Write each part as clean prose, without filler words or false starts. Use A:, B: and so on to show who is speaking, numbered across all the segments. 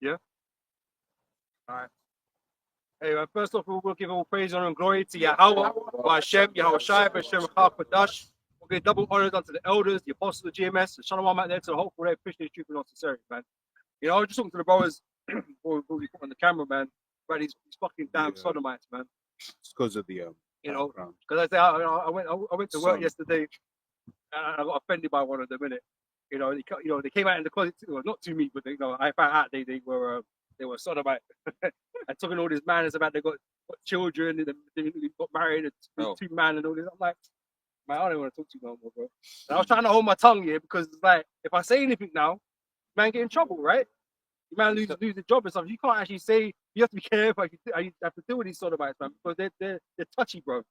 A: Yeah. All right. Hey, first off, we'll give all praise, honor, and glory to Yahweh, Hashem, Yahweh Shai, Hashem, Chakadash. We'll give double honors unto the elders, the apostles of the GMS, and Shalom out there to the whole for their Christian truth and sincerity, man. You know, I was just talking to the brothers before we put on the camera, man, about these fucking damn sodomites, man.
B: It's because of the
A: you know, because I went to work yesterday, and I got offended by one of them, innit? You know, they came out in the closet, well, not to me, but I found out they were sodomite and talking all this manners about they got children and they got married and two men and all this. I'm like, man, I don't want to talk to you no more, bro. And I was trying to hold my tongue here because it's like, if I say anything now, man, get in trouble, right? You man lose the job and stuff. You can't actually say. You have to be careful. You have to deal with these sodomites, man, because they're touchy, bro.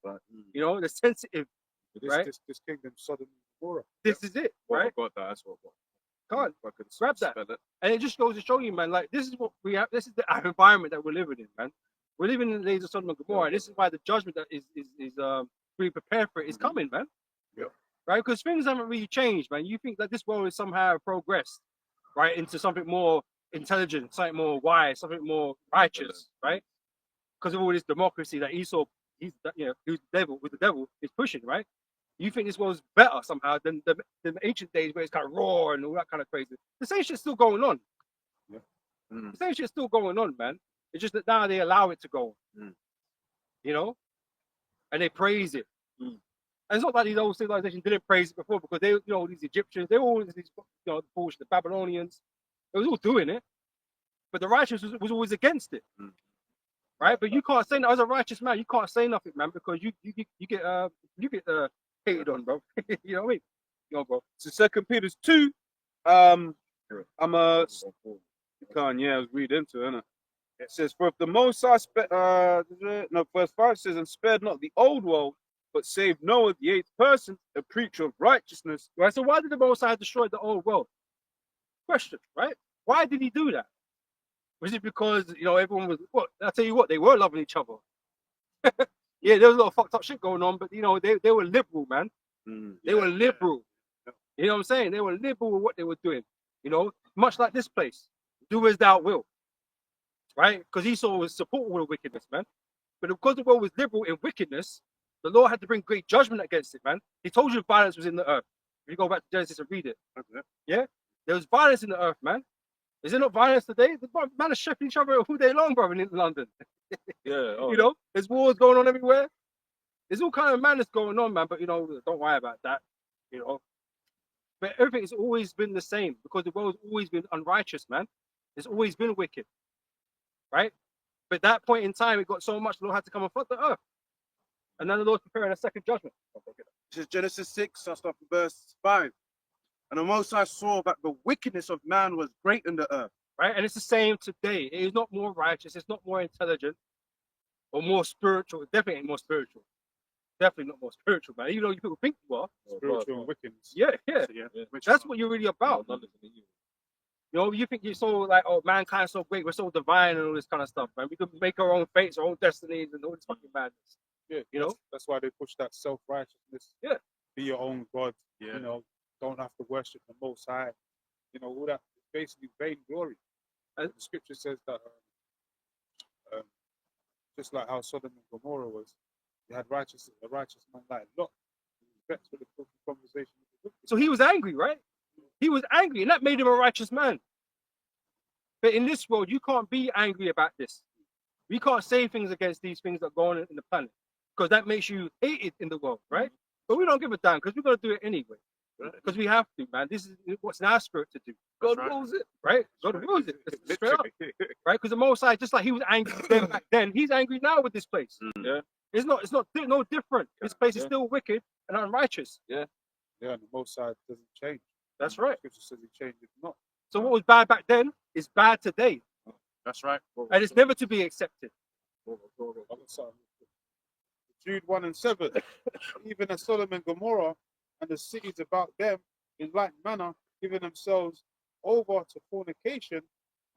A: You know, they're sensitive, right?
B: This kingdom, Sodom and Gomorrah.
A: This is it, right?
B: I got that. That's what.
A: Can't grab that, and it just goes to show you, man. Like, this is what we have. This is the environment that we're living in, man. We're living in the days of Sodom and Gomorrah. And this is why the judgment that is being prepared for it is coming, man.
B: Yeah.
A: Right, because things haven't really changed, man. You think that this world is somehow progressed, right, into something more intelligent, something more wise, something more righteous, right? Because of all this democracy that Esau, who's the devil is pushing, right? You think this world's better somehow than the ancient days where it's kind of raw and all that kind of crazy. The same shit's still going on.
B: Yeah.
A: The same shit's still going on, man. It's just that now they allow it to go on. You know? And they praise it. And it's not like these old civilizations didn't praise it before, because they, these Egyptians, they were all these, bullshit, the Babylonians, they was all doing it. But the righteous was always against it. Right? But you can't say, as a righteous man, you can't say nothing, man, because you get hated on, bro. You know what I mean? Bro.
B: So 2 Peter 2, I was reading into it, innit? It says, for if the Most High verse 5 says, and spared not the old world, but saved Noah, the 8th person, a preacher of righteousness.
A: Right, so why did the Most High destroy the old world? Question, right? Why did he do that? Was it because, everyone was, I'll tell you what, they were loving each other. Yeah, there was a lot of fucked up shit going on, but, they were liberal, man. They were liberal. You know what I'm saying? They were liberal with what they were doing. Much like this place. Do as thou wilt. Right? Because Esau was supporting all the wickedness, man. But because the world was liberal in wickedness, the Lord had to bring great judgment against it, man. He told you violence was in the earth. If you go back to Genesis and read it. Yeah? There was violence in the earth, man. Is there not violence today? The man is chefing each other all day long, bro, in London.
B: Yeah.
A: There's wars going on everywhere. There's all kind of madness going on, man. But don't worry about that. But everything has always been the same, because the world's always been unrighteous, man. It's always been wicked, right? But at that point in time, it got so much, the Lord had to come and flood the earth, and then the Lord's preparing a second judgment.
B: This is Genesis 6, I'll start from verse 5. And the Most High saw that the wickedness of man was great in the earth.
A: Right? And it's the same today. It is not more righteous. It's not more intelligent or more spiritual. It definitely ain't more spiritual. Definitely not more spiritual, man. Even though you people think you are.
B: Spiritual wickedness.
A: Yeah. That's what you're really about. You think you're so like, oh, mankind's so great, we're so divine and all this kind of stuff, man. We could make our own fates, our own destinies, and all this fucking madness.
B: Yeah, that's why they push that self-righteousness.
A: Yeah.
B: Be your own God. Yeah. Don't have to worship the Most High. All that is basically vainglory. And the scripture says that just like how Sodom and Gomorrah was, you had a righteous man like Lot. He was vexed with the conversation.
A: So he was angry, right? He was angry, and that made him a righteous man. But in this world, you can't be angry about this. We can't say things against these things that go on in the planet, because that makes you hated in the world, right? But we don't give a damn, because we're going to do it anyway. Because we have to, man. This is what's in our spirit to do. God wills it, right? God wills it. Straight up, right? Because the Most High, just like he was angry then back then, he's angry now with this place.
B: Yeah.
A: It's no different. This place is still wicked and unrighteous.
B: Yeah. Yeah, and the Most High doesn't change.
A: That's right.
B: Scripture says he changed it not.
A: So what was bad back then is bad today.
B: That's right.
A: And it's never to be accepted.
B: Jude 1 and 7. Even as Sodom and Gomorrah and the cities about them, in like manner, giving themselves over to fornication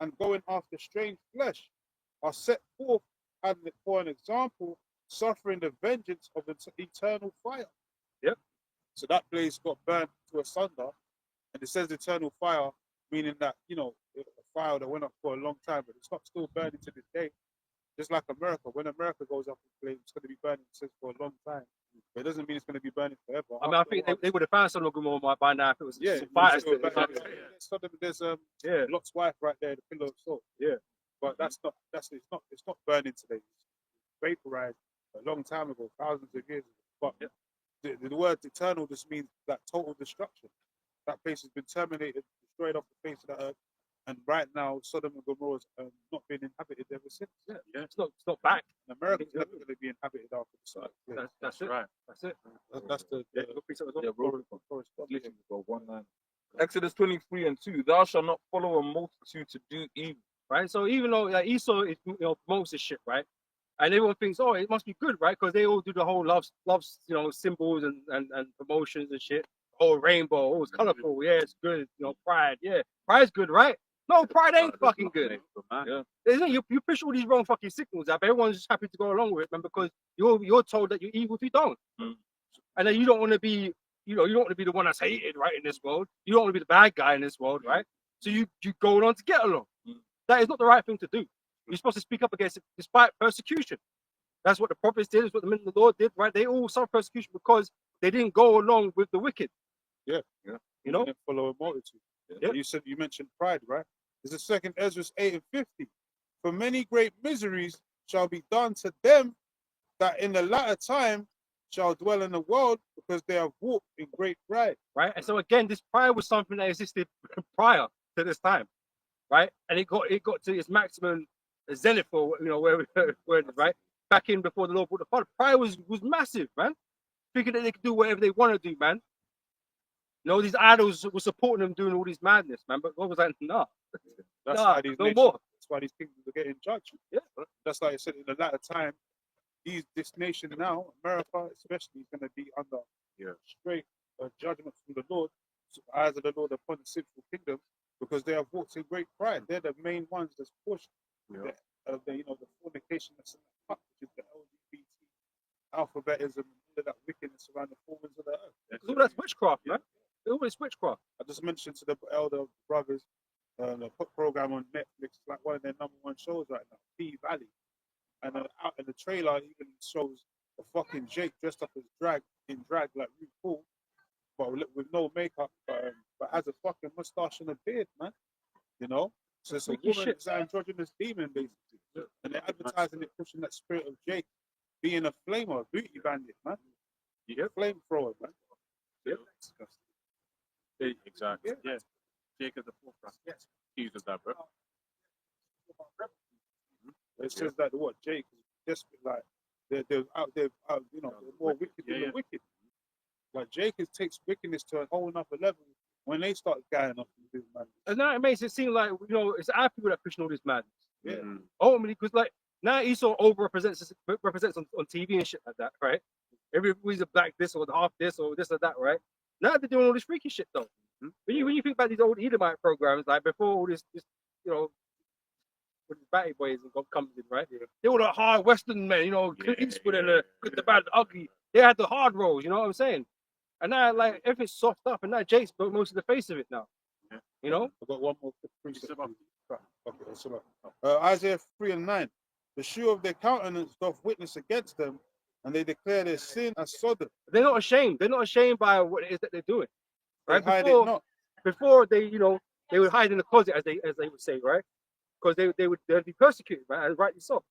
B: and going after strange flesh, are set forth and for an example, suffering the vengeance of eternal fire.
A: Yep.
B: So that place got burnt to asunder, and it says eternal fire, meaning that, a fire that went up for a long time, but it's not still burning to this day. Just like America, when America goes up in flames, it's going to be burning since for a long time. But it doesn't mean it's going to be burning forever.
A: I mean, I think they would have found Sodom and Gomorrah by now if it was
B: Yeah,
A: some fighters.
B: there's
A: Yeah.
B: Lot's wife right there, the pillar of salt.
A: Yeah.
B: But it's not burning today. It's vaporized a long time ago, thousands of years ago. But the word eternal just means that total destruction. That place has been terminated, destroyed off the face of the earth, and right now Sodom and Gomorrah's not been inhabited ever since.
A: Yeah. It's not back.
B: And America's never going to be inhabited after the site.
A: That's it.
C: Right.
A: That's it.
B: That's the
C: Literally go 1-9. Exodus 23:2. Thou shalt not follow a multitude to do evil.
A: Right. So even though Esau is promotes this shit, right, and everyone thinks, oh, it must be good, right, because they all do the whole love symbols and promotions and shit. Oh, rainbow, oh, it's colorful, yeah, it's good. Pride, yeah, pride's good, right? No, pride ain't fucking good.
C: Yeah.
A: You push all these wrong fucking signals up. Everyone's just happy to go along with it, man, because you're told that you're evil if you don't, and then you don't want to be, you don't want to be the one that's hated, right, in this world. You don't want to be the bad guy in this world, right? So you go along to get along. That is not the right thing to do. You're supposed to speak up against it despite persecution. That's what the prophets did. That's what the men of the Lord did, right? They all suffered persecution because they didn't go along with the wicked.
B: Yeah.
A: You know?
B: Didn't follow a multitude.
A: Yeah.
B: You mentioned pride, right? There's a second Ezra 8:50. For many great miseries shall be done to them that in the latter time shall dwell in the world, because they have walked in great pride.
A: Right? And so again, this pride was something that existed prior to this time. Right? And it got to its maximum zenith, or where it is, right? Back in before the Lord brought the flood. Pride was massive, man. Thinking that they could do whatever they want to do, man. These idols were supporting them doing all this madness, man. But God was like, nah.
B: That's why these
A: more.
B: That's why these kingdoms are getting judged.
A: Yeah.
B: That's like I said, in the latter time, this nation now, America especially, is going to be under straight judgment from the Lord, eyes of the Lord upon the sinful kingdom, because they have walked in great pride. They're the main ones that's pushed the fornication that's in the cup, which is the LGBT alphabetism and all of that wickedness around the formers of the earth.
A: Because all that's witchcraft, man. All this witchcraft.
B: I just mentioned to the elder brothers, the program on Netflix, like one of their #1 shows right now, P Valley, and out in the trailer even shows a fucking Jake dressed up as drag like RuPaul, but with no makeup, but has a fucking mustache and a beard, man. So it's a woman, it's an androgynous demon basically, and they're advertising it, pushing that spirit of Jake being a flamer, a booty bandit, man. Flamethrower, man.
C: Yeah, exactly. Yeah. Jake is the forefront.
B: Yes.
C: He's of that, bro.
B: It says that what Jake is desperate, like they're out there, they're more wicked than the wicked. Like Jake takes wickedness to a whole nother level when they start going off and doing madness.
A: And now it makes it seem like it's our people that pushing all this madness.
B: Yeah.
A: Ultimately, because like now Esau represents on TV and shit like that, right? Everybody's a black this or half this or this or that, right? Now they're doing all this freaky shit though. When you think about these old Edomite programs, like before all this when the Batty Boys and comes in, right? Yeah. They were the hard Western men, Clint Eastwood and the good, the bad, the ugly. They had the hard roles, you know what I'm saying? And now, like, everything's soft up, and now Jake's got most of the face of it now. Yeah.
B: I've got one more precept. Isaiah 3:9. The shoe of their countenance doth witness against them, and they declare their sin as Sodom.
A: They're not ashamed. They're not ashamed by what it is that they're doing. Right?
B: They hide it not.
A: Before they would hide in the closet, as they would say, right? Because they'd be persecuted, right? And rightly so,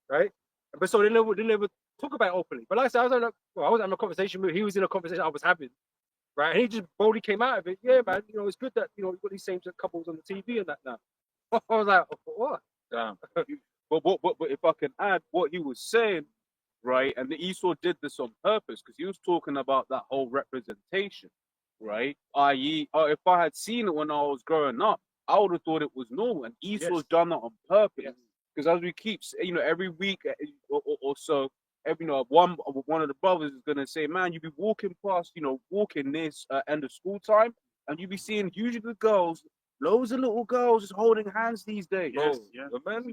A: right? But so they never talk about it openly. But like I said, I was having a conversation with him. He was in a conversation I was having, right? And he just boldly came out of it. Yeah, man, it's good that you've got these same couples on the TV and that now. I was like, what?
C: Damn. But if I can add what he was saying, right? And the Esau did this on purpose because he was talking about that whole representation, right? I.e., if I had seen it when I was growing up, I would have thought it was normal. And Esau's done that on purpose because as we keep, every week or so, one of the brothers is gonna say, man, you be walking past, walking this end of school time, and you be seeing usually the girls, loads of little girls just holding hands these days.
D: The man,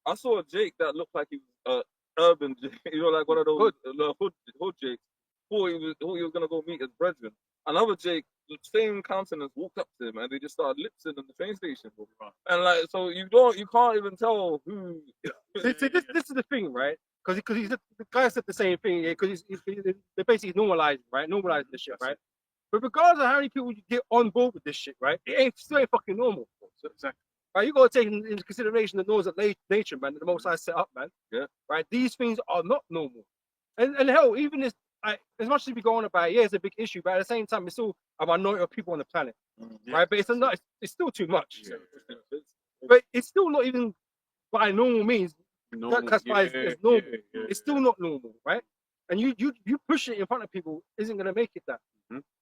D: I saw a Jake that looked like he was urban, like one of those hood Jakes. Who he was gonna go meet his brethren. Another Jake the same countenance walked up to him and they just started lip-syncing in the train station. And so you can't even tell who.
A: This is the thing, right? Because the guy said the same thing, yeah. Because they're basically normalizing, right? Normalizing this shit, right? But regardless of how many people you get on board with this shit, right? It still ain't fucking normal.
B: Exactly.
A: Right? You gotta take into consideration the laws of nature, man. That the Most High set up, man.
D: Yeah.
A: Right? These things are not normal. And hell, even this, as much as we go on about it, yeah, it's a big issue, but at the same time, it's still a minority of people on the planet, right? But it's still too much.
C: Yeah.
A: But it's still not even by normal means. Classified as normal. It's still not normal, right? And you push it in front of people isn't gonna make it that.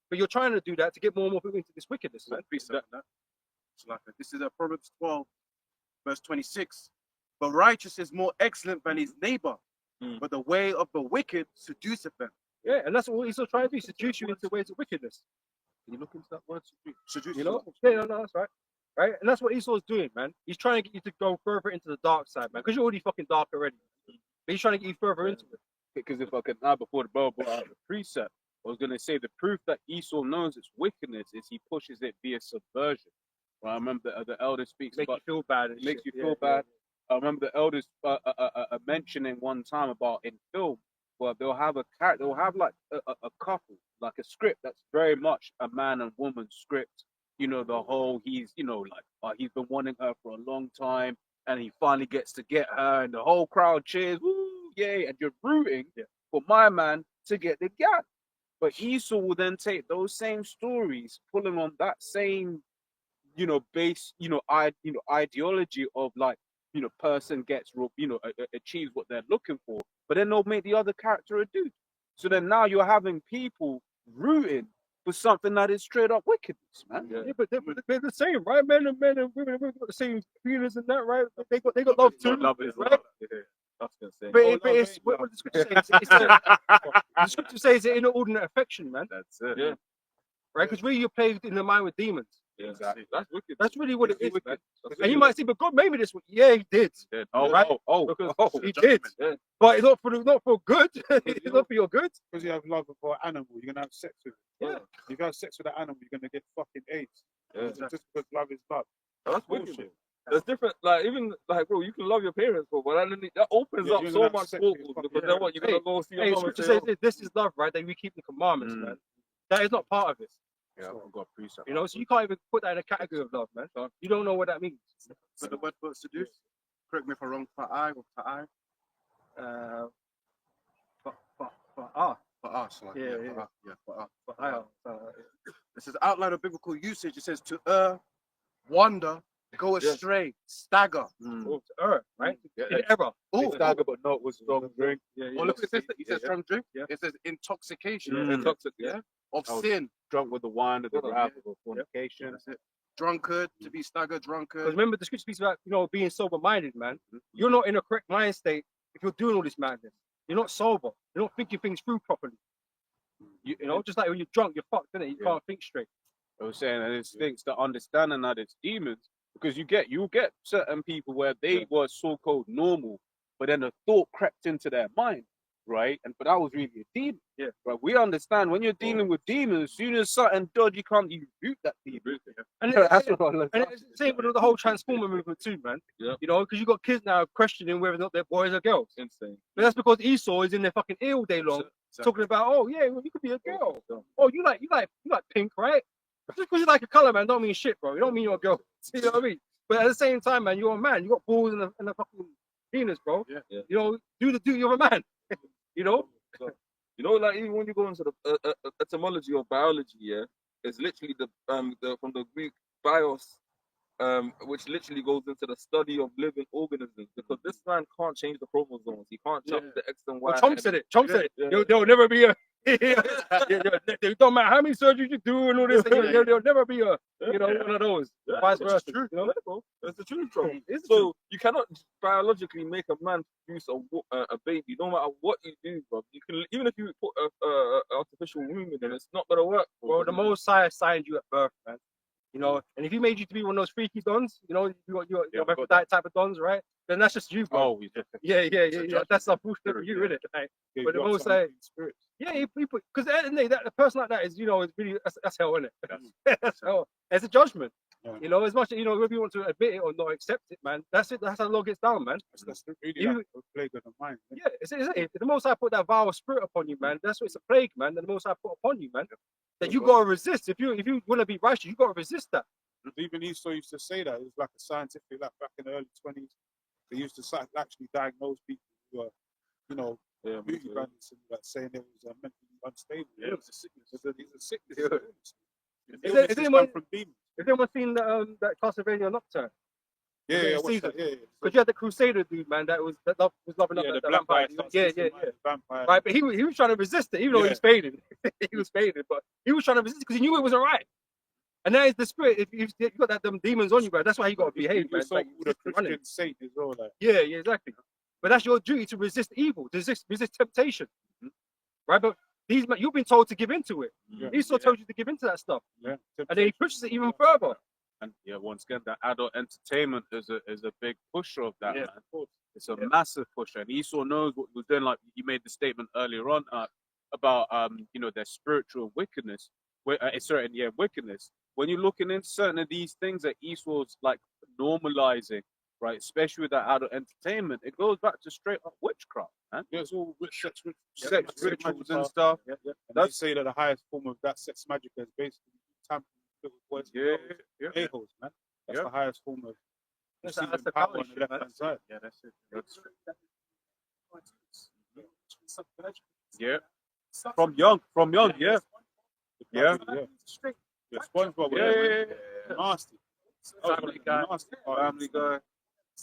A: But you're trying to do that to get more and more people into this wickedness, man.
E: This is Proverbs 12, verse 26. The righteous is more excellent than his neighbor, but the way of the wicked seduceth them.
A: Yeah, and that's what he's still trying to do, seduce you into ways of wickedness.
C: Can you look into that word?
E: Seduce
A: You know? Yeah, no, that's right. Right? And that's what Esau's doing, man. He's trying to get you to go further into the dark side, man. Because you're already fucking dark already. But he's trying to get you further into it.
C: Because if I could now, before the Bible brought out the precept, I was going to say the proof that Esau knows its wickedness is he pushes it via subversion. Right? I remember the elder speaks
A: Make
C: about
A: you feel bad.
C: it makes you feel bad. I remember the elders mentioning one time about in film where they'll have a character, they'll have like a couple, like a script that's very much a man and woman script. You know, the whole he's he's been wanting her for a long time and he finally gets to get her and the whole crowd cheers, woo, yay, and you're rooting for my man to get the gal. But Esau will then take those same stories, pulling on that same, base, ideology of like, person gets, achieves what they're looking for, but then they'll make the other character a dude. So then now you're having people rooting for something that is straight up wickedness, man.
A: Yeah, but they're the same, right? Men and women got the same feelings and that, right? They got love too, right?
D: That's insane.
A: But it's what the scripture says. The scripture says it's inordinate affection, man.
C: That's it.
D: Yeah.
A: Right? Because really you're playing in the mind with demons.
D: Yeah, exactly. That's wicked.
A: That's really what it is, man.
D: That's
A: And you
D: wicked.
A: might say, but God made me this way. Yeah, he did. Right? He did.
D: Yeah.
A: But it's not for good. It's not for your good.
B: Because you have love for an animal, you're gonna have sex with it.
A: Yeah.
B: If you have sex with an animal, you're gonna get fucking AIDS.
D: Yeah.
B: Just because love is love.
D: That's wicked. There's different, like even like bro, you can love your parents, bro, but that opens
B: Yeah,
D: up
B: you're
D: so
B: gonna have
D: much
B: sex
D: portals
B: with your
D: because
B: fucking
D: then what you're gonna go see your
A: Hey,
D: mom and
A: scripture
D: say,
A: says this is love, right? That we keep the commandments, man. That is not part of it.
C: Yeah, I've got a precept.
A: You know, so you can't even put that in a category of love, man. You don't know what that means.
E: But the word for seduce, correct me if I'm wrong, fa'ai or ta'ai. Fa'ah, so like,
A: Yeah.
E: fa'ah. It says outline of biblical usage. It says to err, wander, go astray, stagger.
A: Oh, to err, right?
C: Yeah,
A: In error.
E: Oh,
C: stagger, but not with strong drink.
A: Yeah,
E: oh, look, it says
A: Yeah.
E: strong drink.
A: Yeah.
E: It says intoxication
C: Mm.
D: toxic, yeah.
E: of
A: Oh,
E: sin,
C: Drunk with the wine of the
E: Yeah.
C: wrath of fornication.
E: That's it. Drunkard, to be staggered,
A: Because
E: drunkard.
A: remember, the scripture speaks about being sober-minded, man. You're not in a correct mind state if you're doing all this madness. You're not sober. You're not thinking things through properly. You know, just like when you're drunk, you're fucked, innit? You can't think straight.
C: I was saying, and it's things that understanding that it's demons, because you get certain people where they were so-called normal, but then a thought crept into their mind, right? But that was really a demon.
A: Yeah.
C: Right. We understand when you're dealing with demons, as soon as something dodgy comes, you root that demon.
A: And
C: That's what I learned.
A: And it's the same with the whole transformer movement too, man.
D: Yeah.
A: You know, because you got kids now questioning whether or not they're boys or girls.
D: Insane.
A: But that's because Esau is in their fucking ear all day long, talking about, oh yeah, well, you could be a girl. Oh, you like pink, right? Just because you like a color, man, don't mean shit, bro. You don't mean you're a girl. You know what I mean? But at the same time, man, you're a man. You got balls and a fucking penis, bro.
E: Yeah.
D: Yeah.
A: You know, do the duty of a man. You know?
D: You know, like even when you go into the etymology of biology, yeah, it's literally the from the Greek bios, which literally goes into the study of living organisms. Because this man can't change the chromosomes, he can't change the X and Y.
A: Well, Trump said it. Trump said it.
D: Yeah.
A: There'll never be a. It don't matter how many surgeries you do and all this. There'll never be a. You know, one of those.
D: Yeah,
A: Vice
D: it's
A: versa.
D: true.
A: You know?
D: Yeah, bro. That's the truth, bro.
A: It's the
D: So you cannot biologically make a man produce a baby, no matter what you do, bro. You can even if you put a artificial womb in it, it's not gonna work,
A: Bro, the Most High signed you at birth, man. You know, and if he made you to be one of those freaky dons, you know, you're
C: Yeah, I've got
A: Hermaphrodite type of dons, right? Then that's just you, bro.
C: Oh, we just
A: Yeah.
C: judgment.
A: That's unfortunate for you,
C: Yeah.
A: isn't it? Like,
B: Gave
A: But the
B: you up
A: most
B: to
A: like-
B: unclean spirits.
A: yeah, because at the end of the day, that a person like that is, you know, is really that's hell, isn't it? That's hell. It's a judgment.
B: Yeah.
A: You know, as much you know, whether you want to admit it or not accept it, man. That's it. That's how the law gets down, man.
B: That's really
A: You-
B: like a plague of the mind. innit?
A: Yeah, it's if the Most High put that vile spirit upon you, man. That's what it's a plague, man. That the Most High put upon you, man. That you gotta resist. If you want to be righteous, you gotta resist that.
B: Even Esau used to say that it was like a scientific, like back in the early 20s, they used to actually diagnose people who were, you know,
C: yeah,
B: beauty bandits and like saying it was mentally unstable.
C: Yeah, it was a sickness.
B: It's a sickness.
A: Yeah.
B: Illnesses
A: is
B: come
A: anyone-
B: from demons.
A: Has anyone seen that Castlevania Nocturne?
B: Yeah,
A: Yeah,
B: yeah, watch
A: Caesar.
B: that. Yeah,
A: Because you had the Crusader dude, man, that was loving up
B: yeah.
A: the
B: The black
A: vampire.
B: guy.
A: Yeah.
B: Vampire.
A: Right, but he was trying to resist it, even though he
B: Yeah.
A: was faded. He was faded, but he was trying to resist it because he knew it was alright. And that is the spirit. If you got that them demons on you, bro, that's why you got to behave, man.
B: You're
A: It's like
B: so-called a
A: just running.
B: Christian saint as well. Like,
A: Yeah, exactly. But that's your duty to resist evil, to resist temptation, right? But you've been told to give into it.
B: Yeah.
A: Esau told you to give into that stuff,
B: yeah.
A: and then he pushes it even further.
C: And yeah, once again, that adult entertainment is a big pusher of that,
A: Yeah.
C: man. It's a massive pusher, and Esau knows what he was doing. Like you made the statement earlier on about you know, their spiritual wickedness. Wickedness. When you're looking into certain of these things that Esau's like normalizing, right? Especially with that adult entertainment, it goes back to straight up witchcraft, man.
B: Yeah, it's all sex
C: Sex rituals
B: magic
C: and
B: are-
C: stuff.
B: Yeah, yeah. And
C: That's-
B: they say that the highest form of that sex magic is basically tampering with little boys and girls, a-holes, man. That's
C: Yeah.
B: the highest form of
A: That's
B: receiving
A: the
B: power
A: power
B: on the
A: shit,
B: left
A: man.
B: hand side.
C: Yeah, that's it. Yeah. From young, yeah. Yeah.
B: Yeah, SpongeBob.
C: Yeah.
B: Nasty.
A: Family Guy.
B: Nasty.
C: Family Guy,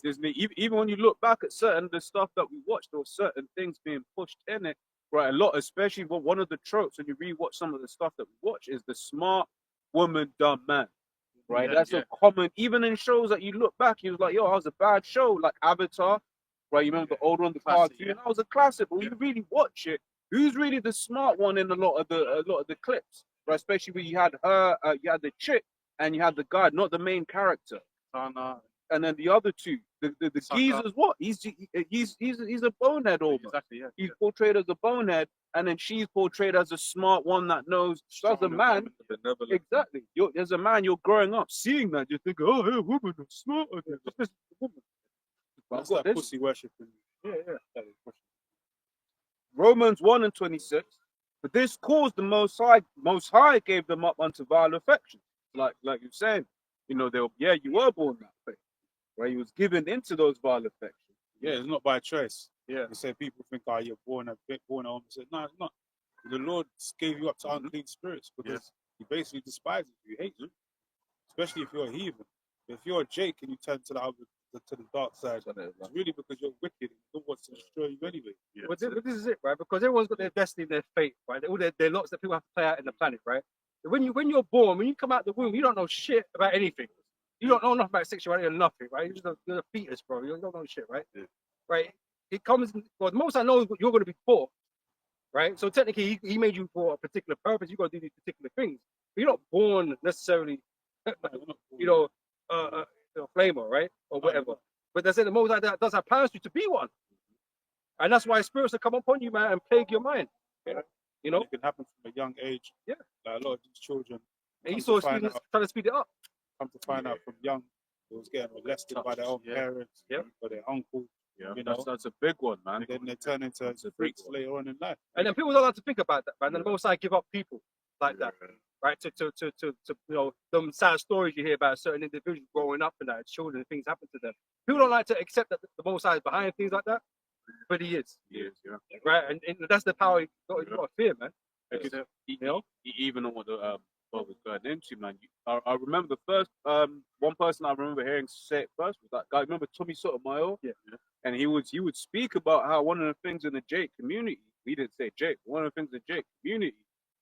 C: Disney. Even when you look back at certain of the stuff that we watched, there were certain things being pushed in it, right? A lot, especially one of the tropes when you rewatch some of the stuff that we watch is the smart woman, dumb man, right?
A: Yeah,
C: That's a common. Even in shows that you look back, you was like, yo, that was a bad show, like Avatar, right? You remember the old one, the
E: Classic,
C: cartoon? That was a classic. But when you really watch it, who's really the smart one in a lot of the clips, right? Especially when you had her, you had the chick, and you had the guy, not the main character. And then the other two, the
E: Sucker.
C: geezer's what? He's a bonehead almost.
E: Exactly, yeah.
C: He's portrayed as a bonehead, and then she's portrayed as a smart one that knows. So as a man,
D: Benevolent.
C: exactly. As a man, you're growing up seeing that. You think, oh, hey, woman, are smart. Just this woman. But I've
B: That's
C: got
B: that
C: this.
B: pussy worshipping.
A: Yeah.
C: Romans 1:26. But this caused the Most High gave them up unto vile affections. Like you're saying, you know, you were born that way, right? You was given into those vile affections.
B: Yeah, it's not by choice.
C: Yeah.
B: They say people think, oh, you're born a bit, born a home. Said, no, it's not. The Lord gave you up to unclean spirits because He basically despises you, he hates you, especially if you're a heathen. If you're a Jake and you turn to the dark side, it's really because you're wicked and God wants to destroy you anyway.
A: But this is it, right? Because everyone's got their destiny, their fate, right? All their lots that people have to play out in the planet, right? When you're born, when you come out the womb, you don't know shit about anything. You don't know nothing about sexuality or nothing, right? You're a fetus, bro. You don't know shit, right?
C: Yeah.
A: Right? It comes. Well, most I know is what you're going to be for, right? So technically, he made you for a particular purpose. You got to do these particular things. But you're not born necessarily, you know, a flamer, right, or whatever. But they say the Most High that does have plans for you to be one, and that's why spirits will come upon you, man, and plague your mind. You know,
B: It can happen from a young age.
A: Yeah.
B: Like a lot of these children
A: and
B: come
A: Esau
B: to find
A: students
B: out-
A: trying to speed it up.
B: come to find out from young, they was getting molested by their own parents,
A: Yep.
B: or their uncle,
C: Yeah,
B: You
C: that's a big one, man.
B: and then they turn into
C: That's a big
B: freaks
C: one.
B: later on in life.
A: And then people don't like to think about that, man. And the Most High give up people like that, right? To you know, them sad stories you hear about certain individuals growing up and that children, things happen to them. People don't like to accept that the Most High is behind things like that, but He is,
C: Yes, yeah.
A: right? And that's the power you got to fear, man.
C: Because
A: You know?
C: even on what the what was going into, man. I remember the first one person I remember hearing say it first was that guy. Remember Tommy Sotomayor?
A: Yeah.
C: And he would speak about how one of the things in the Jake community, we didn't say Jake, one of the things in the Jake community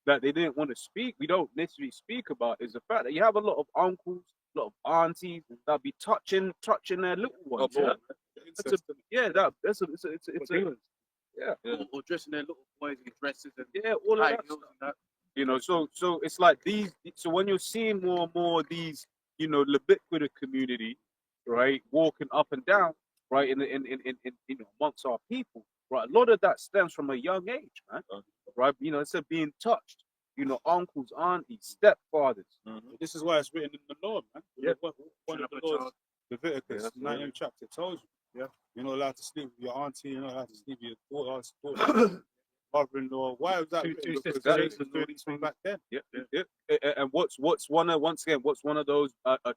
C: that they didn't want to speak, we don't necessarily speak about, is the fact that you have a lot of uncles, a lot of aunties that be touching their little ones.
D: Oh,
C: That's a, it's a
E: Or dressing their little boys in dresses and
C: yeah, all of
E: high
C: that
E: heels
C: stuff.
E: and that.
C: You know, so it's like these. So when you're seeing more and more of these, you know, Leviticus community, right, walking up and down, right, in you know, amongst our people, right, a lot of that stems from a young age, man, right. You know, instead of being touched, you know, uncles, aunties, stepfathers.
B: This is why it's written in the law, man.
C: Yeah.
B: One of the
E: Train up a
B: laws,
E: child.
B: Leviticus,
D: Yeah,
B: 9th chapter tells you.
E: Yeah.
B: You're not allowed to sleep with your auntie. You're not allowed to sleep with your daughter, mother-in-law. Why was that
A: Two
B: written? Because
A: sisters,
B: James
A: two
B: was doing these things back then.
C: And what's one of once again, what's one of those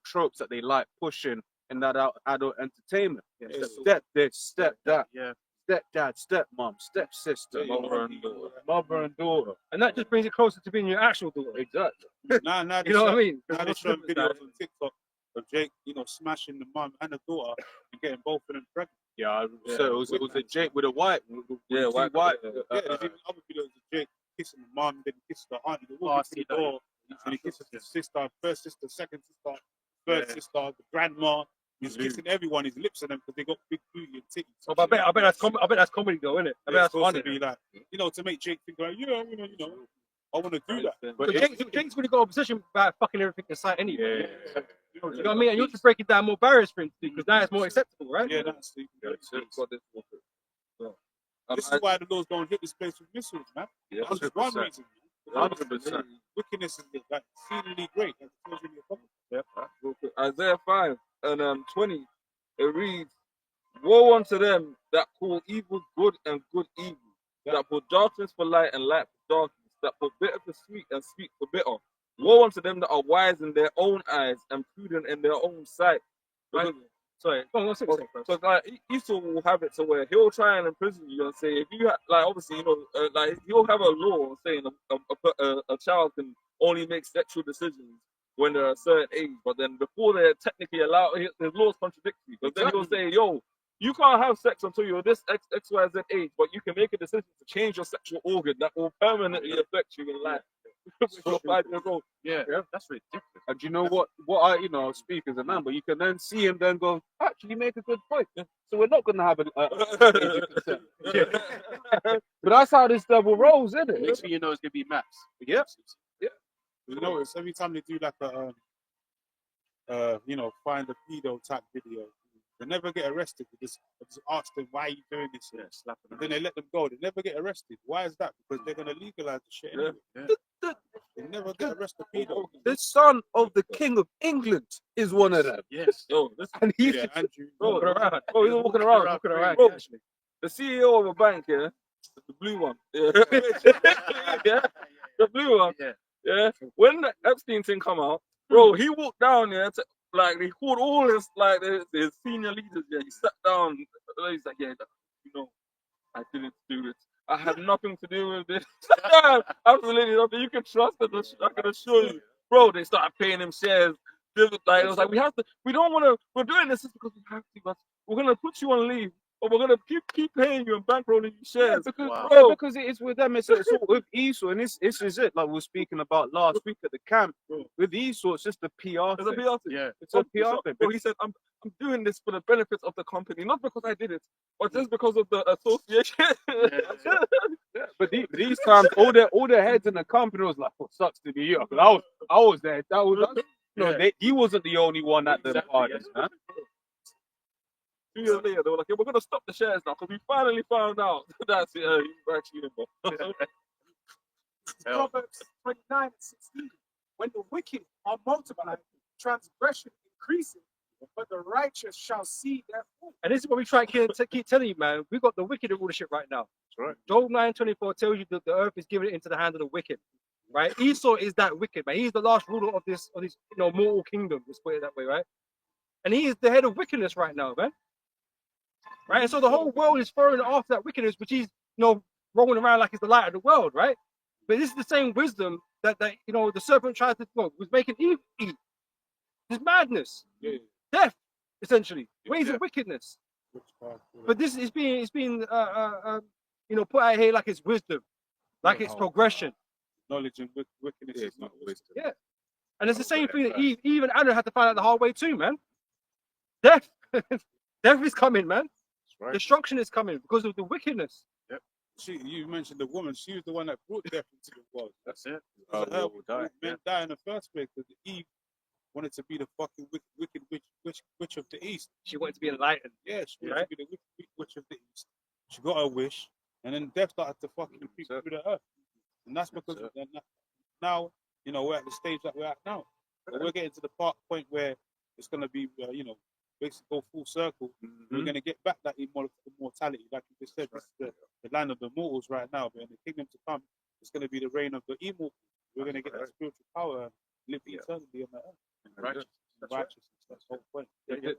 C: tropes that they like pushing in that adult entertainment?
B: Yeah.
C: Step this, step that,
E: Yeah.
C: stepdad, stepmom, stepsister,
D: Mother and daughter.
C: mother and daughter.
A: And that just brings it closer to being your actual daughter.
C: Exactly.
B: Now they
A: You know what I
B: show-
A: mean?
B: Now they
A: What's the
B: show
A: difference,
B: videos
A: man?
B: on TikTok of Jake, you know, smashing the mum and the daughter and getting both of them pregnant.
C: Yeah, so it was a Jake with a white,
D: Yeah, white.
B: Yeah, there's even other videos of Jake kissing the mum, then he kisses the auntie, the
E: Oh, I
B: woman
E: see
B: the
E: that.
B: door, and he kisses the sister, first sister, second sister, third sister, the grandma. He's kissing everyone. His lips on them because they got big booty and titties.
A: Oh, but I bet that's comedy though, isn't it? I bet
B: Yeah,
A: that's
B: it's supposed
A: funny.
B: to be like, you know, to make Jake think like, yeah, you know, I want to do that.
C: but
A: But Jake's really got a position about fucking everything in sight anyway.
C: Yeah.
A: You know what I mean? And you're just breaking down more barriers for him because now it's more acceptable, right?
B: Yeah, that's the.
D: Got this book. So,
B: This is why the laws don't hit this place with missiles, man.
D: Yeah,
B: That's just one
C: 100%.
B: reason.
C: 100%.
B: Wickedness is like exceedingly great. That's tells you your problem.
D: Isaiah 5 and 20, it reads, "Woe unto them that call evil good and good evil, that put darkness for light and light for darkness, that put bitter for sweet and sweet for bitter. Woe unto them that are wise in their own eyes and prudent in their own sight."
A: Right. Sorry, go on, what's it say first?
D: So like Esau will have it to where he'll try and imprison you and say if you like obviously you know like he'll have a law saying a child can only make sexual decisions when they're a certain age, but then before they're technically allowed, his laws contradictory. But then he'll say, yo, you can't have sex until you're this XYZ age, but you can make a decision to change your sexual organ that will permanently affect you in life. You're 5 years old.
E: Yeah. That's ridiculous.
C: And do you know what I, you know, speak as a man, but you can then see him then go, actually, you make a good point. So we're not going to have an but that's how this devil rolls, isn't it?
E: Next thing you know, it's gonna be maps.
C: Yeah.
B: You notice every time they do like a, you know, find a pedo type video, they never get arrested. They just ask them, why are you doing this?
E: Yeah, slapping
B: And then they let them go. They never get arrested. Why is that? Because they're going to legalize the shit. Anyway. They never get arrested pedo.
C: The son of the King of England is one of them.
E: Yes.
D: Yo, this,
C: And he's
B: Yeah, Andrew.
D: bro,
A: Walking around.
D: bro, he's walking around.
A: Walking around,
D: Bro,
A: actually.
D: the CEO of a bank, yeah, the blue one, yeah, yeah, the blue one,
E: Yeah.
D: yeah. When the Epstein thing come out, bro, he walked down, yeah, to, like he called all his like his senior leaders, yeah. He sat down, he's like, yeah, you know, I didn't do it. I had nothing to do with this. Absolutely nothing. You can trust it. I can assure you, bro. They started paying him shares. Like it was like we have to. We don't want to. We're doing this just because we have to. But we're gonna put you on leave, but we're gonna keep paying you and bankrolling you shares.
C: because,
E: Wow.
C: bro, because it is with them. It's sort with Esau, and this is it. Like we were speaking about last week at the camp. With Esau, it's just a PR.
D: It's a
C: thing.
D: PR thing.
E: Yeah.
C: It's a PR thing.
D: Bro, he said, I'm doing this for the benefit of the company, not because I did it, but just because of the association.
C: But these times, all the heads in the company was like, "What sucks to be you?" 'Cause I was there. That was us. No,
E: Yeah.
C: he wasn't the only one at the
E: Exactly,
C: parties,
E: yeah.
C: huh?
D: 2 years later, they were like, yeah, we're going to stop the shares now because we finally found out that's it. He's actually in.
F: Proverbs 29 and 16. When the wicked are multiplied, transgression increases, but the righteous shall see their fruit.
A: And this is what we try and keep telling you, man. We got the wicked in all the shit right now.
C: That's right.
A: Job 9:24 tells you that the earth is given into the hand of the wicked. Right? Esau is that wicked, man. He's the last ruler of this mortal kingdom. Let's put it that way, right? And he is the head of wickedness right now, man. Right? And so the whole world is following after that wickedness, which he's rolling around like it's the light of the world, right? But this is the same wisdom that the serpent tried to was making Eve eat. It's madness, death, essentially, ways of wickedness. But this is being put out here like it's wisdom, like it's progression.
B: Knowledge and wickedness is not wisdom.
A: Yeah. And it's the same thing that Eve and Adam had to find out the hard way too, man. Death, death is coming, man.
C: That's right.
A: Destruction is coming because of the wickedness.
C: Yep.
B: You mentioned the woman. She was the one that brought death into the world.
A: That's it.
B: Because of her,
C: will die.
B: men die in the first place because Eve wanted to be the fucking wicked witch of the East.
A: She wanted to be enlightened.
B: Yeah, she wanted
A: Right.
B: to be the wicked witch of the East. She got her wish, and then death started to fucking creep through the earth. And that's because now, you know, we're at the stage that we're at now. But we're getting to the point where it's going to be, you know, basically go full circle. We're going to get back that immortality, like you just said. This is the land of the mortals right now, but in the kingdom to come, it's going to be the reign of the immortals. We're going to get that spiritual power and live eternally on the earth. Righteousness. That's the whole point.
C: The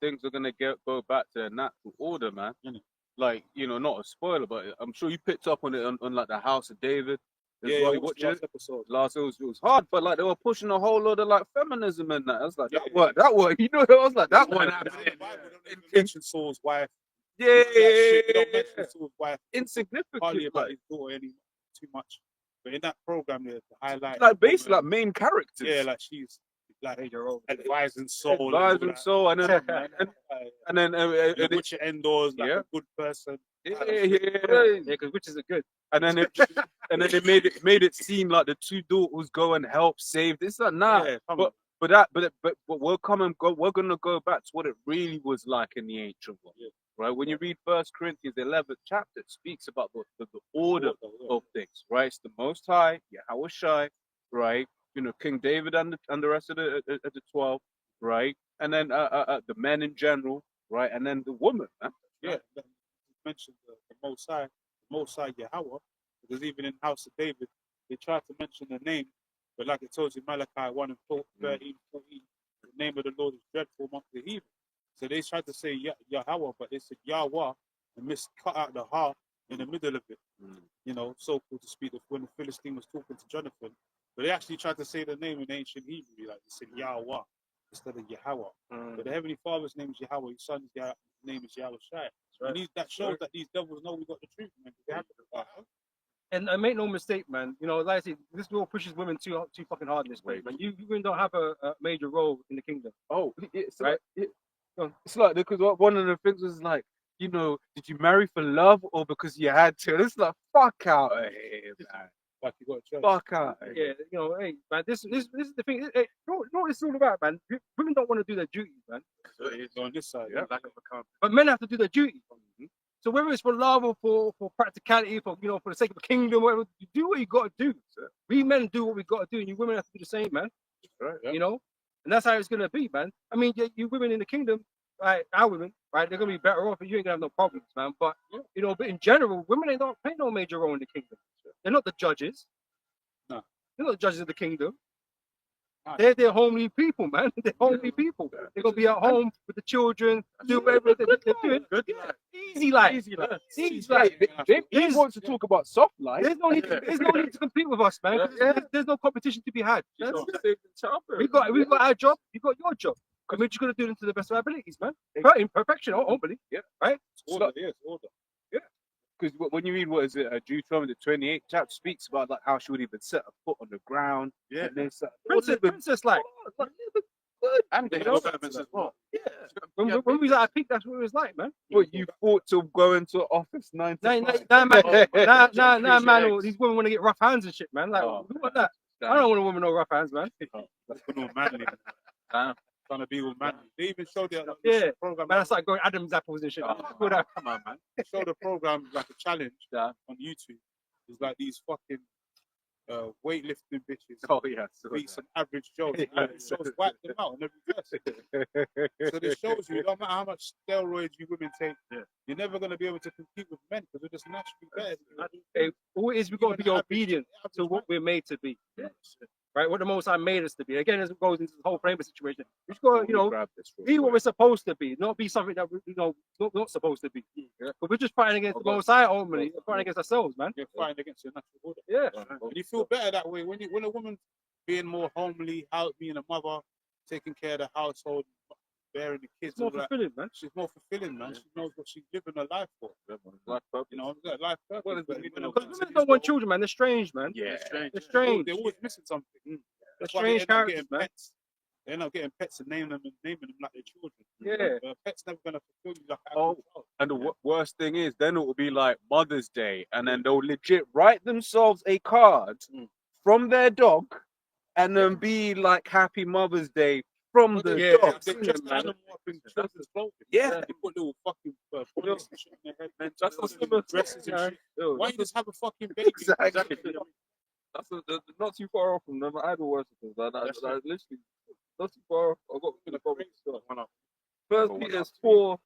C: things are gonna go back to their natural order, man.
B: Mm.
C: Like, you know, not a spoiler, but I'm sure you picked up on it on like the House of David. as
B: Yeah,
C: well.
B: we
C: You
B: watched
C: watching
B: last
C: it?
B: episode.
C: It was hard, but like they were pushing a whole load of like feminism and that. I was like,
B: Yeah,
C: that worked. You know, I was like, that one
B: In
C: happened.
B: the Bible, they don't even mention Saul's wife.
C: Yeah,
B: That shit, they don't mention Saul's wife.
C: insignificant.
B: Hardly about
C: Like,
B: his daughter any too much. But in that program, there's the highlight.
C: like basically like main characters.
B: Yeah, like she's like
A: Major role.
B: advising Saul.
C: Advising Saul, and then and then
B: the witch at Endor's like
C: Yeah.
B: a good person.
C: yeah,
A: Yeah, because witches are good.
C: and then it made it seem like the two daughters go and help save. It's like nah,
B: Yeah, come
C: but
B: on.
C: but we're We're gonna go back to what it really was like in the ancient world,
B: Yeah.
C: right? When you read 1 Corinthians 11th chapter, it speaks about the order of things, right? It's the Most High, Yahweh Shai, right? You know, King David and the rest of the 12, right? And then the men in general, right? And then the woman, man.
B: Yeah, you mentioned the Most High Yahweh, because even in House of David, they tried to mention the name, but like it tells you, Malachi 1 and 13, 14, the name of the Lord is dreadful amongst the heathen. So they tried to say Yahweh, but they said Yahweh and cut out the ha in the middle of it, you know, so called to speak, when the Philistine was talking to Jonathan. But they actually tried to say the name in ancient Hebrew, like they said Yahweh instead of Yahweh. But the Heavenly Father's name is Yahweh, his son's name is Yahweh Shai. And that shows that these devils know we got the truth, man. They have to.
A: And make no mistake, man. You know, like I said, this law pushes women too fucking hard in this place, man. You women don't have a major role in the kingdom.
C: Oh, it's
A: Right.
C: It's like because one of the things was like, you know, did you marry for love or because you had to? And it's like, fuck out of here, man.
B: Like you got a church.
C: Fuck out. Of here.
A: Yeah, you know, hey, man, this is the thing. Hey, you know what it's all about, man? Women don't want to do their duties, man.
B: It's on this side.
C: Yeah.
B: Lack of account.
A: But men have to do their duty. So whether it's for love or for practicality, for the sake of the kingdom, whatever, you do what you got to do. We men do what we got to do, and you women have to do the same, man.
C: Right.
B: Yeah.
A: You know, and that's how it's gonna be, man. I mean, you women in the kingdom, right? Our women, right? They're gonna be better off, and you ain't gonna have no problems, man. But but in general, women ain't not play no major role in the kingdom. They're not the judges.
B: No.
A: They're not the judges of the kingdom.
B: No.
A: They're homely people, man. They're homely people. They're gonna be at home with the children, do whatever they're doing.
E: Good
A: Yeah, easy life.
E: Easy life.
A: Easy life.
C: They want to talk about soft life.
A: There's no need to compete with us, man. There's no competition to be had.
D: You don't save the childbirth.
A: We got our job. You got your job. And we're just gonna do it to the best of our abilities, man. In perfection, hopefully.
C: Yeah.
A: Right.
B: Order, yes, order.
C: Because when you read Deuteronomy, the 28th chapter speaks about like how she would even set a foot on the ground.
E: Yeah.
C: And then
A: Princess like.
E: And they know as well.
A: Yeah. When we was at our peak, that's what it was like, man.
C: But you fought to go into office 9 to 5.
A: Nah, man. These women want to get rough hands and shit, man. Like, who want that? I don't want a woman with no rough hands, man.
B: That's good all manly. Trying to be all manly. They even showed the
A: Yeah.
B: program.
A: Man, I started going Adam's apples and shit.
B: Come on, man. They showed the program like a challenge on YouTube. It's like these fucking weightlifting bitches.
C: Oh yeah.
B: Beat some average Joes.
C: Yeah.
B: And it shows wipe them out in every verse. So this shows you, no matter how much steroids you women take, you're never going to be able to compete with men because we're just naturally better.
A: Hey, all it is, we got to be obedient to what we're made to be. Right? What the Most High made us to be. Again, as it goes into the whole flavor situation, we just got to, be what we're supposed to be, not be something that we're not supposed to be. But we're just fighting against the Most High ultimately. We're fighting against ourselves, man.
B: You're fighting against your natural order.
A: Yeah.
B: And you feel better that way when a woman being more homely, out being a mother, taking care of the household, bearing the kids.
A: It's more
B: all that.
A: fulfilling, man.
B: She's more fulfilling, man. She knows what she's living her life for. You know, life purpose.
C: What is
B: But
C: it?
B: even though
A: Because women don't want children, man. They're strange, man.
C: Yeah.
A: They're strange.
B: They're always missing something.
A: They're
B: That's why
A: strange
B: they end up
A: characters,
B: getting
A: man.
B: pets. They end up getting pets and naming them like their children.
A: Yeah.
B: But a pet's never gonna fulfill you like
C: Oh. And the worst thing is, then it will be like Mother's Day, and then they'll legit write themselves a card from their dog, and then be like Happy Mother's Day from the
A: Yeah,
C: dog.
B: They dress the animal up in children's clothing.
C: Yeah.
B: They put little fucking bodies and shit on their head. Man,
D: That's a similar
B: dresses and shit.
D: Yo,
B: Why
D: that's
B: you just have a fucking baby?
C: Exactly.
D: not too far off from them idol worshippers. That literally not too far off. I've got the problem. First Peter 4,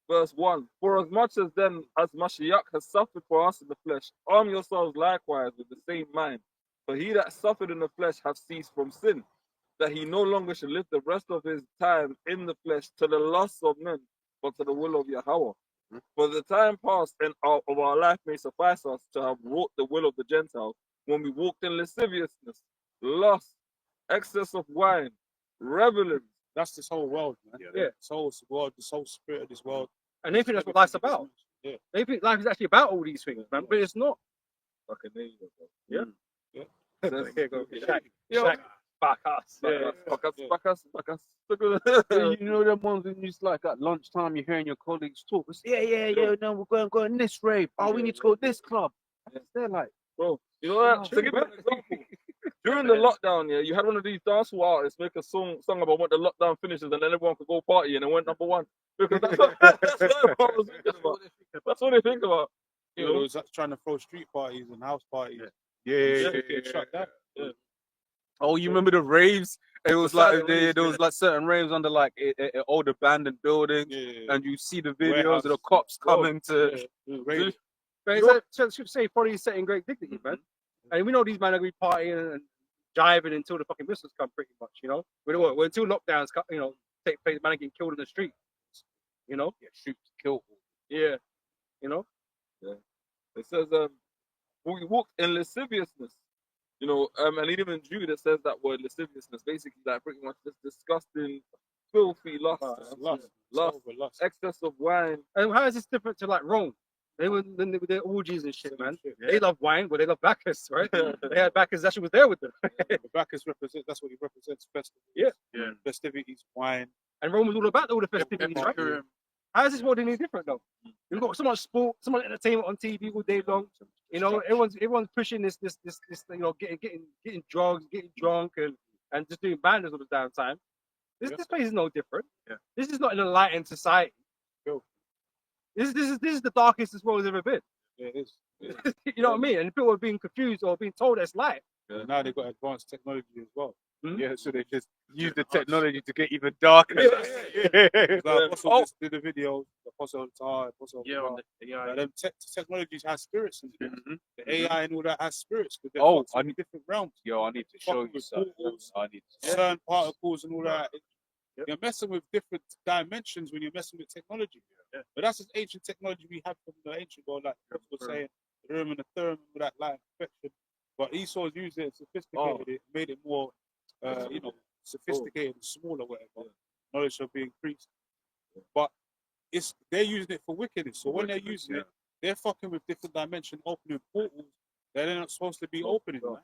D: verse 1. For as much as then as Mashiach has suffered for us in the flesh, arm yourselves likewise with the same mind. For he that suffered in the flesh hath ceased from sin, that he no longer should live the rest of his time in the flesh to the lusts of men, but to the will of Yahweh. For the time past of our life may suffice us to have wrought the will of the Gentiles, when we walked in lasciviousness, lust, excess of wine, revelings.
B: That's this whole world, man.
A: Yeah.
B: This whole world, this whole spirit of this world.
A: And they think that's what life's about.
B: Yeah.
A: They think life is actually about all these things, man, but it's not.
D: Fucking there you go.
B: Yeah.
A: Here go. Shaq.
D: Yo.
A: Shaq. Back us.
D: Bacchus.
C: You know them ones when you just like at lunchtime, you're hearing your colleagues talk. It's, yeah. No, we're going this rave. Oh, we need to go to this club. They're like,
D: Bro, you know what? To give you an example, during the lockdown, yeah, you had one of these dancehall artists make a song about when the lockdown finishes and then everyone could go party and it went #1. Because that's what I was thinking about. That's what they think about.
B: You know, it was trying to throw street parties and house parties.
C: yeah.
B: Get shut down.
C: Oh, you remember the raves? It was like there was like certain raves under like old abandoned buildings,
B: Yeah.
C: and you see the videos of the
B: Warehouse.
C: cops coming to.
B: Rave.
A: But it's should say probably setting great dignity, man. And we know these men are going to be partying and jiving until the fucking whistles come, pretty much, you know. We're until lockdowns, take place, man, are getting killed in the street, you know.
C: Yeah, shoot to kill.
A: Yeah, you know.
D: It says, we walked in lasciviousness. You know, and even in Jude, it says that word lasciviousness, basically like pretty much just disgusting, filthy lust,
B: Lust.
D: excess of wine.
A: And how is this different to like Rome? They were with their orgies and shit, man. They love wine, but they love Bacchus, right? They had Bacchus actually was there with them.
B: The Bacchus represents, that's what he represents, festivities.
A: Yeah.
B: Festivities, wine.
A: And Rome was all about all the festivities, right? How is this world any different though? You've got so much sport, so much entertainment on TV all day long. You know, everyone's pushing this, you know, getting drugs, getting drunk, and just doing bandits all the damn time. This place is no different.
E: Yeah.
A: This is not an enlightened society.
B: Cool.
A: This is the darkest this world has ever been.
B: Yeah, it is.
A: You know what I mean? And people are being confused or being told that's light.
B: Now they've got advanced technology as well.
C: Yeah, so they just use the technology to get even darker.
B: Like Apostle just did a video, Apostle Tar, Apostle them technologies has spirits in them. The AI and all that has spirits. I need different realms.
C: Yo, I need to show you something. I need to.
B: Certain particles and all that. You're messing with different dimensions when you're messing with technology. But that's just ancient technology we have from the ancient world, like was saying, the Urim and the Thummim, all that light perfection. But Esau's used it, sophisticated it, made it more, sophisticated and smaller, whatever. Knowledge shall be increased. But they're using it for wickedness. So when they're using it, they're fucking with different dimension, opening portals that they're not supposed to be opening, man.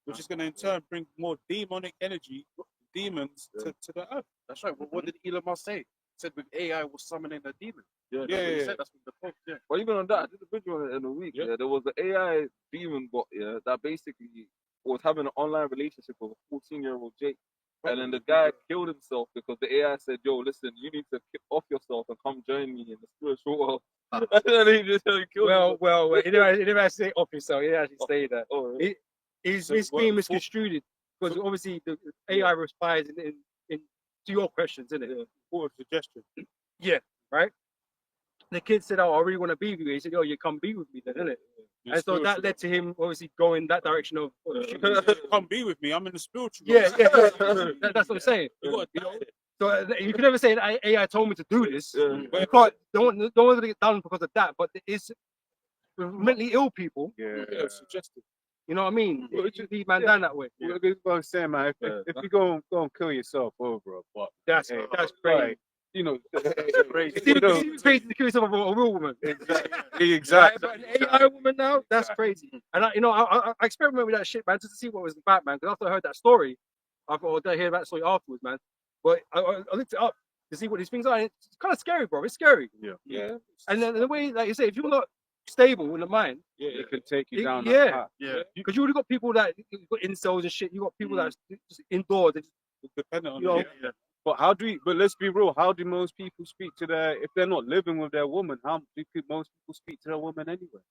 B: Which is going to in turn bring more demonic energy, demons to the earth.
E: That's right. But what did Elon Musk say? He said with AI was summoning a demon.
D: Yeah.
E: He said that's what the Pope. Yeah.
D: Well, even on that, I did a video on it in a week. Yeah, there was the AI demon bot. Yeah, that basically was having an online relationship with a 14-year-old Jake. And then the guy killed himself because the AI said, "Yo, listen, you need to kick off yourself and come join me in the spiritual world." And then he just killed himself.
A: Well, he never actually say off himself. He didn't actually say that.
D: Oh,
A: It's being misconstrued because obviously the AI replies in to your questions, isn't it?
B: For suggestion.
A: Yeah, right. The kid said, "Oh, I really want to be with you." He said, "Oh, you come be with me, then, isn't it?" And so that led to him obviously going that direction of.
B: Come be with me. I'm in the spiritual.
A: Yeah. That's what I'm saying. So you can never say AI told me to do this. But you can't. Don't want to get done because of that. But it's with mentally ill people.
B: Suggested.
A: You know what I mean? You lead man down that way.
C: That's what I'm saying, man. If you go and kill yourself over, but
A: That's crazy.
C: Like, you know, crazy.
A: It's even crazy to kill yourself over a real woman.
C: Exactly.
A: But an AI woman now, that's crazy. And I experimented with that shit, man, just to see what it was about, man. Because after I heard that story, I thought, I hear that story afterwards, man. But I looked it up. to see what these things are. And it's kind of scary, bro. It's scary.
D: Yeah.
A: And then the way, like you say, if you're not stable in the mind,
C: It can take you down
A: yeah.
C: that path.
E: Yeah.
A: because you already got people that you got incels and shit. You got people that are just indoors. They just,
B: Dependent on
A: you know,
B: it.
E: Yeah.
C: But how do we? But let's be real. How do most people speak to their? If they're not living with their woman, how do most people speak to their woman anyway?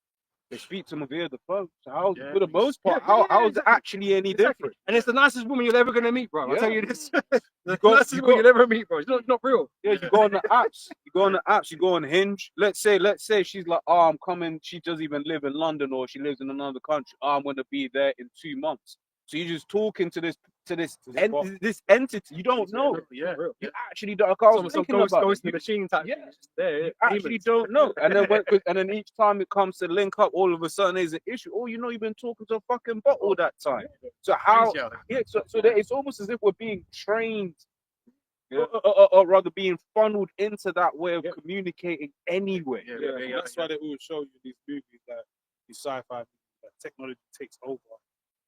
C: They speak to them via the phone. So how,
E: Yeah.
C: for the most part,
A: Yeah,
C: how is it
A: exactly.
C: actually any
A: Exactly.
C: different?
A: And it's the nicest woman you're ever gonna meet, bro. I'll tell you this. the
C: got-
A: nicest
C: you
A: woman
C: got-
A: you'll ever meet, bro. It's not real.
C: Yeah, you go on the apps. You go on the apps. You go on Hinge. Let's say she's like, oh, I'm coming. She doesn't even live in London or she lives in another country. Oh, I'm gonna be there in 2 months. So you're just talking to this this entity. You don't know.
E: Yeah.
A: Real.
C: You actually don't. Like I was
A: Some
C: thinking about
A: ghost
C: it.
A: in the machine type.
C: Yeah.
A: thing. It's just there.
C: You actually don't know. And then each time it comes to link up, all of a sudden there's an issue. Oh, you know, you've been talking to a fucking bot all that time. So how?
E: Crazy out there.
C: Yeah. So that it's almost as if we're being trained, or rather being funneled into that way of communicating anyway.
B: Yeah, that's why they always show you these movies that these sci-fi movies, that technology takes over,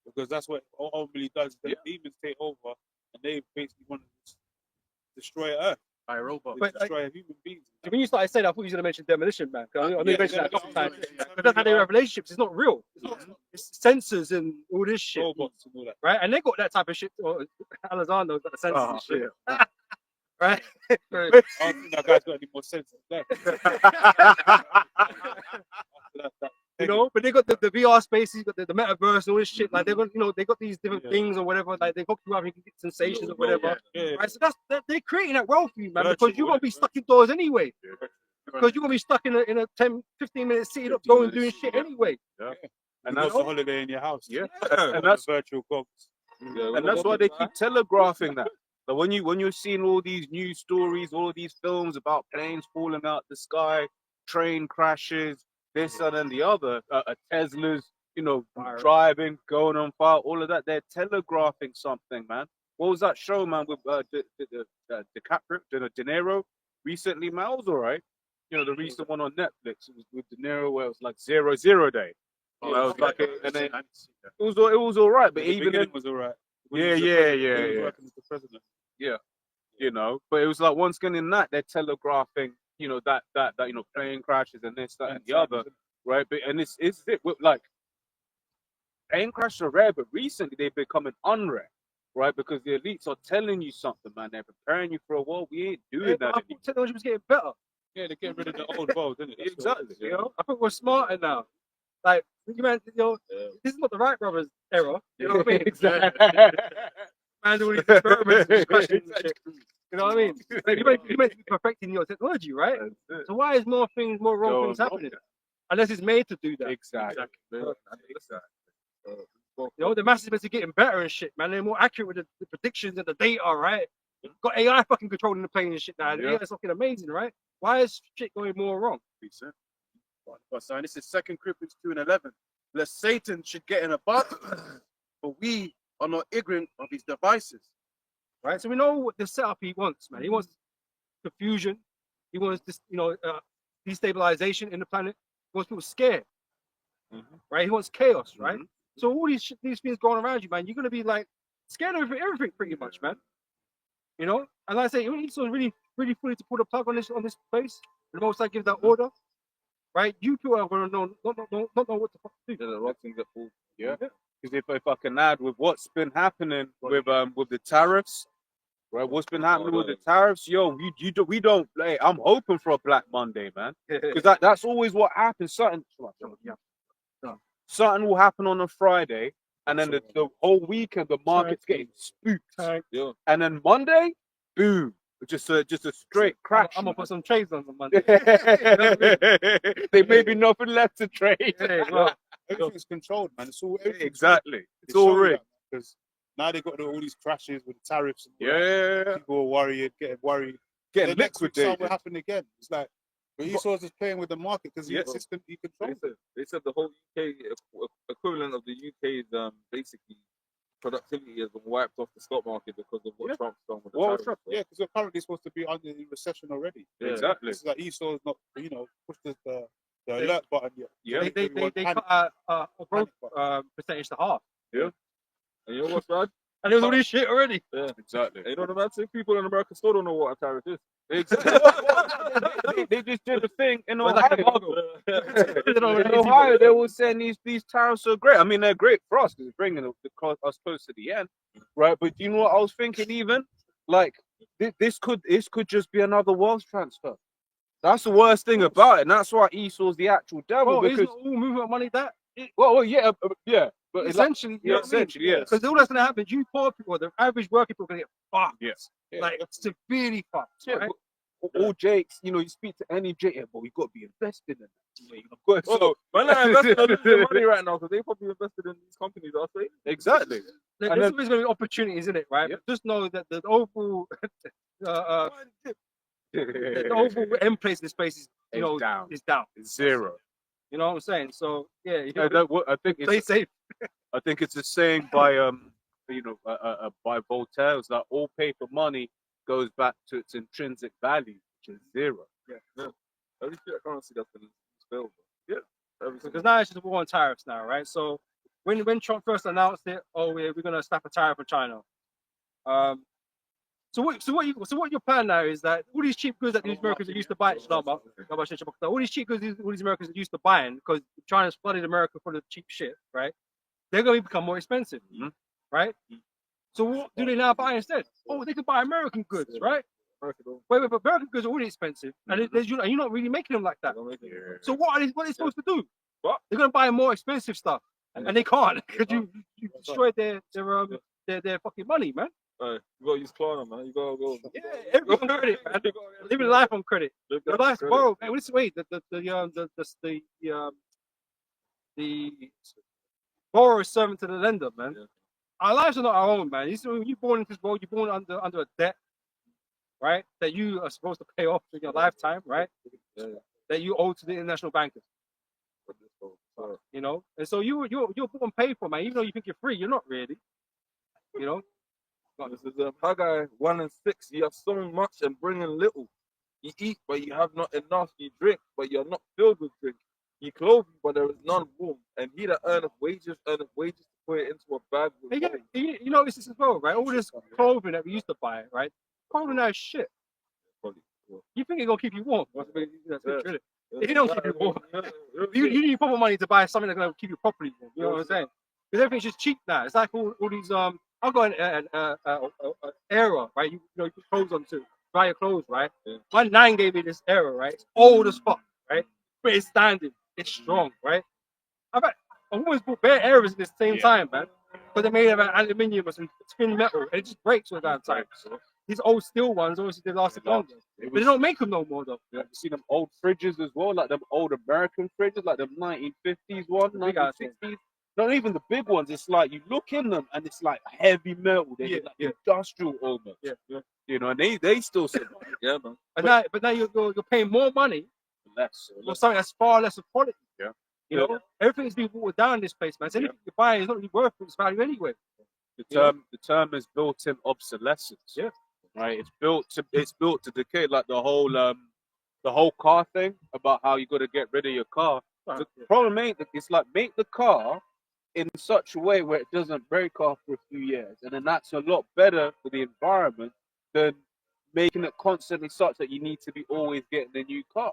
B: because that's what it ultimately does. The demons take over, and they basically want to destroy Earth.
E: By robot.
B: They
A: But, like,
B: destroy human beings.
A: When you started saying that, I thought you were going to mention Demolition Man. 'Cause I know you
B: Yeah,
A: mentioned that a
B: yeah,
A: couple
B: yeah,
A: times.
B: yeah.
A: But that's how they have relationships. It's not real. It's sensors and all this shit.
B: Robots and all that.
A: Right? And they got that type of shit. Or Alessandro's got the sensors and shit.
B: Yeah.
A: Right?
B: I don't think that guy's got any more sense than that.
A: You know, but they got the VR spaces, got the metaverse and all this shit. Like they got, they got these different things or whatever. Like they hook you up and you can get sensations or whatever.
B: Yeah.
A: Right? So they're creating that world for you, man,
B: Virtual
A: because you're gonna be
B: world,
A: stuck indoors anyway. Because you're gonna be stuck in a 10, 15 minute sitting up, going doing shit anyway.
B: And that's a holiday in your house.
C: Yeah.
B: And that's virtual goggles.
C: And that's why they keep telegraphing that. But when you're seeing all these news stories, all of these films about planes falling out the sky, train crashes, this and then the other, Teslas, driving, going on fire, all of that, they're telegraphing something, man. What was that show, man, with DiCaprio, De Niro recently, man? It was all right. The recent one on Netflix, it was with De Niro where it was like 0-0 day. It was like, and then it was all right, but
B: The
C: even
B: beginning
C: then,
B: was all right.
C: Yeah.
B: Working as the president.
C: But it was like once again in that they're telegraphing, that plane crashes and this, that, and the other, right? But and it's like plane crashes are rare, but recently they're becoming unrare, right? Because the elites are telling you something, man. They're preparing you for a world. We ain't doing
A: I
C: that
A: thought
C: anymore.
A: technology was getting better.
B: Yeah, they're getting rid of the old world, isn't it?
C: Exactly.
A: I think we're smarter now. Like, man, this is not the Wright brothers era. You know what I mean?
C: Exactly.
A: Man, all these experiments and crashing and shit. You know what I mean? Like, you're meant to be perfecting your technology, right? So why is more wrong things happening? Unless it's made to do that.
C: Exactly.
A: The masses meant to getting better and shit, man. They're more accurate with the predictions and the data, right? Got AI fucking controlling the plane and shit now.
C: Yeah.
A: It's fucking amazing, right? Why is shit going more wrong?
E: But son, this is 2 Corinthians 2:11. Lest Satan should get in a butt, but we are not ignorant of his devices.
A: Right? So we know what the setup he wants, man. He wants confusion. He wants this, destabilization in the planet. He wants people scared. Right? He wants chaos, right? So all these things going around you, man, you're gonna be like scared of everything pretty much, man. And like I say, he's really, really fully to pull the plug on this place. The most I give that order, right? You people are gonna not know what the fuck to do.
D: There's a lot of things that fall.
C: Yeah. Because if I can add with what's been happening with the tariffs, right? What's been happening with the tariffs, we don't play. I'm hoping for a Black Monday, man, because that's always what happens. Something will happen on a Friday, and then the whole weekend the market's getting spooked.
D: Yeah.
C: And then Monday, boom, just a straight crash.
A: I'm gonna put some trades on Monday.
C: There may be nothing left to trade.
B: Everything's controlled, man. It's all
C: Exactly. It's all rigged.
B: Because now they got all these crashes with the tariffs. And
C: Yeah.
B: people are worried, getting worried.
C: Getting
B: The next week,
C: liquidated.
B: something will happen again. It's like, but Esau's just playing with the market because
C: Yeah.
B: the system he controls.
D: They said the whole UK equivalent of the UK's basically productivity has been wiped off the stock market because of what Trump's done with the
C: Well,
D: tariffs.
C: Trump,
B: Yeah, because we're currently supposed to be under the recession already.
D: Yeah.
C: Exactly.
B: It's like Esau's not, pushed the alert button yet.
C: Yeah.
A: They cut a growth percentage to half.
D: And you know what's bad?
A: And there was all this shit already.
C: Exactly.
D: And you know the man say people in America still don't know what a tariff is.
C: Exactly. they just did the thing in
A: But like
C: Ohio. In Ohio, they were saying these tariffs are great. I mean, they're great for us because it's bringing us close to the end, right? But you know what I was thinking? Even like this could just be another wealth transfer. That's the worst thing about it, and that's why Esau's the actual devil.
A: Bro,
C: because
A: isn't all movement money that?
C: well, yeah, yeah, but
A: Essentially, you know what I mean?
C: essentially, yes.
A: Because all that's gonna happen, you poor people, the average working people, are gonna get fucked.
C: Yes. Yeah.
A: Like severely fucked.
C: Yeah,
A: Right?
C: all Jakes, you know, you speak to any Jake, but we got to be invested in it. So
D: So, man, I'm investing a lot of money right now because they probably invested in these companies. I'll say.
C: exactly.
A: There's
C: And then-
A: always gonna be opportunities in it, right?
C: Yep.
A: But just know that the overall the overall end place in this place is
C: down.
A: is down.
C: Zero.
A: You know what I'm saying? So yeah, you
C: Yeah,
A: know,
C: I think
A: play
C: it's
A: safe.
C: a saying by by Voltaire, is that all paper money goes back to its intrinsic value, which is zero.
D: Every fiat currency that's been spelled. Yeah. Everything.
A: Because now it's just war on tariffs now, right? So when Trump first announced it, we're gonna slap a tariff on China. So what your plan now is that all these cheap goods that these Americans are used to buying, all these cheap goods all these Americans are used to buying because China's flooded America full of cheap shit, right? They're going to become more expensive, right? So what do they now buy instead? Oh, they could buy American goods, right? Wait, but American goods are already expensive, and you're not really making them like that. So what are they supposed to do?
D: What?
A: They're going to buy more expensive stuff, and they can't because you destroyed their fucking money, man.
D: You gotta use Klarna, man. You gotta go.
A: Yeah, everything on credit, man. Living life on credit. Your life's borrowed. Hey, wait, the borrower is servant to the lender, man.
D: Yeah.
A: Our lives are not our own, man. You're born into this world. You're born under a debt, right? That you are supposed to pay off in your lifetime, right?
D: Yeah.
A: That you owe to the international bankers. You know, and so you're born and paid for, man. Even though you think you're free, you're not really. You know.
D: This is Haggai 1 and 6. You have sown much and bring in little. You eat, but you have not enough. You drink, but you are not filled with drink. You clothe, but there is none warm. And he that earneth wages to put it into a bag. With gold.
A: You know this as well, right? All this clothing that we used to buy, right? Clothing now is shit. You think it's gonna keep you warm? That's really. It don't keep you warm. You need proper money to buy something that's gonna keep you properly warm. You know what I'm saying? Because everything's just cheap now. It's like all these I've got an era, right? You know, you put clothes on to dry your clothes, right?
D: Yeah.
A: My 9 gave me this era, right? It's old as fuck, right? But it's standing, it's strong, right? I've always bought bare eras at the same time, man. But they're made of aluminium or some thin metal, and it just breaks all the damn time. These old steel ones, obviously, they lasted longer. But they don't make them no more, though.
C: You see them old fridges as well, like them old American fridges, like the 1950s one, 1960s. Not even the big ones. It's like you look in them and it's like heavy metal. They're like industrial almost.
A: Yeah.
C: You know, and they still survive.
D: Yeah, man.
A: But now you're paying more money
C: Less.
A: for something that's far less of quality.
C: Yeah.
A: You know, everything's being watered down in this place, man. So anything you buy is not really worth its value anyway.
C: The term is built-in obsolescence.
A: Yeah.
C: Right. It's built to decay, like the whole car thing about how you got to get rid of your car. The problem ain't that it's like make the car in such a way where it doesn't break after a few years, and then that's a lot better for the environment than making it constantly such that you need to be always getting a new car.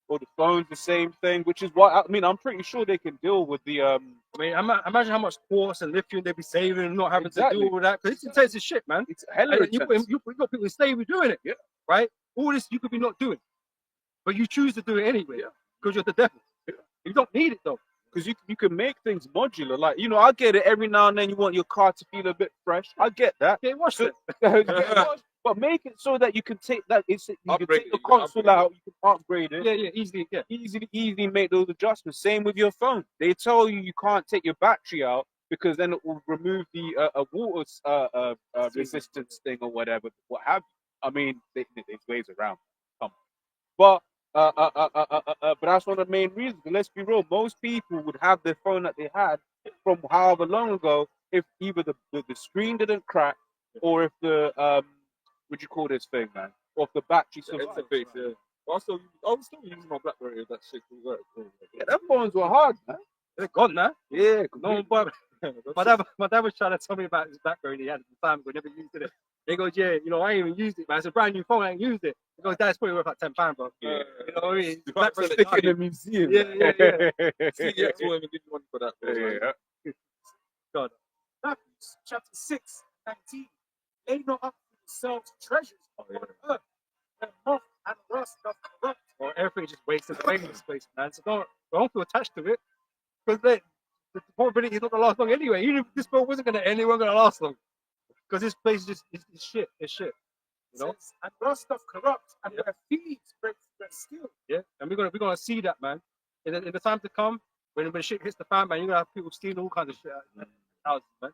C: Or the phone's the same thing, which is why I'm pretty sure they can deal with the
A: I mean, imagine how much quartz and lithium they'd be saving and not having
C: Exactly.
A: to deal with that. Because it's intensive shit, man.
C: It's hella
A: And you
C: intense.
A: got people in slavery doing it.
C: Yeah.
A: Right? All this you could be not doing. But you choose to do it anyway. Because you're the devil. You don't need it though.
C: Because you can make things modular. Like, you know, I get it every now and then you want your car to feel a bit fresh. I get that.
A: Yeah, watch it.
C: But make it so that you can take that. You can
D: Upgrade
C: take
D: it,
C: the
D: you can
C: console
D: upgrade
C: out. You can upgrade it.
A: Yeah, easily. Yeah.
C: Easily make those adjustments. Same with your phone. They tell you can't take your battery out because then it will remove the water resistance thing or whatever. What have you? I mean, there's ways around. Come on. But that's one of the main reasons. Let's be real. Most people would have their phone that they had from however long ago if either the screen didn't crack or if the what do you call this thing, man? Or if the battery
D: The
C: survived.
D: interface, yeah. I was still using my BlackBerry if that shit was work.
C: Yeah, them phones were hard, man.
A: They're gone now.
C: Yeah,
A: No one bought My dad was trying to tell me about his BlackBerry he had at the time, but never used it. He goes, yeah, I ain't even used it, man. It's a brand new phone, I ain't used it. He goes, Dad's probably worth like £10, bro.
D: Yeah.
A: You know what I mean?
D: You might
A: BlackBerry
D: stick in the museum.
A: Yeah.
D: CEX won't even give you money for that. Bro.
C: Yeah.
A: God.
F: Matthew chapter 6, 19. Lay not up for yourselves treasures upon earth, where moth and rust doth corrupt.
A: Or everything just wasted away in this place, man. So don't feel attached to it. Because the probability is not going to last long anyway. Even if this boat wasn't going to end, it wasn't going to last long. Because this place is just it's shit. It's shit. You know?
F: Says, and rust doth corrupt, and where thieves break steel.
A: Yeah. And we're gonna see that, man. In the time to come, when shit hits the fan, man, you're gonna have people stealing all kinds of shit out of houses, man.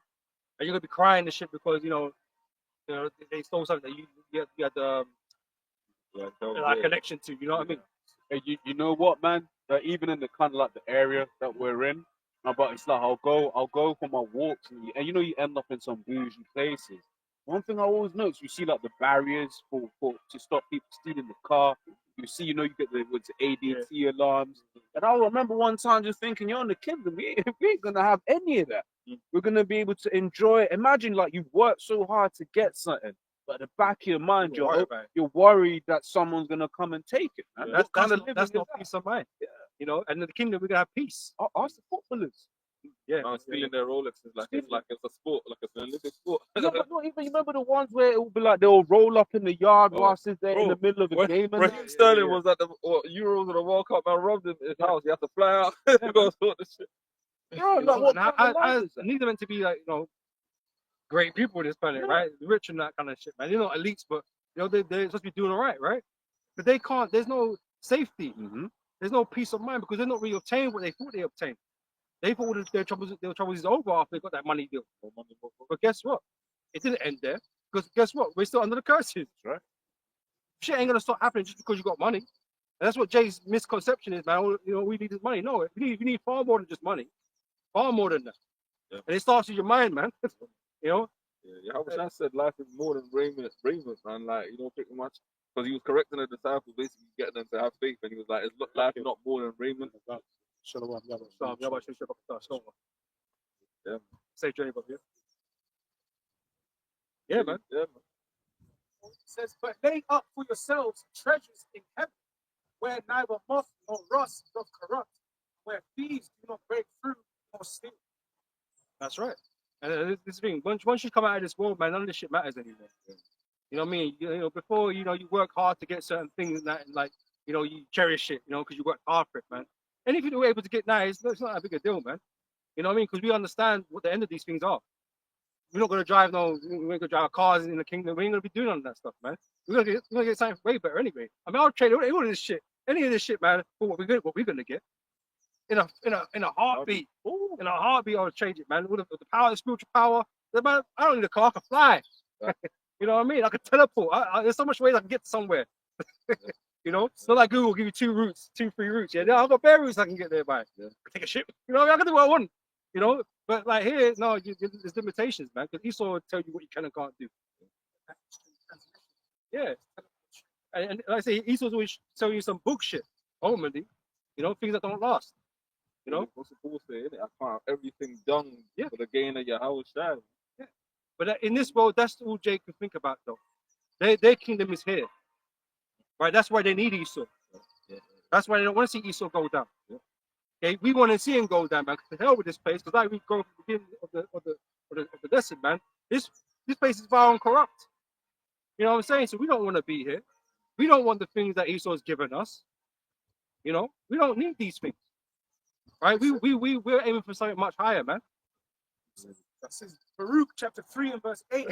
A: And you're gonna be crying the shit because they stole something that you had a connection to. You know what I mean?
C: Hey, you know what, man? Even in the kind of like the area that we're in, but it's like I'll go for my walks, and you end up in some bougie places. One thing I always notice, you see like the barriers for to stop people stealing the car. You see, you get the ADT alarms. And I remember one time just thinking, in the kingdom, we ain't gonna have any of that. We're gonna be able to enjoy it. Imagine like you've worked so hard to get something, but at the back of your mind, you're worried that someone's gonna come and take it, man.
A: That's not peace of mind. Yeah. And in the kingdom we're gonna have peace.
C: Ask the footballers.
A: Yeah.
D: I'm stealing their Rolexes like it's a sport, like it's an Olympic sport.
C: No, but not even. You remember the ones where it will be like they'll roll up in the yard whilst they're in the middle of a game.
D: Raheem Sterling was at the Euros of the World Cup, man, robbed him in his house. He had to fly out. Go sort the shit.
A: These are meant to be like great people on this planet, right? Rich and that kind of shit, man. They're not elites, but they're supposed to be doing all right? But they can't. There's no safety. There's no peace of mind because they're not really obtaining what they thought they obtained. They thought their troubles is over after they got that money deal. But guess what? It didn't end there. Because guess what? We're still under the curses, right? Shit ain't gonna stop happening just because you got money. And that's what Jay's misconception is, man. We need is money. No, you need far more than just money. Far more than that. Yeah. And it starts with your mind, man.
D: Yeah, Yahushua said life is more than raiment, man. Like, pretty much. Because he was correcting the disciples, basically getting them to have faith. And he was like, life is not more than raiment. Yeah.
A: Safe journey, Bob. Yeah, man.
F: It says, but lay up for yourselves treasures in heaven, where neither moth nor rust doth corrupt, where thieves do not break through nor steal.
A: That's right. And this thing, once you come out of this world, man, none of this shit matters anymore. You know what I mean? Before, you work hard to get certain things and that, and like, you cherish it, because you work hard for it, man. Anything we're able to get now, it's not that big a deal, man. You know what I mean? Because we understand what the end of these things are. We're not going to drive we ain't going to drive cars in the kingdom. We ain't going to be doing none of that stuff, man. We're going to get something way better anyway. I mean, I'll trade all of this shit, any of this shit, man, for what we're going to get. In a heartbeat. In a heartbeat, I would trade it, man. With the power, the spiritual power. Man, I don't need a car, I can fly. You know what I mean? I can teleport. There's so much ways I can get somewhere. It's not like Google give you 2, 3 routes. Yeah, I've got bare routes I can get there by. Yeah. Take a ship. I can do what I want. But like here, no, there's limitations, man. Because Esau will tell you what you can and can't do. Yeah. And like I say, Esau's always telling you some bullshit. Ultimately, things that don't last.
D: What's the Paul say? I found everything done for the gain of Yahushua.
A: Yeah. But in this world, that's all Jay can think about, though. Their kingdom is here. Right, that's why they need Esau. That's why they don't want to see Esau go down. Okay, we want to see him go down, man. To hell with this place, because like we go from the beginning of the lesson, man. This place is vile and corrupt. You know what I'm saying? So we don't want to be here. We don't want the things that Esau has given us. We don't need these things. Right? We're aiming for something much higher, man.
F: That says Baruch chapter 3 and verse 8.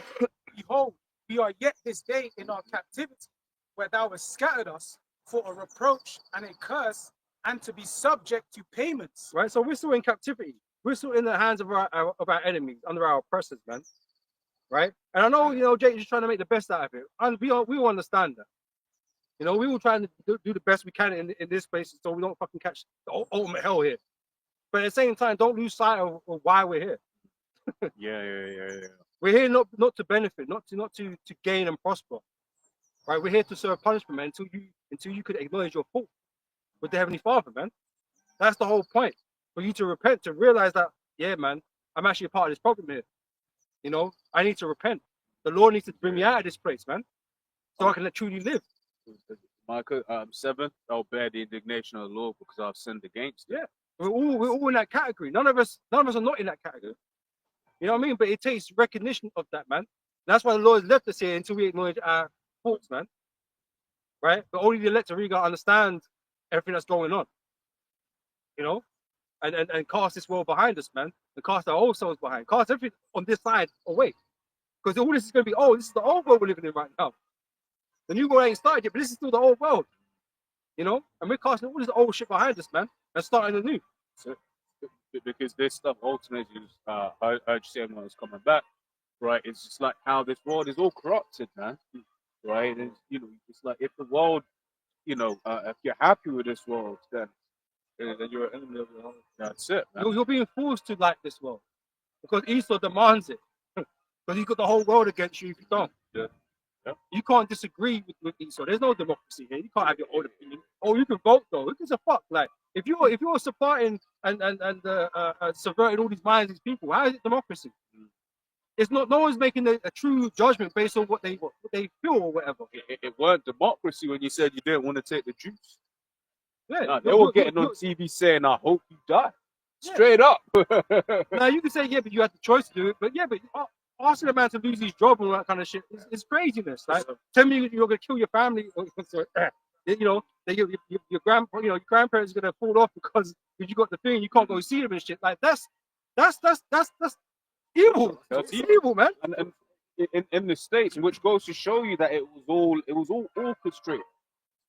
F: Behold, we are yet this day in our captivity, where thou hast scattered us for a reproach and a curse, and to be subject to payments.
A: Right, so we're still in captivity. We're still in the hands of our enemies, under our oppressors, man. Right, and I know Jake is trying to make the best out of it, and we all understand that. We will try to do the best we can in this place, so we don't fucking catch the ultimate hell here. But at the same time, don't lose sight of why we're here.
C: Yeah.
A: We're here not to benefit, not to gain and prosper. Right, we're here to serve punishment, man, until you could acknowledge your fault with the Heavenly Father, man. That's the whole point. For you to repent, to realize that, yeah, man, I'm actually a part of this problem here. You know, I need to repent. The Lord needs to bring me out of this place, man, so I can truly live.
C: Micah 7, I'll bear the indignation of the Lord because I've sinned against it.
A: Yeah, we're all in that category. None of us are not in that category. You know what I mean? But it takes recognition of that, man. That's why the Lord has left us here until we acknowledge our faults, man. Right? But only the elect are gonna understand everything that's going on. You know, and cast this world behind us, man, and cast our old selves behind, cast everything on this side away, because all this is gonna be, oh, this is the old world we're living in right now. The new world ain't started yet, but this is still the old world. You know, and we're casting all this old shit behind us, man, and starting anew.
C: So, because this stuff ultimately, I heard you say when I was coming back, right? It's just like how this world is all corrupted, man. Right? And you know, it's like if the world, you know, if you're happy with this world, then
D: you're an enemy of your own.
C: that's it, man.
A: You're being forced to like this world because Esau demands it. Because he's got the whole world against you if you don't.
D: Yeah.
C: Yeah.
A: You can't disagree with Esau. There's no democracy here. You can't have your own opinion. Oh, you can vote though. Who gives a fuck? Like if you're supporting and subverting all these minds, these people, how is it democracy? It's not. No one's making a true judgment based on what they feel or whatever.
C: It weren't democracy when you said you didn't want to take the juice.
A: Yeah,
C: Nah, they were getting on TV saying, "I hope you die."
A: Yeah.
C: Straight up.
A: Now you can say, yeah, but you had the choice to do it. But yeah, but asking a man to lose his job and all that kind of shit is craziness. Like, tell me you're gonna kill your family, you know, that your grandparents are gonna fall off because you got the thing, you can't go see them and shit. Like that's evil.
C: That's
A: It's evil, man.
C: And in the States, which goes to show you that it was all orchestrated.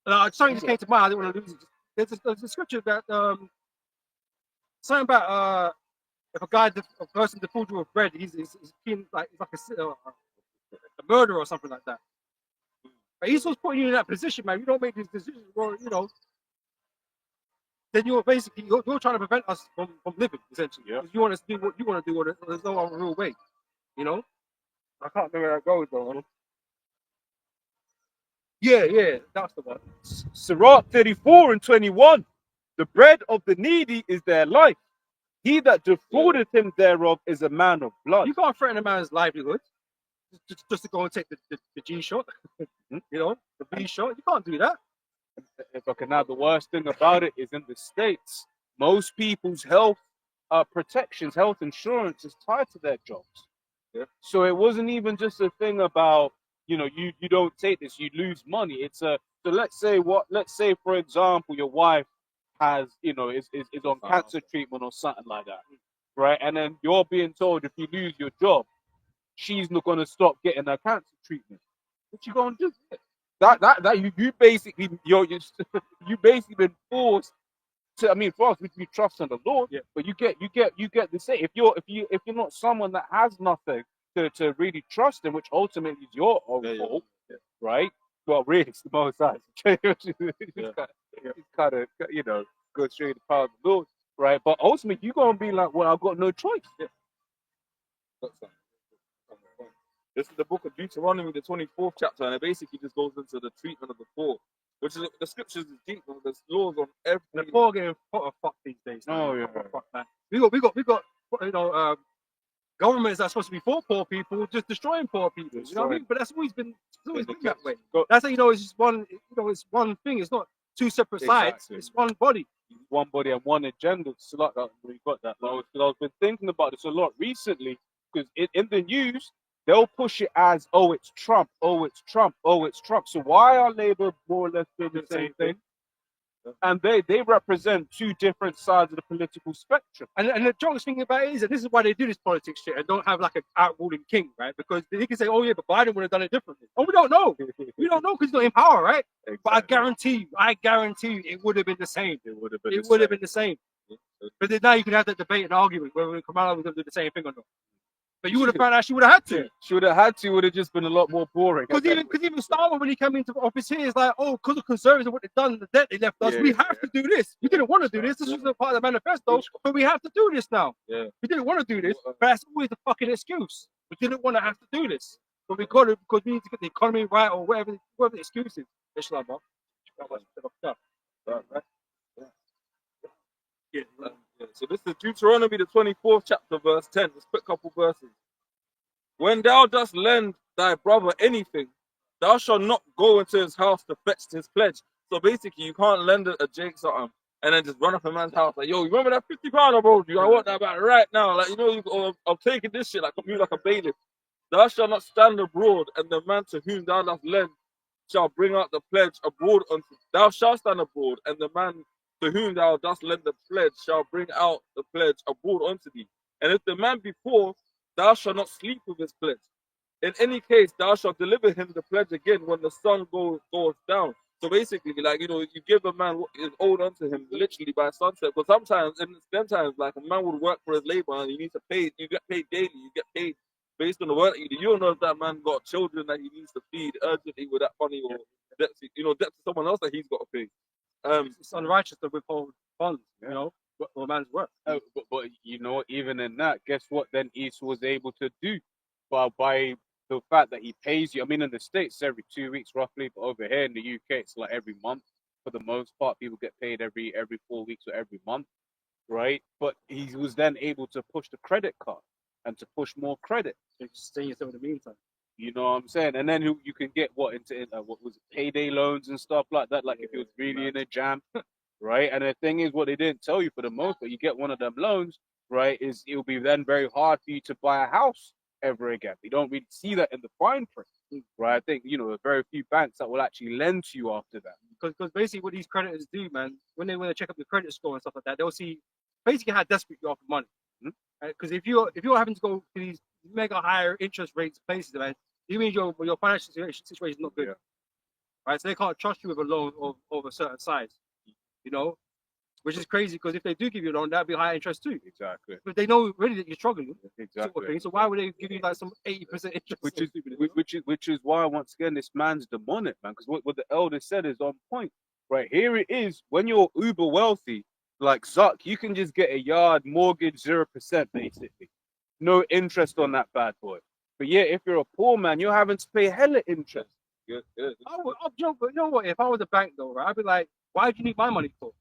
A: Something just came to mind. I didn't want to lose it. There's a scripture that something about if a person defraud you of bread, he's keen, like a murderer or something like that. But Esau's putting you in that position, man. You don't make these decisions, well, you know, then you're basically you're trying to prevent us from living, essentially.
C: Yeah.
A: You want us to do what you want to do, or there's no other real way. You know, I can't remember where that goes though. Yeah, that's the one.
C: Sirach 34 and 21. The bread of the needy is their life. He that defraudeth him thereof is a man of blood.
A: You can't threaten a man's livelihood just to go and take the G shot, you know, the B shot. You can't do that.
C: If I can add, the worst thing about it is in the States, most people's health protections, health insurance is tied to their jobs.
D: Yeah.
C: So it wasn't even just a thing about, you know, you don't take this, you lose money. It's a, so let's say for example, your wife has, you know, is on cancer treatment or something like that, right? And then you're being told if you lose your job, she's not gonna stop getting her cancer treatment. What you gonna do? That you basically you basically been forced to. I mean, for us, we trust in the Lord,
A: yeah.
C: But you get the same. If you're not someone that has nothing to really trust in, which ultimately is your own fault, right? Well, really, it's the Most High. It's kind of, you know, go straight to the power of the Lord, right? But ultimately, you're gonna be like, well, I've got no choice.
D: Yeah. This is the book of Deuteronomy, the 24th chapter, and it basically just goes into the treatment of the poor, which is the scriptures is deep. There's laws on every.
A: The poor are getting fucked these days. Man.
C: Oh yeah.
A: Fuck, man. We got you know governments that's supposed to be for poor people just destroying poor people. You know what I mean? But that's always been that way. That's how you know it's just one. You know, it's one thing. It's not two separate sides. It's one body.
C: One body and one agenda. So like that, we got that. Because I've been thinking about this a lot recently. Because in the news, they'll push it as, oh, it's Trump, oh, it's Trump, oh, it's Trump. So why are Labour more or less doing the same thing? And they represent two different sides of the political spectrum.
A: And the jokes thing about it is that this is why they do this politics shit and don't have like an outruling king, right? Because they can say, oh yeah, but Biden would have done it differently. Oh, we don't know. We don't know because he's not in power, right? Exactly. But I guarantee you, it would have been the same. It would have been the same. But then now you can have that debate and argument whether Kamala was going to do the same thing or not. But you would have found out she would have had to.
C: She would have had to. Would have just been a lot more boring.
A: Because even Starmer, when he came into office here, is like, oh, because the Conservatives and what they've done, the debt they left us, we have to do this. We didn't want to do this. This was a part of the manifesto, but we have to do this now.
D: Yeah.
A: We didn't want to do this, but that's always the fucking excuse. We didn't want to have to do this, but we got it because we need to get the economy right or whatever the excuse is.
D: Yeah. So this is Deuteronomy, the 24th chapter, verse 10. Just quick couple verses. When thou dost lend thy brother anything, thou shalt not go into his house to fetch his pledge. So basically, you can't lend a Jake something and then just run up a man's house like, yo, you remember that £50 I borrowed you? I want that back right now. Like, you know, I'm taking this shit like you like a bailiff. Thou shalt not stand abroad, and the man to whom thou dost lend shall bring out the pledge abroad unto thou shalt stand abroad, and the man to whom thou dost lend the pledge shall bring out the pledge abroad unto thee. And if the man be poor, thou shalt not sleep with his pledge. In any case, thou shalt deliver him the pledge again when the sun goes down. So basically, like, you know, you give a man what is owed unto him literally by sunset. But sometimes, in them times, like a man would work for his labor and you need to pay, you get paid daily, you get paid based on the work that you do. You don't know if that man got children that he needs to feed urgently with that money, or debt to someone else that he's got to pay.
A: It's unrighteous to withhold funds, you know, for a man's work.
C: But you know, even in that, guess what? Then Esau was able to do, by the fact that he pays you. I mean, in the States, it's every 2 weeks roughly, but over here in the UK, it's like every month. For the most part, people get paid every 4 weeks or every month, right? But he was then able to push the credit card and to push more credit.
A: So you sustain yourself in the meantime.
C: You know what I'm saying? And then you can get what was it, payday loans and stuff like that. Like if it was really in a jam, right? And the thing is, what they didn't tell you for the most part, you get one of them loans, right? Is it'll be then very hard for you to buy a house ever again. You don't really see that in the fine print, right? I think, you know, there are very few banks that will actually lend to you after that.
A: Because basically what these creditors do, man, when they check up your credit score and stuff like that, they'll see basically how desperate you are for money. Because if you're having to go to these mega higher interest rates places, man, it means your financial situation is not good, right? So they can't trust you with a loan of a certain size, you know, which is crazy. Because if they do give you a loan, that'd be high interest too.
C: Exactly.
A: But they know really that you're struggling.
C: Exactly.
A: Sort of thing. So why would they give you like some 80% interest?
C: Which is why, once again, this man's demonic, man. Because what the elder said is on point, right? Here it is. When you're uber wealthy, like Zuck, you can just get a yard mortgage 0% basically, no interest on that bad boy. But yeah, if you're a poor man, you're having to pay hella interest.
A: I'll joke, but you know what? If I was a bank though, right, I'd be like, why do you need my money for?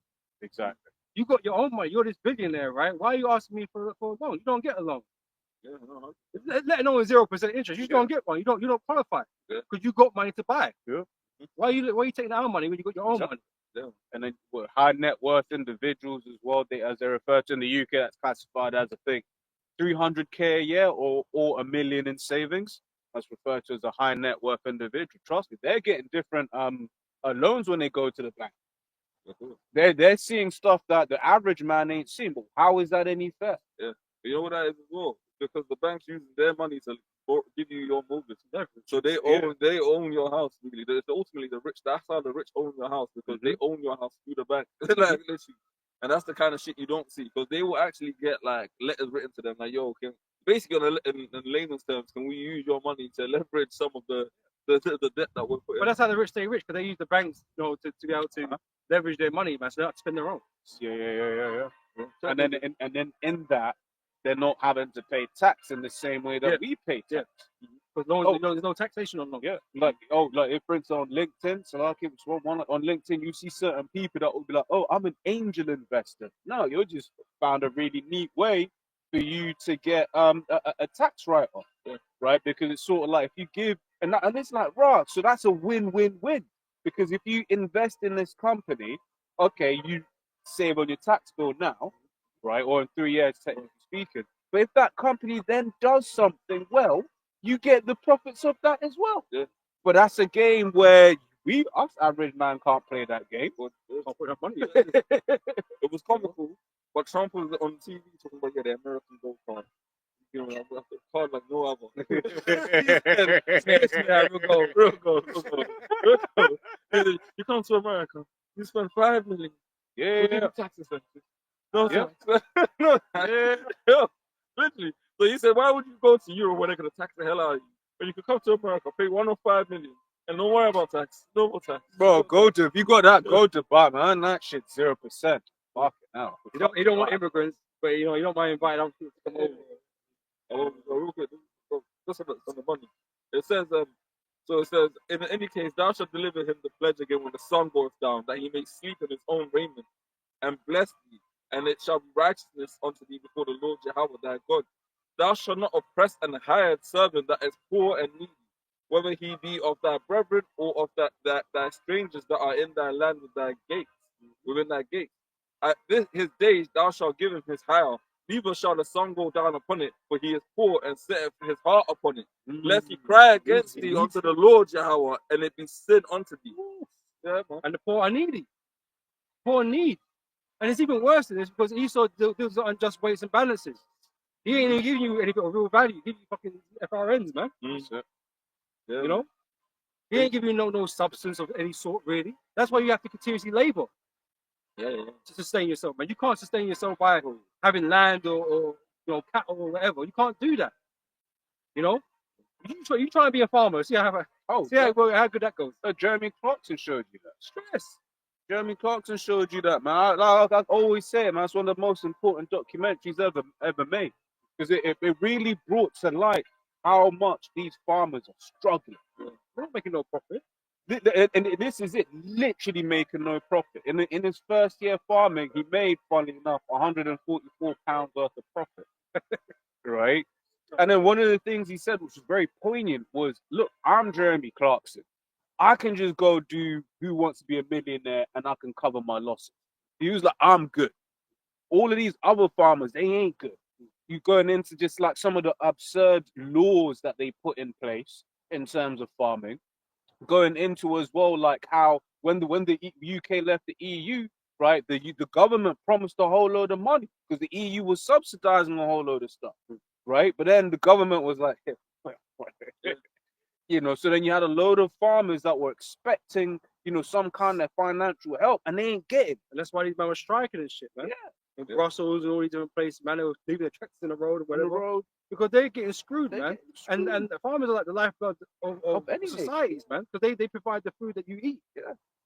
C: Exactly.
A: You got your own money. You're this billionaire, right? Why are you asking me for a loan? You don't get a loan.
D: Yeah, no,
A: Let alone 0% interest. You don't get one. You don't qualify because you got money to buy.
C: Yeah.
A: Why are you taking our money when you got your own money?
D: yeah.
C: And then high net worth individuals as well, as they refer to in the UK, that's classified as a thing. 300k a year or $1 million in savings. That's referred to as a high net worth individual. Trust me, they're getting different loans when they go to the bank. They're seeing stuff that the average man ain't seeing. But how is that any fair?
D: Yeah. You know what that is as well? Because the bank's using their money to give you your mortgage. So they own your house really. It's ultimately the rich. That's how the rich own your house, because they own your house through the bank. Like literally. And that's the kind of shit you don't see, because they will actually get like letters written to them like, yo, basically in layman's terms, can we use your money to leverage some of the debt that we're putting?
A: But that's how the rich stay rich, because they use the banks, you know, to be able to leverage their money, man. So they have to spend their own.
C: Yeah. And then in that, they're not having to pay tax in the same way that we pay tax.
A: Because there's no taxation on loans.
C: Yeah, like if for instance on LinkedIn, so like if it's one on LinkedIn, you see certain people that will be like, oh, I'm an angel investor. No, you just found a really neat way for you to get a tax write-off, right? Because it's sort of like if you give, and it's like, right, so that's a win-win-win. Because if you invest in this company, okay, you save on your tax bill now, right, or in 3 years, technically speaking. But if that company then does something well, you get the profits of that as well.
D: Yeah.
C: But that's a game where us average man can't play that game.
A: Can't put enough money.
D: It was comical, but Trump was on TV talking about the American gold card. You know, a card like no other. Real gold. You come to America, you spend $5 million.
C: Yeah.
D: Tax incentives. No tax. No tax. Yeah. Literally. So he said, why would you go to Europe where they're going to tax the hell out of you? When you could come to America, pay $105 million, and don't worry about tax. No more tax.
C: Bro, if you got that, go to Dubai, man. That shit 0%. Fuck it now.
A: You don't want immigrants, but you know, you don't mind inviting other people to come over.
D: Real quick, just on the money. It says, in any case, thou shalt deliver him the pledge again when the sun goes down, that he may sleep in his own raiment, and bless thee. and it shall be righteousness unto thee before the Lord Jehovah thy God. Thou shalt not oppress an hired servant that is poor and needy, whether he be of thy brethren or of thy strangers that are in thy land within thy gates. At his days thou shalt give him his hire, neither shall the sun go down upon it, for he is poor and setteth his heart upon it. Lest he cry against thee unto the Lord Jehovah, and it be sin unto thee. Yeah, man.
A: And the poor are needy. Poor need. And it's even worse than this because Esau deals with unjust weights and balances. He ain't even giving you anything of real value. He give you fucking FRNs, man.
D: Yeah,
A: You know? He ain't giving you no substance of any sort, really. That's why you have to continuously labor
D: yeah.
A: to sustain yourself, man. You can't sustain yourself by having land or cattle or whatever. You can't do that. You know? You try to be a farmer, see how good that goes.
C: Jeremy Clarkson showed you that.
A: Stress.
C: Jeremy Clarkson showed you that, man. I always say it, man. It's one of the most important documentaries ever made because it really brought to light how much these farmers are struggling.
A: They're not making no profit.
C: And this is it, literally making no profit. In his first year farming, he made, funny enough, £144 worth of profit. Right? And then one of the things he said, which was very poignant, was, look, I'm Jeremy Clarkson. I can just go do Who Wants to Be a Millionaire and I can cover my losses. He was like, I'm good. All of these other farmers, they ain't good. You're going into just like some of the absurd laws that they put in place in terms of farming. Going into as well, like how when the UK left the EU, right, the government promised a whole load of money because the EU was subsidizing a whole load of stuff, right? But then the government was like, you know, so then you had a load of farmers that were expecting, you know, some kind of financial help, and they ain't getting.
A: And that's why these men were striking and shit, man.
C: Yeah.
A: In Brussels and all these different places, man, they were leaving their tractors in the road or
C: On the
A: whatever.
C: road.
A: Because they're getting screwed,
C: They're
A: man.
C: getting screwed.
A: And the farmers are like the lifeblood of
C: any
A: societies, man. Because they provide the food that you eat.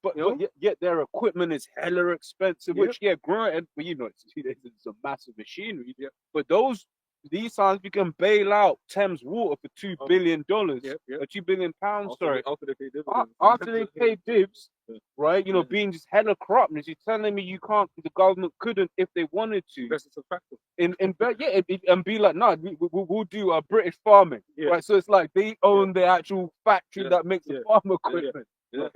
C: But,
A: You know?
C: but yet their equipment is hella expensive,
A: Yep.
C: which, granted, but you know, it's a massive machinery.
A: Yep.
C: But these times we can bail out Thames Water for $2 billion,
A: Yep.
C: or £2 billion, sorry.
D: After they pay dividends.
C: After they pay divs, right? You know, being just hella corrupt. And you're telling me you can't, the government couldn't, if they wanted to,
A: Invest in some factors.
C: and be like, no, we'll do a British farming,
A: Yeah.
C: right? So it's like they own the actual factory
D: Yeah.
C: that makes the farm equipment.
D: And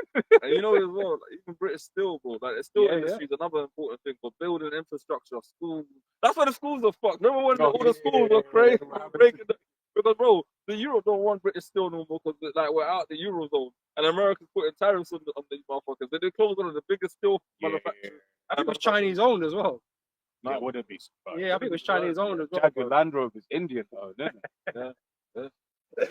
D: you know as well, like, even British Steel, bro, like the steel
C: Yeah,
D: industry is another important thing for building infrastructure, schools. That's why the schools are fucked. Remember when all the schools were crazy, breaking the, because bro, the Europe don't want British Steel no more because like we're out the Eurozone and America's putting tariffs on these motherfuckers. They closed one of the biggest steel manufacturers.
A: I think it was Chinese owned as well.
C: No, it wouldn't be surprised.
A: Yeah, I think it was Chinese owned as well.
C: Jaguar Land Rover is Indian, though, isn't it?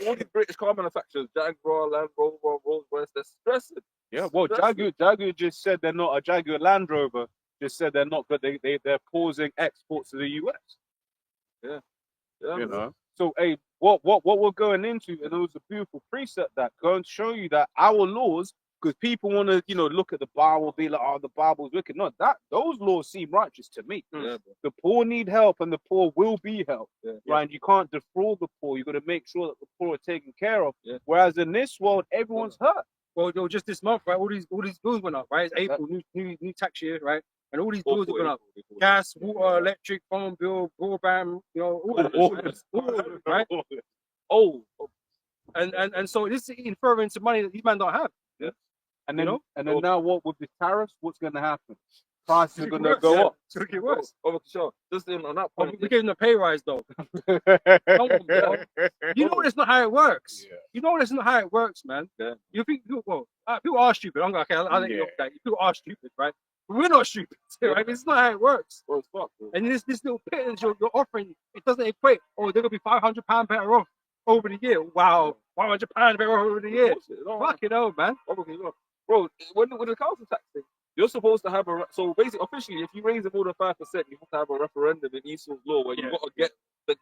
D: All these British car manufacturers, Jaguar, Land Rover, Rolls Royce, they're stressing.
C: Yeah, well, Jaguar just said they're not a Jaguar Land Rover. Just said they're not, but they're pausing exports to the US.
D: Yeah,
C: You know. So, hey, what we're going into, and it was a beautiful precept that going to show you that our laws, because people want to, look at the Bible, be like, oh, the Bible's wicked. No, those laws seem righteous to me.
D: Yeah,
C: The poor need help, and the poor will be helped.
D: Yeah.
C: Right? And you can't defraud the poor. You got to make sure that the poor are taken care of.
D: Yeah.
C: Whereas in this world, everyone's hurt.
A: Well, just this month, right? All these bills went up, right? It's April, new tax year, right? And all these bills have gone up. Gas, water, electric, phone bill, broadband, all of it, right?
C: Oh,
A: And so this is eating further into money that these men don't have.
C: and then
A: You know?
C: and then now what with the tariffs? What's going to happen? Prices are going to go up.
A: It's going to get worse.
D: Oh, sure. Just on that
A: Oh,
D: point,
A: we gave them a pay rise, though. Come on, bro. You know that's not how it works.
C: Yeah.
A: You know that's not how it works, man.
D: Yeah.
A: You think people are stupid. I'll let you know that. People are stupid, right? But we're not stupid, right? It's not how it works.
D: well, it's fucked, bro.
A: And this little pittance you're offering, it doesn't equate. Oh, they're gonna be £500 better off over the year. Wow, £500 better off over the year. Fucking hell, man.
D: Bro, when the council tax thing, you're supposed to have so basically officially, if you raise it more than 5%, you have to have a referendum in Esau's law where you've got to get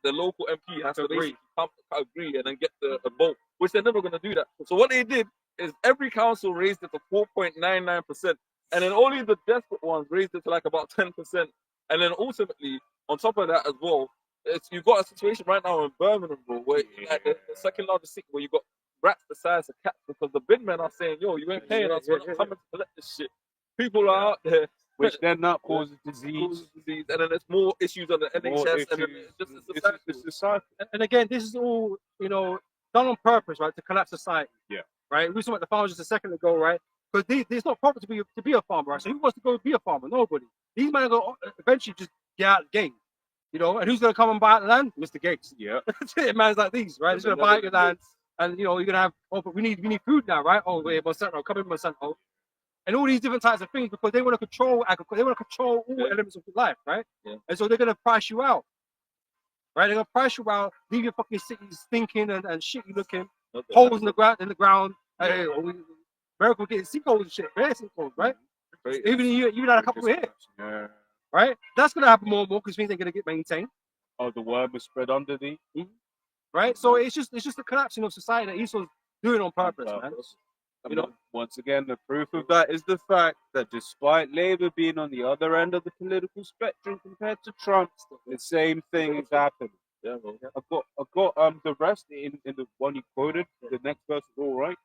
D: the local MP has to
A: Agree.
D: basically agree and then get the vote, which they're never going to do that. So what they did is every council raised it to 4.99%, and then only the desperate ones raised it to like about 10%, and then ultimately on top of that as well, you've got a situation right now in Birmingham, bro, where like the second largest city where you got rats the size of cats because the bin men are saying, yo, you ain't paying us, we're not coming to collect this shit. People are out there
C: which then that causes disease.
D: causes disease, and then there's more issues on the
C: more
D: NHS, and then
C: issues.
D: it's just a
C: It's
D: cycle.
C: just a cycle.
A: And again, this is all, you know, done on purpose, right, to collapse society.
C: Yeah.
A: Right? We were talking about the farmers just a second ago, right? Because it's not proper to be a farmer, right? So who wants to go be a farmer? Nobody. These men are going to eventually just get out of the game. You know, and who's going to come and buy the land? Mr. Gates.
C: Yeah.
A: Man's like these, right? He's going to buy your land, and, you know, you're going to have, oh, but we need food now, right? Oh, wait, Monsanto, come in, Monsanto. And all these different types of things, because they want to control agriculture, they want to control all elements of your life, right?
D: Yeah.
A: And so they're going to price you out. Right? They're going to price you out, leave your fucking cities stinking and shitty looking, holes in the ground. Hey, America will get sinkholes and shit, bare sinkholes, right? Even had a couple here,
C: Yeah.
A: right? That's going to happen more and more because things ain't going to get maintained,
C: Oh, the word was spread underneath.
A: right? So it's just the collapsing of society that Esau's doing on purpose, man.
C: You know, once again, the proof of that is the fact that despite Labour being on the other end of the political spectrum compared to Trump, the same thing is happening.
D: Yeah, man.
C: I've got the rest in the one you quoted. The next verse is all right.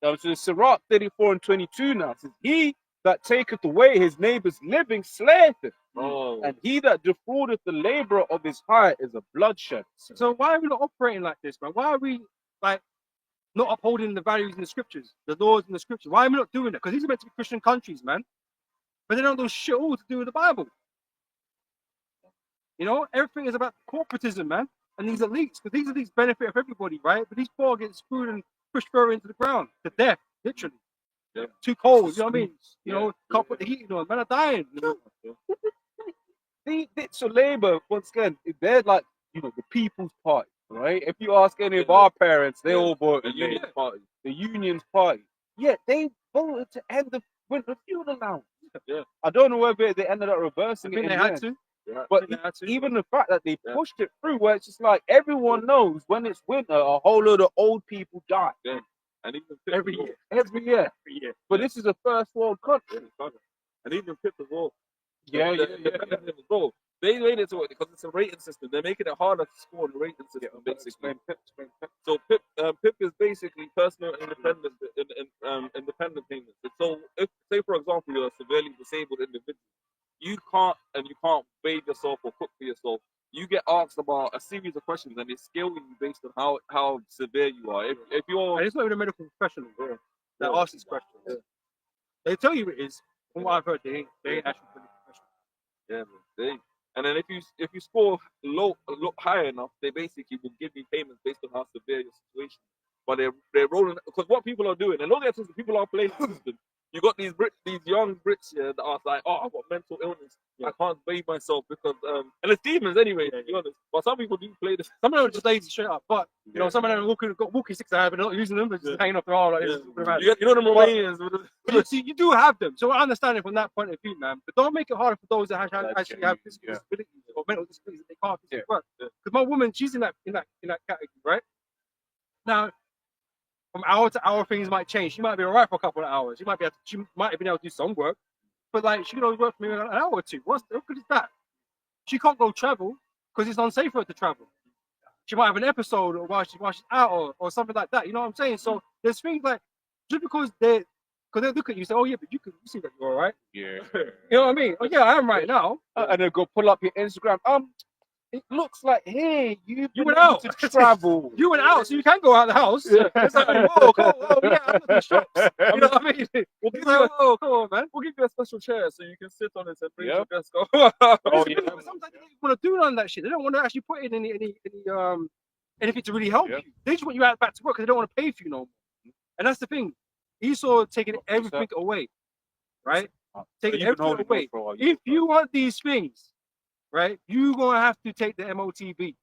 C: So Sirach 34:22 now says, "He that taketh away his neighbor's living slayeth him, and he that defraudeth the laborer of his hire is a bloodshed."
A: So why are we not operating like this, man? Why are we like not upholding the values in the scriptures, the laws in the scriptures? Why are we not doing it? Because these are meant to be Christian countries, man. But they don't do shit all to do with the Bible. You know, everything is about corporatism, man. And these elites, because these elites benefit of everybody, right? But these poor get screwed and pushed further into the ground to death, literally.
D: Yeah.
A: Too cold, you know what I mean? You know, can't put the heat on, man are dying. You know?
C: So Labour, once again, they're like, you know, the People's Party, right? If you ask any of our parents, they all voted
D: The Union Party.
C: the Union's Party. Yeah, they voted to end the winter fuel allowance.
D: Yeah.
C: I don't know whether they ended up reversing
A: I think
C: it.
A: they
C: in the
A: had
C: end.
A: to.
D: Yeah.
C: But
A: They had to.
C: even the fact that they
D: Yeah.
C: pushed it through, where it's just like everyone knows when it's winter, a whole load of old people die
D: And even Pip
A: Every
D: as well.
A: year.
C: every year.
A: Every year.
C: But this is a first world country.
D: And even Pip as well.
C: Yeah,
D: As well. They made it to it because it's a rating system. They're making it harder to score on the rating system, basically. So PIP is basically personal independent independent payments. And so if, say for example, you're a severely disabled individual, you can't bathe yourself or cook for yourself. You get asked about a series of questions and they scale you based on how severe you are. If you're
A: And it's not even a medical professional that asks these questions. They tell you it is. From what I've heard, they ain't actually medical professionals.
D: Yeah, man. And then if you score high enough, they basically will give you payments based on how severe your situation. But they're rolling because what people are doing, and all the people are playing the system. You got these young Brits here that are like, oh, I've got mental illness. I can't bathe myself because and it's demons anyway, to be honest. But some people do play this.
A: Some of them are just lazy straight up, but you know, some of them got walking sticks out, but they're not using them. They're just hanging off their arm like this.
D: You know the Romanians.
A: But you do have them, so I understand it from that point of view, man. But don't make it harder for those that actually have physical disabilities or mental disabilities that they can't physically work. Because my woman, she's in that category, right? Now, from hour to hour, things might change. She might be alright for a couple of hours. She might have been able to do some work, but like she can only work for me an hour or two. How good is that? She can't go travel because it's unsafe for her to travel. She might have an episode or while she's out or something like that. You know what I'm saying? So there's things like just because they look at you and say, oh yeah, but you seem like you're alright.
C: Yeah.
A: You know what I mean? Oh yeah, I am right now.
C: And then go pull up your Instagram. It looks like, hey, you
A: went out
C: to travel.
A: You went out, so you can go out of the house.
C: Yeah.
A: It's like, whoa, cool, oh yeah, I'm looking at shops. You know what I mean? It's like, whoa, come on, man.
D: We'll give you a special chair so you can sit on it and bring your desk.
C: Oh,
A: But
C: yeah.
A: sometimes they don't want to do none of that shit. They don't want to actually put in anything to really help you. They just want you out back to work because they don't want to pay for you no more. And that's the thing. Esau taking everything away, right? Taking everything away. If you want these things, right, you're gonna have to take the MOTB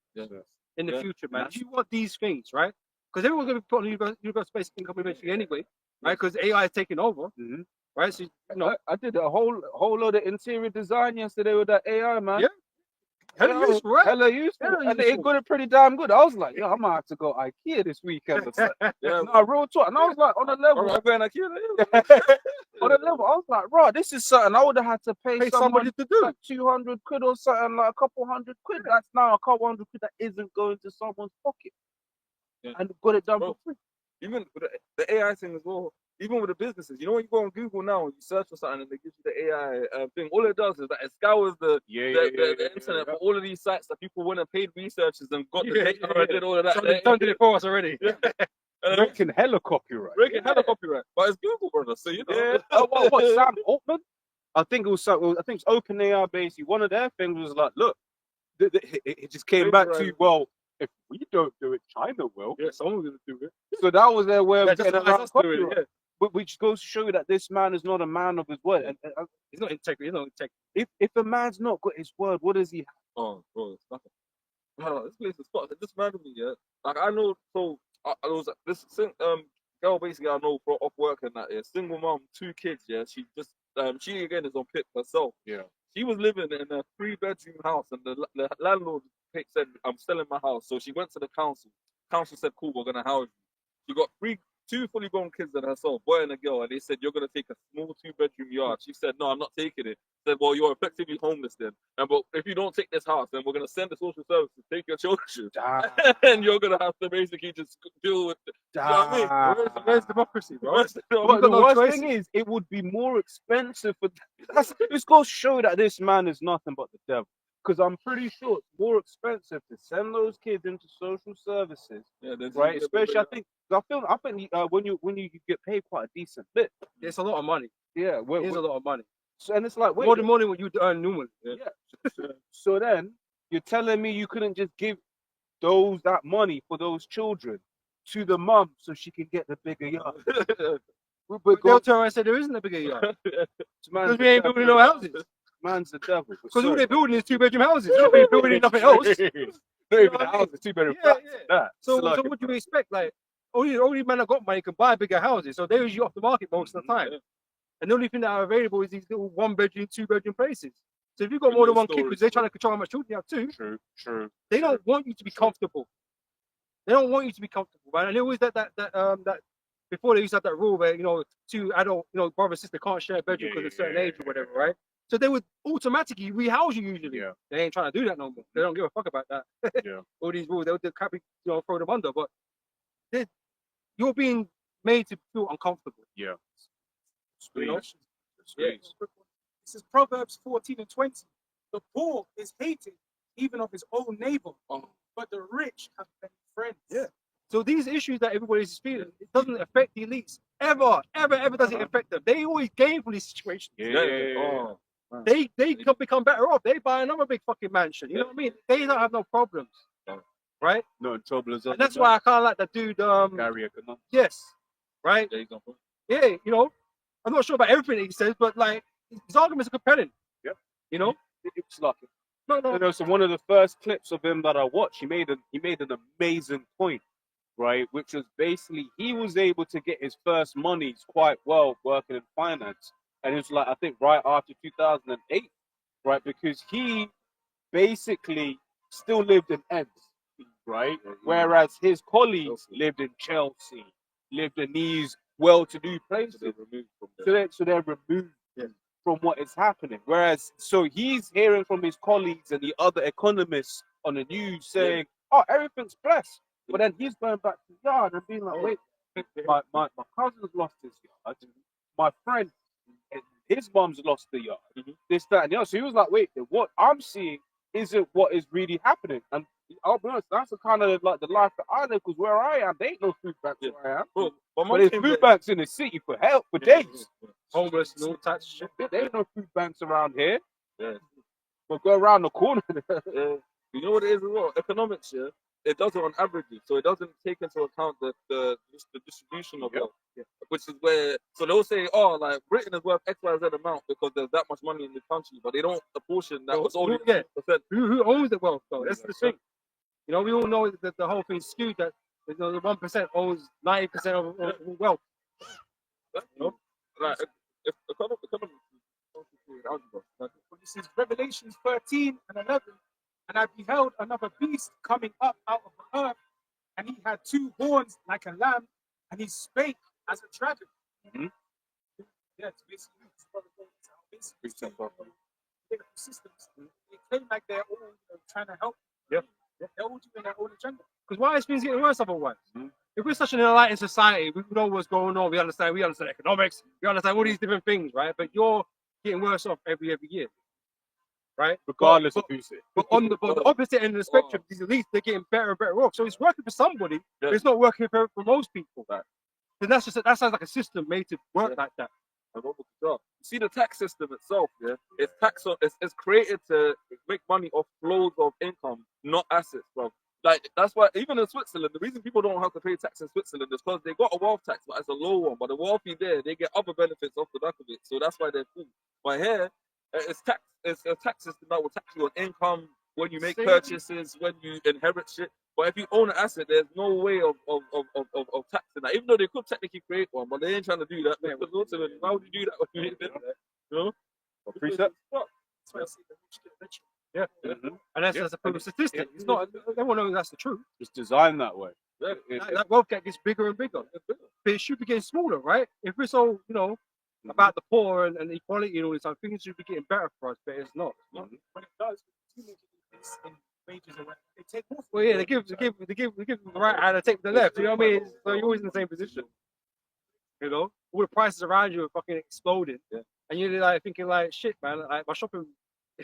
A: in the future, man. If you want these things, right? Because everyone's gonna be put on universal basic income eventually anyway, right? Because AI is taking over, right? So you know,
C: I did a whole load of interior design yesterday with that AI, man.
A: Yeah. Hella useful, right?
C: Hella useful. And it got it pretty damn good. I was like, yo, I might have to go IKEA this weekend. No, real talk. And I was like, on a level.
D: I'm going IKEA.
C: On a level, I was like, right, this is something I would have had to pay
A: somebody to do.
C: like 200 quid or something, like a couple hundred quid. That's now a couple hundred quid that isn't going to someone's pocket. And got it done for free.
D: Even the AI thing as well. even with the businesses, you know, when you go on Google now and you search for something and they give you the AI thing, all it does is that it scours the internet for all of these sites that people went and paid researchers and got the data and did all of that.
A: Somebody done it for us already.
D: Yeah. And
C: Breaking hella copyright.
D: breaking hella copyright, but it's Google, brother. So you know,
C: Yeah. What Sam Altman? I think it was I think it's OpenAI basically. One of their things was like, look, it just came back to, well, if we don't do it, China will.
A: Yeah, someone's gonna do it.
C: So that was their way of
A: Yeah,
C: getting
A: just
C: around
A: us doing it,
C: copyright.
A: yeah.
C: But which goes to show you that this man is not a man of his word. And
A: He's not integrity. He's not integrity.
C: if a man's not got his word, what does he have?
D: oh, bro, it's nothing. No, this place is fucked. It just reminded me, yeah. Like I know, so I was this girl basically I know for off work and that, yeah, single mom, 2 kids, yeah. She just she again is on PIP herself.
C: Yeah.
D: She was living in a 3-bedroom house, and the landlord said, "I'm selling my house." So she went to the council. Council said, "Cool, we're gonna house you." She got 2 fully grown kids and herself, boy and a girl, and they said, "You're gonna take a small 2-bedroom yard." She said, "No, I'm not taking it." Said, "Well, you're effectively homeless then, but if you don't take this house, then we're gonna send the social services to take your children, and you're gonna have to basically just deal with it." You know what I mean?
A: Where's democracy, bro?
D: Where's the-
C: But
A: got
C: the
A: no
C: worst
A: choices.
C: thing is, it would be more expensive for. This goes to show that this man is nothing but the devil. Because I'm pretty sure it's more expensive to send those kids into social services,
D: Yeah, there's-
C: right? Especially, I think when you get paid quite a decent bit.
A: It's a lot of money.
C: Yeah,
A: It's a lot of money.
C: and it's like, wait,
A: More than money what you earn normally.
C: yeah. So then you're telling me you couldn't just give that money for those children to the mum so she can get the bigger yard? But
A: They'll
C: God,
A: turn around and say there isn't a bigger yard.
C: man's
A: Because we ain't
C: the
A: building
C: devil.
A: no houses.
C: Man's the devil.
A: Because all they're building is 2-bedroom houses. They're not building nothing else.
C: Not even
A: what
C: the
A: I mean?
C: house, it's 2-bedroom
A: Yeah,
C: flats.
A: yeah.
C: That.
A: So
C: like,
A: what do you expect? Like, only men that got money can buy bigger houses. So they're usually off the market most of the time.
D: Yeah.
A: And the only thing that are available is these little 1-bedroom, 2-bedroom places. So if you've got
D: With
A: more than
D: no
A: one kid, because
D: storage,
A: they're trying to control how much children you have too,
C: True.
A: they don't want you to be comfortable. They don't want you to be comfortable, man. And there was that before they used to have that rule where 2 adult brother and sister can't share a bedroom because of a certain age or whatever, right? So they would automatically rehouse you usually.
C: Yeah.
A: They ain't trying to do that no more. They don't give a fuck about that.
C: Yeah.
A: All these rules, they'll happy throw them under, but you're being made to feel uncomfortable.
C: Yeah.
A: You know?
C: Squeeze.
F: This is Proverbs 14:20. The poor is hated even of his own neighbor, but the rich have many friends.
A: Yeah. So these issues that everybody's feeling, it doesn't affect the elites. Ever does it affect them. They always gain from these situations.
D: Oh,
A: They can become better off. They buy another big fucking mansion. You know what I mean? They don't have no problems. Right?
C: Not in trouble as
A: And that's why I kinda like that dude,
C: Gary Economics.
A: yes. Right?
D: there you go.
A: Yeah, I'm not sure about everything he says, but like his arguments are compelling.
C: Yep.
A: It's
C: like it.
A: no.
C: So one of the first clips of him that I watched, he made an amazing point, right? Which was basically he was able to get his first monies quite well working in finance, and it was like I think right after 2008, right? Because he basically still lived in ends, right? Whereas his colleagues lived in Chelsea, lived in these well-to-do places. So they're removed from what is happening. Whereas, so he's hearing from his colleagues and the other economists on the news saying, "Oh, everything's blessed," but then he's going back to the yard and being like, "Wait, my cousin's lost his yard. My friend, his mum's lost the yard. This, that, and the other." So he was like, "Wait, what I'm seeing isn't what is really happening." And I'll be honest, that's the kind of like the life that I live. Because where I am, there ain't no food banks where I am. But there's food banks in the city for help for days.
A: Homeless and all types of shit.
C: There ain't no food banks around here.
D: Yeah.
C: But go around the corner.
D: You know what it is as well? Economics, yeah. It does it on averages, so it doesn't take into account the distribution of wealth, which is where. So they'll say, "Oh, like Britain is worth X, Y, Z amount because there's that much money in the country," but they don't apportion that was only 10%.
A: Who owns the wealth though? That's the thing. We all know that the whole thing's skewed. That the 1% owns 90% of wealth.
D: Like if economics algebra. Like,
F: This is Revelations 13:11. And I beheld another beast coming up out of the earth, and he had 2 horns like a lamb, and he spake as a dragon. Yeah, it's basically systems. They claim like they're all trying to help.
A: Yeah.
F: They're all doing their own agenda.
A: Because why is things getting worse otherwise? if we're such an enlightened society, we know what's going on. We understand economics. We understand all these different things, right? But you're getting worse off every year, right?
C: Regardless
A: but,
C: of who's it.
A: but on the opposite end of the spectrum, these elites, they're getting better and better off. So it's working for somebody, but it's not working for most people.
D: Right.
A: And that sounds like a system made to work like that.
D: See the tax system itself, yeah. It's tax on. It's created to make money off flows of income, not assets, bro. Like that's why even in Switzerland, the reason people don't have to pay tax in Switzerland is because they got a wealth tax, but it's a low one. But the wealthy there, they get other benefits off the back of it, so that's why they're cool. But here, it's tax. It's a tax system that will tax you on income when you make purchases, when you inherit shit. But if you own an asset, there's no way of taxing that. Even though they could technically create one, but they ain't trying to do that. Because ultimately, why would you do that when you ain't there? You know?
C: Precept?
A: Yeah.
C: Mhm.
A: And that's a proven statistic. It's not. Everyone knows that's the truth.
C: It's designed that way.
A: That wealth gap gets bigger and bigger. But it should be getting smaller, right? If we're so, about the poor and equality and all this, I think it should be getting better for us, but it's not.
F: When it does, you make it in wages or whatever, they take more.
A: Well, yeah, they give the right hand and take the left. You know what I mean? So you're always in the same position. You know, all the prices around you are fucking exploding, and you're like thinking like, shit, man. Like my shopping,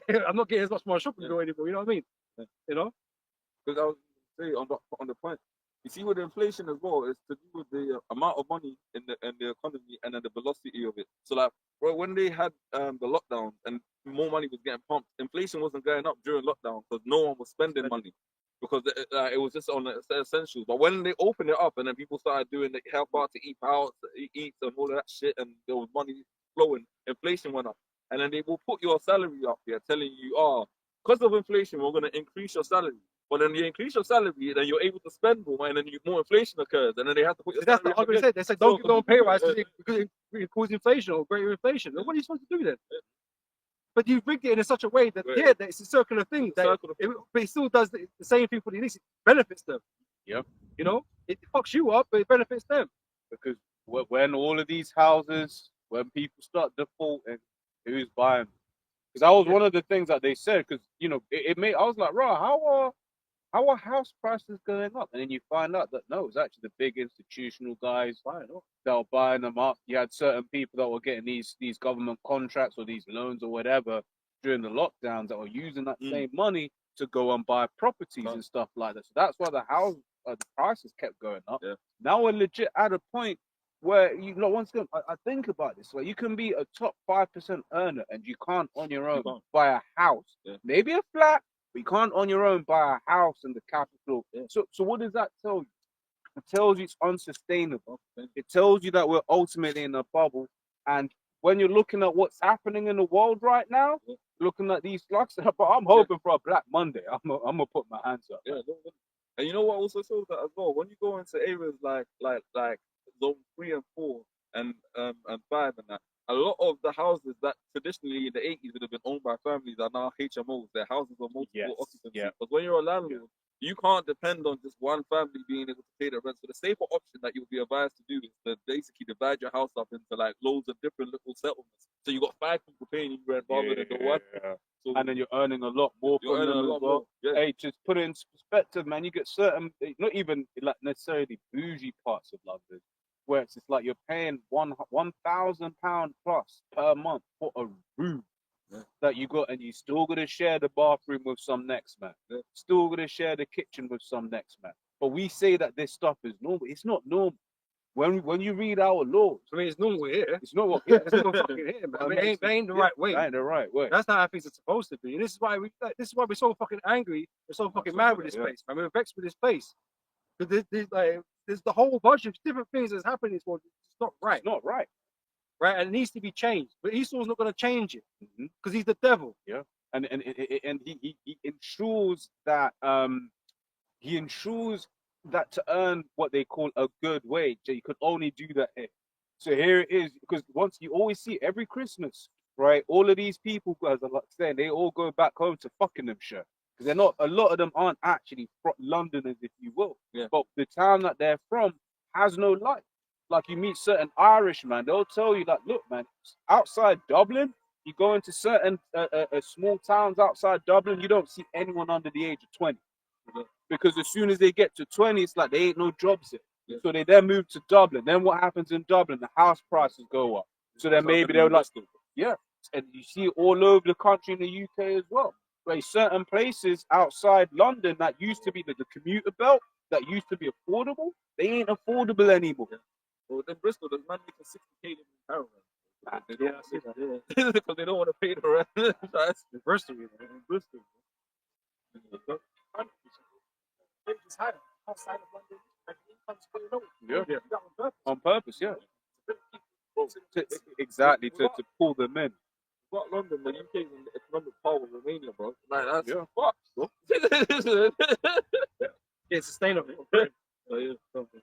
A: I'm not getting as much for my shopping bill anymore. You know what I mean? You know?
D: Because I was say on the point, you see with inflation as well, it's to do with the amount of money in the economy and then the velocity of it. So like, bro, when they had the lockdown and more money was getting pumped, inflation wasn't going up during lockdown because no one was spending money because it was just on the essentials. But when they opened it up and then people started doing the help out to eat out, eat and all of that shit, and there was money flowing, inflation went up, and then they will put your salary up here, telling you, because of inflation, we're going to increase your salary. But then you increase your salary, then you're able to spend more, and then more inflation occurs, and then they have to put your
A: That's
D: salary
A: what
D: up
A: I'm
D: again.
A: saying. They say don't give them pay rise because it causes inflation or greater inflation. What are you supposed to do then? But you rigged it in such a way that that it's a circular thing. But it still does the same thing for the elites. It benefits them.
C: Yep.
A: You know, it fucks you up, but it benefits them.
C: Because when all of these houses, when people start defaulting, who's buying? Because that was one of the things that they said. Because it made, I was like, right, how are house prices going up? And then you find out that no, it's actually the big institutional guys that were buying them up. You had certain people that were getting these government contracts or these loans or whatever during the lockdowns that were using that same money to go and buy properties and stuff like that. So that's why the prices kept going up.
D: Yeah.
C: Now we're legit at a point where once again, I think about this. Like you can be a top 5% earner and you can't on your own buy a house, maybe a flat. But you can't on your own buy a house in the capital. So what does that tell you? It tells you it's unsustainable. It tells you that we're ultimately in a bubble. And when you're looking at what's happening in the world right now, looking at these flux, but I'm hoping for a Black Monday. I'm gonna put my hands up.
D: Yeah, and you know what also shows that as well? When you go into areas like zone 3 and 4 and 5 and that, a lot of the houses that traditionally in the 80s would have been owned by families are now HMOs. They're houses of multiple occupancy. Because when you're a landlord, you can't depend on just one family being able to pay the rent. So the safer option that you'll be advised to do is to basically divide your house up into like loads of different little settlements. So you got 5 people paying you rent rather than the one. So
C: and then you're earning a lot more from them as well. Hey, just put it in perspective, man. You get certain, not even like necessarily bougie parts of London, where it's just like you're paying £1,000 plus per month for a room that you got, and you still got to share the bathroom with some next man. Still got to share the kitchen with some next man. But we say that this stuff is normal. It's not normal. When you read our laws,
A: I mean, it's normal here.
C: it's not what
A: It's not fucking here, man. It ain't the right way.
C: That ain't the right way.
A: That's not how things are supposed to be. And this is why we're so fucking angry. We're so fucking mad with this place, man. We're vexed with this place. Because there's the whole bunch of different things that's happening in this world. It's not right.
C: It's not right.
A: Right? And it needs to be changed. But Esau's not going to change it. Because he's the devil.
C: Yeah. And he ensures that to earn what they call a good wage, you could only do that here. So here it is, because once you always see every Christmas, right? All of these people, as I like saying, they all go back home to Buckinghamshire. Because they're not, a lot of them aren't actually Londoners, if you will.
D: Yeah.
C: But the town that they're from has no life. Like you meet certain Irish, man, they'll tell you that, look, man, outside Dublin, you go into certain small towns outside Dublin, you don't see anyone under the age of 20. Because as soon as they get to 20, it's like there ain't no jobs there.
D: Yeah.
C: So they then move to Dublin. Then what happens in Dublin? The house prices go up. So then maybe they're like, yeah. And you see it all over the country in the UK as well. Like certain places outside London that used to be the commuter belt, that used to be affordable, they ain't affordable anymore.
D: Well, in Bristol, there's man making 60K in caravan. They
A: Yeah,
D: don't,
A: I see that.
D: yeah. Because they don't want to pay the rent. That's
A: In Bristol,
D: in Bristol.
F: It's higher outside of London, and the income's pretty low.
C: Yeah.
A: Yeah.
F: That on purpose.
C: On purpose, yeah. Exactly, to pull them in.
D: Fuck London, the UK is an economic power of Romania, bro. Like, that's
C: Yeah.
D: fucked, bro.
A: Yeah, sustainable.
D: So, yeah, something.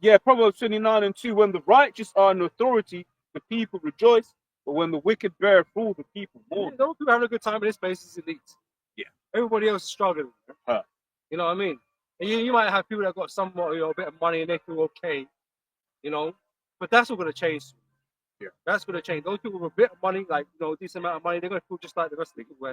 C: Yeah, Proverbs 29:2. When the righteous are in authority, the people rejoice. But when the wicked bear rule, the people mourn.
A: Those people having a good time in this place is elite.
C: Yeah.
A: Everybody else is struggling.
C: Huh.
A: You know what I mean? And you might have people that got somewhat, a bit of money and they feel okay, but that's all going to change.
C: Yeah.
A: That's going to change. Those people with a bit of money, like, decent amount of money, they're going to feel just like the rest of the people.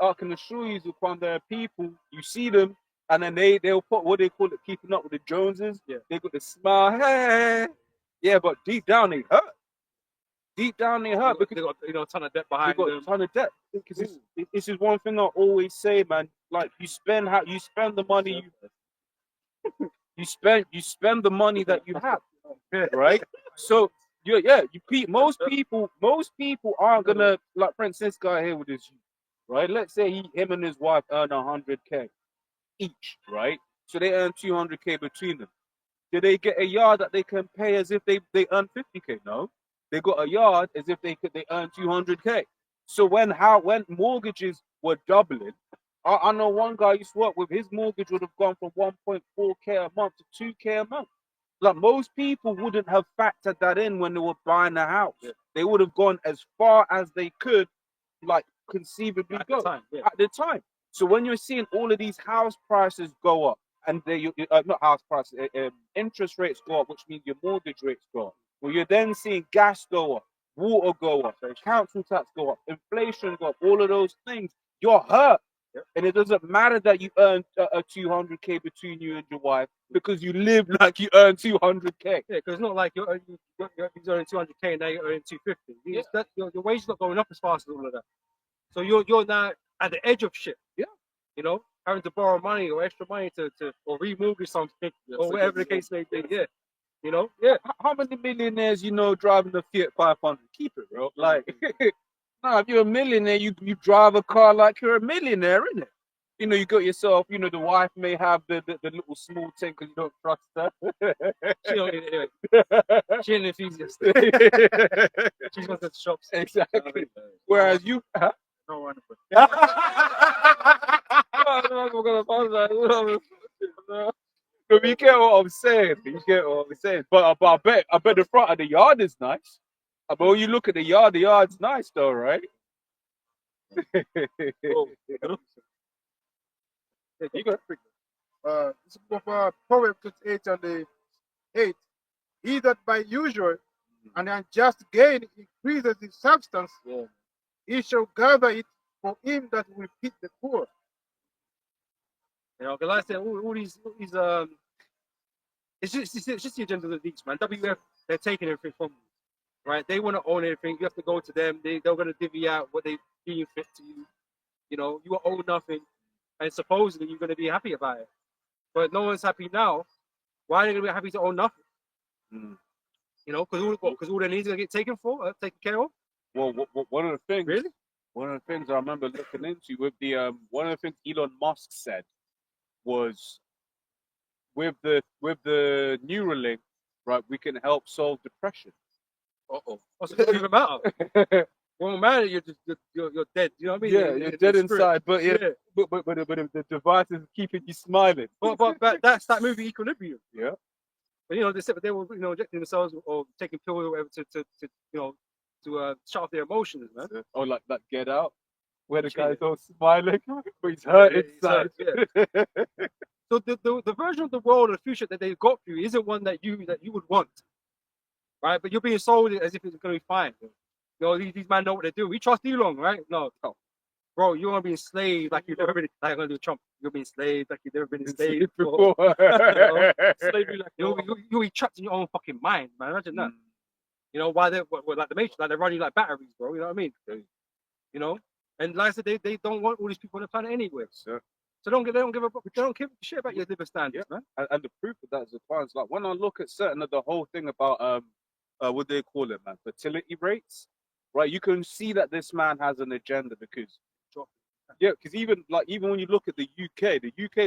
C: I can assure you, when there are people, you see them, and then they'll put what they call it, keeping up with the Joneses.
A: Yeah.
C: They got the smile, hey, yeah, but deep down they hurt. Deep down they hurt
A: They
C: because
A: got a ton of debt
C: they
A: behind
C: got a
A: them.
C: ton of debt. Because this is one thing I always say, man. Like you spend the money you spend the money that you have, right? So most people aren't gonna, like, for instance, this guy here with his, right? Let's say him and his wife earn 100K each, right? So they earn 200K between them. Do they get a yard that they can pay as if they earn 50K? No, they got a yard as if they earn 200K. So when mortgages were doubling, I know one guy used to work with, his mortgage would have gone from 1.4K a month to 2K a month. Like, most people wouldn't have factored that in when they were buying a house.
A: Yeah.
C: They would have gone as far as they could, like, conceivably
A: At
C: go
A: the time, yeah.
C: at the time. So when you're seeing all of these house prices go up, and not house prices, interest rates go up, which means your mortgage rates go up. Well, you're then seeing gas go up, water go up, council tax go up, inflation go up, all of those things. You're hurt.
A: Yep.
C: And it doesn't matter that you earn a 200K between you and your wife, because you live like you earn 200K.
A: Yeah, because it's not like you're earning 200K and now you're earning 250.
C: Yeah.
A: Your wage is not going up as fast as all of that. So you're now at the edge of shit.
C: Yeah.
A: Having to borrow money or extra money to or remortgage something or whatever the case may be. Yeah. Yeah.
C: How many millionaires driving a Fiat 500? Keep it, bro. Like, no, if you're a millionaire, you drive a car like you're a millionaire, innit? You got yourself, the wife may have the little small thing because you don't trust her.
A: She ain't an enthusiast. She's going to the shops.
C: Exactly. Whereas you, huh?
E: No one.
C: But you get what I'm saying. But I bet the front of the yard is nice. But when you look at the yard's nice though, right?
A: You got
B: This book of Proverbs 28:8. He that by usual and unjust gain increases his substance,
A: Yeah.
B: he shall gather it for him that will feed the poor.
A: because like I said, all these it's just the agenda of these, man. WF, they're taking everything from you, right? They want to own everything. You have to go to them. They're going to divvy out what they deem fit to you. You owe nothing, and supposedly you're going to be happy about it. But no one's happy now. Why are they going to be happy to own nothing? Because all their needs are going to get taken care of.
C: Well, one of the things,
A: Really?
C: one of the things I remember looking into with the one of the things Elon Musk said was, with the Neuralink, right, we can help solve depression.
A: So it doesn't even matter. Well, man, you're dead. You know what I mean?
C: Yeah, you're dead inside, but but the device is keeping you smiling.
A: But that's that movie Equilibrium.
C: Yeah.
A: But they said they were injecting themselves or taking pills or whatever to shut off their emotions, man.
C: Or like that Get Out, where the guy's all smiling, but he's hurt inside.
A: So the version of the world of the future that they've got for you isn't one that you would want, right? But you're being sold it as if it's going to be fine. These men know what they do. We trust Elon, right? No. bro, you want to be enslaved like you've never been. Like I'm gonna do Trump. You're being enslaved like you've never been enslaved before.
D: Slavery like
A: You'll be trapped in your own fucking mind, man. Imagine that. You know why they're like the Matrix, like they're running like batteries, bro. You know what I mean? You know, and like I said, they don't want all these people on the planet anyway.
C: Yeah.
A: So they don't give a shit about your living standards, man.
C: And the proof of that is the clients. Like when I look at certain of the whole thing about what they call it, man, fertility rates, right? You can see that this man has an agenda because even when you look at the UK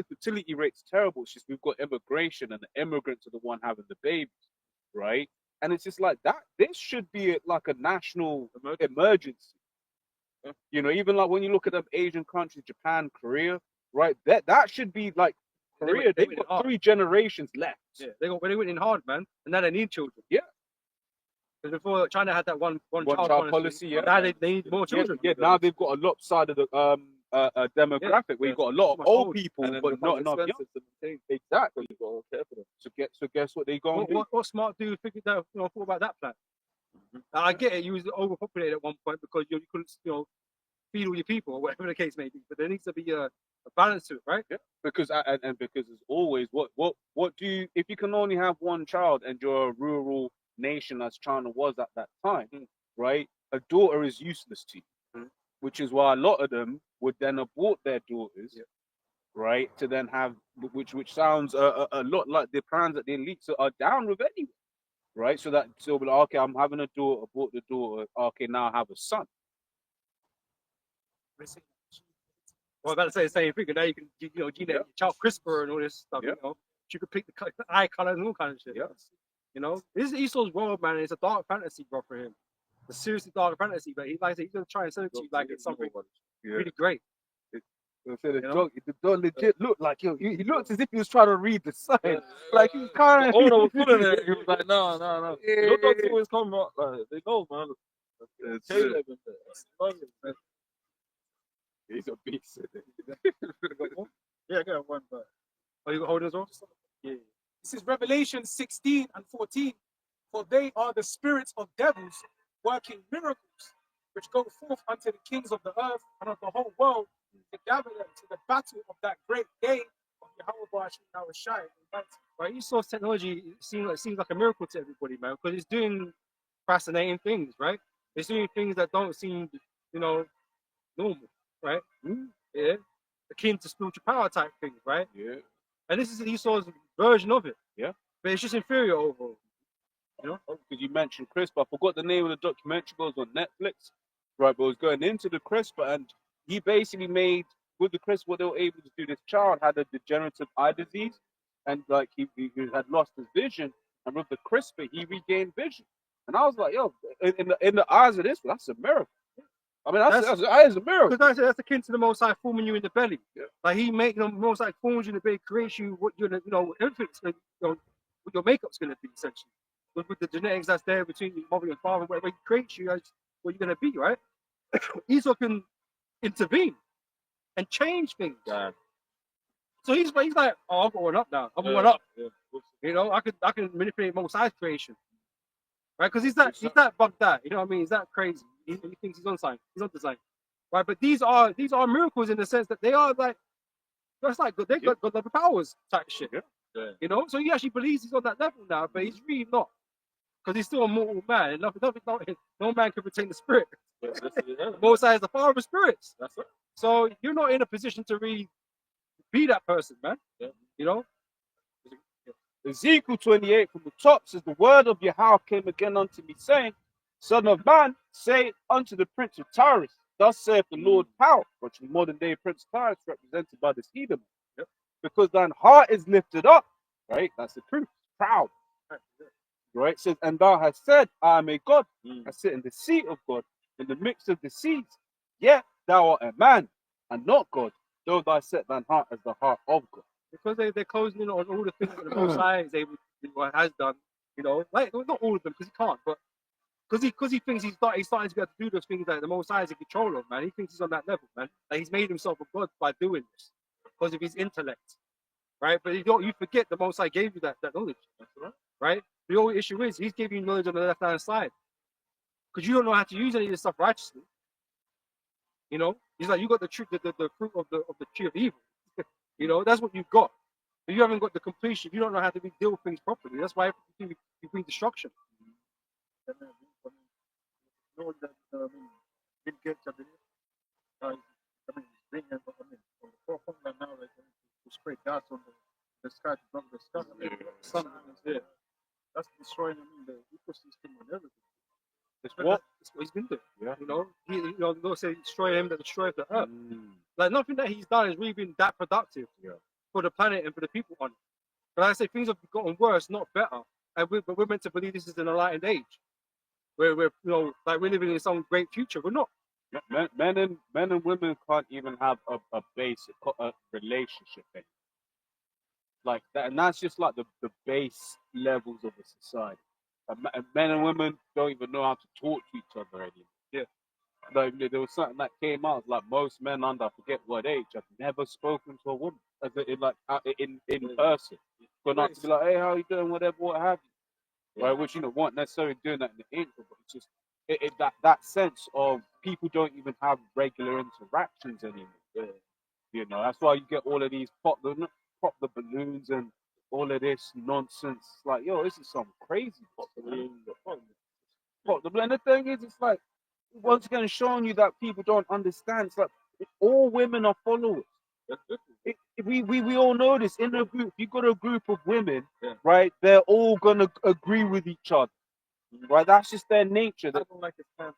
C: fertility rate's terrible. It's just we've got immigration and the immigrants are the one having the babies, right? And it's just like that. This should be like a national emergency. You know, even like when you look at them Asian countries, Japan, Korea, right? That should be like Korea. They've got 3 generations left.
A: Yeah, they went in hard, man, and now they need children.
C: Yeah.
A: Because before China had that one
C: child policy, yeah.
A: Now they need more children.
C: Yeah, now they've got a lopsided demographic where you've got a lot of old people, but not enough young. Exactly.
D: you gotta care for them.
C: So guess what they going to do?
A: What smart dude figured out, thought about that plan? I get it. You was overpopulated at one point because you couldn't, feed all your people or whatever the case may be. But there needs to be a balance to it, right?
C: Yeah. Because because as always, what do you, if you can only have one child and you're a rural nation as China was at that time, right? A daughter is useless to you, which is why a lot of them would then abort their daughters, right? To then have, which sounds a lot like the plans that the elites are down with anyway, right? So be like, okay, I'm having a daughter, abort the daughter, okay, now I have a son.
A: Well, I'm about to say the same thing. Now you can, gene your child CRISPR and all this stuff.
C: Yeah.
A: You could pick the eye color and all kind of shit.
C: Yeah.
A: This is Esau's world, man. It's a dark fantasy, bro, for him. It's a seriously dark fantasy, but he's gonna try and sell it to you like it's something really great.
C: The dog legit looked like he looked as if he was trying to read the sign. Like he was kind of.
D: The owner was pulling it. He was like, no. Your dogs always come out. Like, they know, man. Caleb and that.
C: He's a beast.
F: Yeah, I got one, but
A: Oh, you got hold as well?
F: yeah. This is Revelation 16 and 14. For they are the spirits of devils working miracles, which go forth unto the kings of the earth and of the whole world to gather them to the battle of that great day of Yahweh Shai.
A: Right, Esau's technology seems like a miracle to everybody, man, because it's doing fascinating things, right? It's doing things that don't seem, normal, right? Yeah, akin to spiritual power type things, right?
C: Yeah.
A: And this is Esau's version of it.
C: Yeah.
A: But it's just inferior overall.
C: Because you mentioned CRISPR, I forgot the name of the documentary. It was on Netflix, right? But it was going into the CRISPR, and he basically made with the CRISPR what they were able to do. This child had a degenerative eye disease, and like he had lost his vision, and with the CRISPR he regained vision. And I was like, yo, in the eyes of this, that's a miracle. I mean, that's a miracle.
A: Because that's akin to the Most High forming you in the belly. Yeah. Like he make the Most High forms you in the belly, creates you what you're, everything's, what your makeup's going to be essentially. With the genetics that's there between your mother and father, whatever he creates you as what you're going to be, right? Esau can intervene and change things.
D: Yeah.
A: So he's like, oh, I've got one up now. I'm one up.
D: Yeah.
A: I can manipulate Most High's creation, right? Because he's that bugged out. You know what I mean? He's that crazy. He thinks he's on sign. He's on design, right? But these are miracles in the sense that they are like, that's like good. They got the powers type shit.
D: Yeah.
A: So he actually believes he's on that level now, but he's really not, because he's still a mortal man, and no man can retain the spirit. Most High is the father of spirits.
D: That's it.
A: So you're not in a position to really be that person, man.
D: Yeah.
C: Ezekiel 28 from the top says, the word of Yahweh came again unto me, saying, Son of man, say unto the prince of Tyrus, thus saith the Lord power, which in modern day Prince of Tyrus represented by this heathen. Because thine heart is lifted up, right? That's the truth. Proud. Right? It says, and thou hast said, I am a God. I sit in the seat of God, in the midst of the seas. Yet thou art a man, and not God, though thou set thine heart as the heart of God.
A: Because they're closing in on all the things that the Most High is able to do, or has done. Like not all of them, because he can't, but because he thinks he's starting to be able to do those things that the Most High is in control of, man. He thinks he's on that level, man. Like he's made himself a God by doing this, because of his intellect, right? But you forget the Most High gave you that knowledge, right? The only issue is he's giving you knowledge on the left-hand side, because you don't know how to use any of this stuff righteously. You know, he's like, you got the fruit of the tree of evil. You know, that's what you've got. But you haven't got the completion. You don't know how to deal with things properly. That's why you bring destruction.
E: know that Bill Gates, I believe, bringing, on the formula now, like, to spray gas on the sky to block the sky. Sun is there. That's destroying, the ecosystem and everything.
A: That's what he's been doing.
C: Yeah.
A: You know, they'll say destroy him that destroys the earth. Like nothing that he's done has really been that productive for the planet and for the people on it. But like I say, things have gotten worse, not better. And but we're meant to believe this is an enlightened age, where we're like we're living in some great future. We're not.
C: Men and women can't even have a basic relationship anymore. Like that, and that's just like the base levels of a society. And men and women don't even know how to talk to each other anymore.
A: Yeah.
C: Like there was something that came out like most men under I forget what age have never spoken to a woman in person. Gone up to be like, hey, how you doing? Whatever, what have you? Right, which weren't necessarily doing that in the intro, but it's just that sense of people don't even have regular interactions anymore. You know, that's why you get all of these pop the balloons and all of this nonsense. Like, yo, this is some crazy pop the balloons. Pop the balloon. And the thing is, it's like once again showing you that people don't understand. It's like all women are followers. We all know this. In a group, you got a group of women, right? They're all gonna agree with each other, right? That's just their nature.
D: I don't like his pants.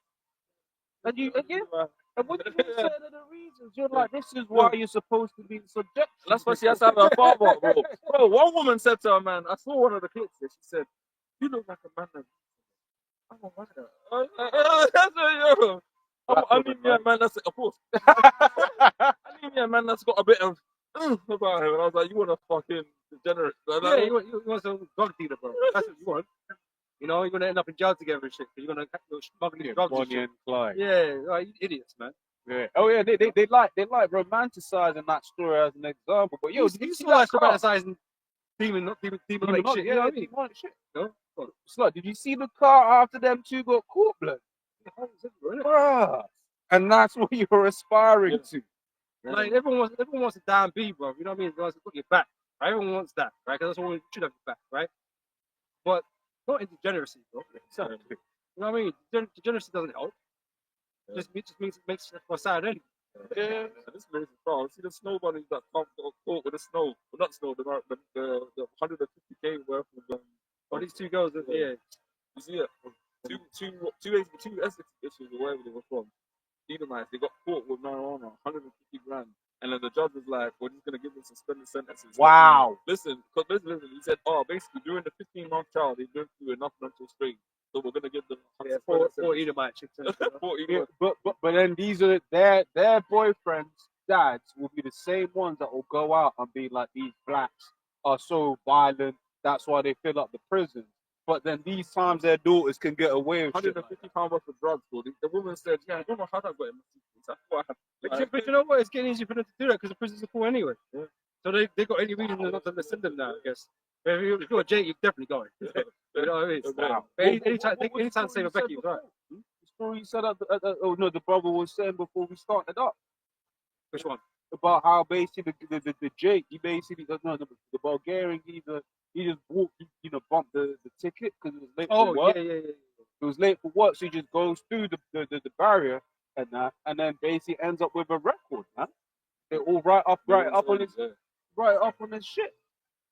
C: And you again, and what you say are the reasons? You're like, this is why you're supposed to be subject.
D: That's why she has to have a father, bro. Bro, one woman said to her man, I saw one of the clips there. She said, "You look like a man that." I don't like that. I mean, yeah, man, that's of course. I mean, yeah, man, that's got a bit of about him. And I was like, you want a fucking degenerate?
A: Yeah, you want some drug dealer, bro. That's what you want. You know, you're gonna end up in jail together and shit. You're gonna smuggling drugs and
C: Bonnie
A: shit.
C: and Clyde.
A: Yeah, like idiots, man.
C: Yeah. Oh yeah, they like romanticizing that story as an example. But yo, did you see that car?
A: Romanticizing demon like shit? You know what I mean?
C: Demonic shit.
A: No?
C: Slut, did you see the car after them two got caught, blood? Bruh. And that's what you're aspiring to.
A: Like everyone wants a damn B, bro. You know what I mean? They want to put your back. Right? Everyone wants that, right? Because that's what we should have your back, right? But not in degeneracy, bro. You know what I mean? Degeneracy doesn't help. It just means it makes it for sad anyway.
D: Yeah, this is bro. See the snow bunnies that got caught with the snow. Well, not snow, the 150K worth of
A: These two girls, yeah.
D: You see it? Two Essex issues or wherever they were from. Edomites, they got caught with marijuana, 150 grand. And then the judge was like, we're just going to give them suspended sentences.
C: Wow.
D: Listen, he said, basically, during the 15-month trial, they went through enough mental strain. So we're going to give them
A: 4 Edomite chicks.
C: But then these are their boyfriends' dads will be the same ones that will go out and be like, these blacks are so violent, that's why they fill up the prisons. But then these times their daughters can get away with
D: £150 worth of drugs. Bro. The woman said, "Yeah, I don't know how that got in my secret."
A: But you know what? It's getting easier for them to do that because the prisons are full anyway. Yeah. So they got any reason not to send them now, I guess. But if you're a Jake, you're definitely going. You know what I mean?
C: Wow.
A: Anytime to save a Becky, right?
C: The story you said the brother was saying before we started up.
A: Which one?
C: About how basically the Jake, he basically the Bulgarian, he just walked, bumped the ticket because it was late for work.
A: Yeah.
C: It was late for work, so he just goes through the barrier and then basically ends up with a record, man. They're all right up on his shit.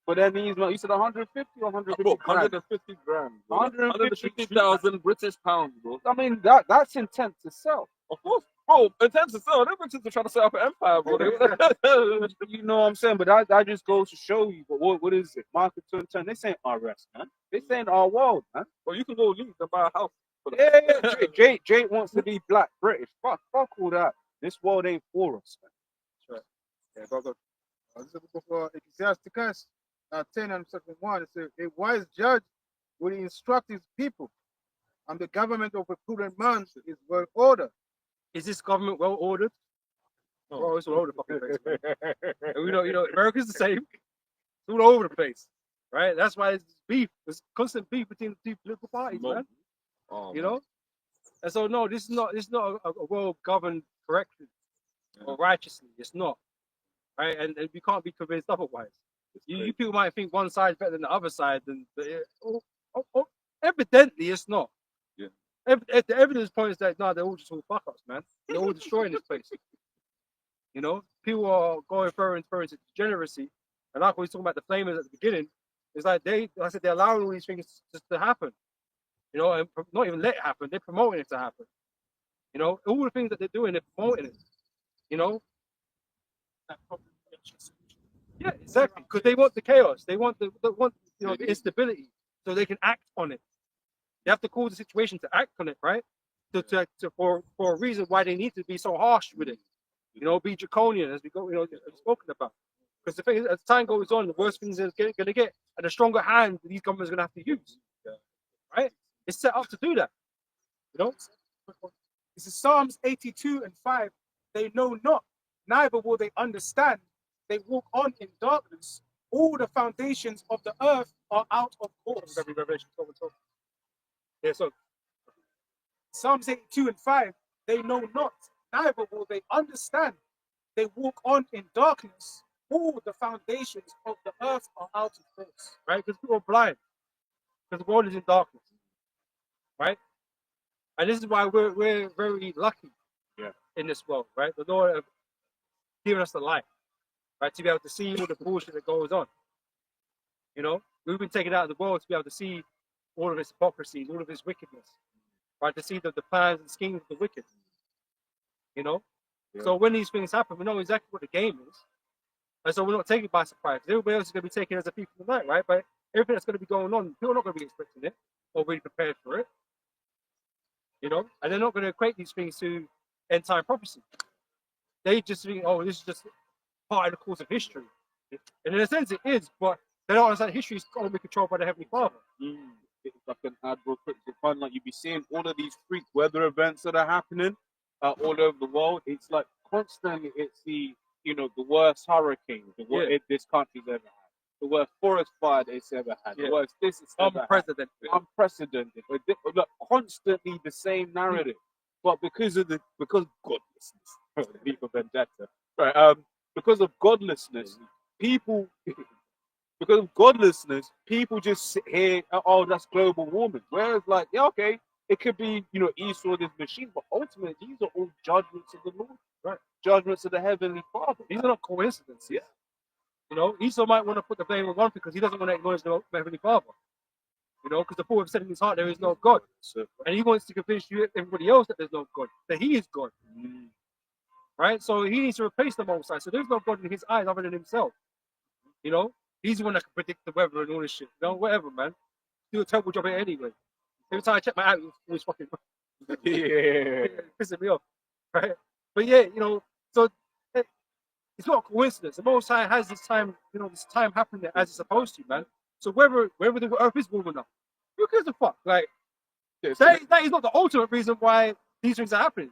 C: But then he said 150 or 150 grand.
D: 150 grand.
C: 150,000
D: British pounds, bro.
C: I mean, that's intent to sell.
D: Of course. Bro, intent to sell. They're British are trying to set up an empire, bro.
C: You know what I'm saying? But that just goes to show you. But what is it? Market to turn. This ain't our rest, man. This ain't our world, man.
D: Well, you can go leave and buy a house.
C: Yeah. Jake wants to be black British. Fuck all that. This world ain't for us, man.
B: That's right. Yeah, brother. This is the book of Ecclesiasticus 10 and 1. It says, a wise judge will instruct his people, and the government of a prudent man is well ordered.
A: Is this government well ordered? No. Bro, it's all over the fucking place. And we know, America's the same. It's all over the place, right? That's why it's beef. There's constant beef between the two political parties, man. You know. And so no, this is not a well governed correctly or righteously. It's not, right? And we can't be convinced otherwise. You people might think one side is better than the other side, and evidently it's not.
C: Yeah.
A: The evidence points that no, they're all just all fuck ups, man. They're all destroying this place. You know, people are going further and further into degeneracy, and like we was talking about the flamers at the beginning, it's like like I said, they're allowing all these things just to happen. You know, and not even let it happen, they're promoting it to happen. You know, all the things that they're doing, they're promoting it. You know, yeah, exactly, because they want the chaos, they want the instability, so they can act on it. They have to cause the situation to act on it, right? For a reason why they need to be so harsh with it. You know, be draconian as we go. You know, as spoken about. Because the thing is, as time goes on, the worse things are going to get, and the stronger hand these governments are going to have to use. Right? It's set up to do that. You know.
F: This is Psalms 82:5. They know not, neither will they understand. They walk on in darkness. All the foundations of the earth are out of course.
A: Revelation 12:12. Yeah. So
F: Psalms 82:5. They know not, neither will they understand. They walk on in darkness. All the foundations of the earth are out of course.
A: right, because people are blind, because the world is in darkness. Right. And this is why we're very lucky, in this world, right? The Lord have given us the light, right, to be able to see all the bullshit that goes on. You know, we've been taken out of the world to be able to see all of its hypocrisy, all of its wickedness, right? To see the plans and schemes of the wicked. You know, so when these things happen, we know exactly what the game is, and so we're not taken by surprise. Everybody else is going to be taken as a thief in the night, right? But everything that's going to be going on, people are not going to be expecting it or really prepared for it. You know, and they're not going to equate these things to end time prophecy. They just think, oh, this is just part of the course of history. And in a sense, it is, but they don't understand history is going to be controlled by the Heavenly Father.
C: If I can add real quick to fun, like you be seeing all of these freak weather events that are happening all over the world. It's like constantly, it's the worst hurricane this country's ever had, the worst forest fire it's ever had, the worst this it's ever had. Unprecedented. Look, constantly the same narrative, but because of godlessness, people vendetta, right? Because of godlessness, people. Because of godlessness, people just sit here, oh, that's global warming. Whereas, like, yeah, okay, it could be, Esau, this machine, but ultimately, these are all judgments of the Lord, right? Judgments of the Heavenly Father.
A: These are not coincidences. Yeah. You know, Esau might want to put the blame on one because he doesn't want to acknowledge the Heavenly Father. You know, because the fool have said in his heart there is no God, and he wants to convince everybody else that there's no God, that He is God. Right? So he needs to replace the Most High. So there's no God in his eyes other than himself. You know. He's the one that can predict the weather and all this shit. You know, whatever, man. Do a terrible job at it anyway. Every time I check my app, it's always fucking pissing me off. Right? But yeah, so it's not a coincidence. The Most High has this time, this time happening as it's supposed to, man. So whether the earth is warm enough, who gives a fuck? Like, that is not the ultimate reason why these things are happening.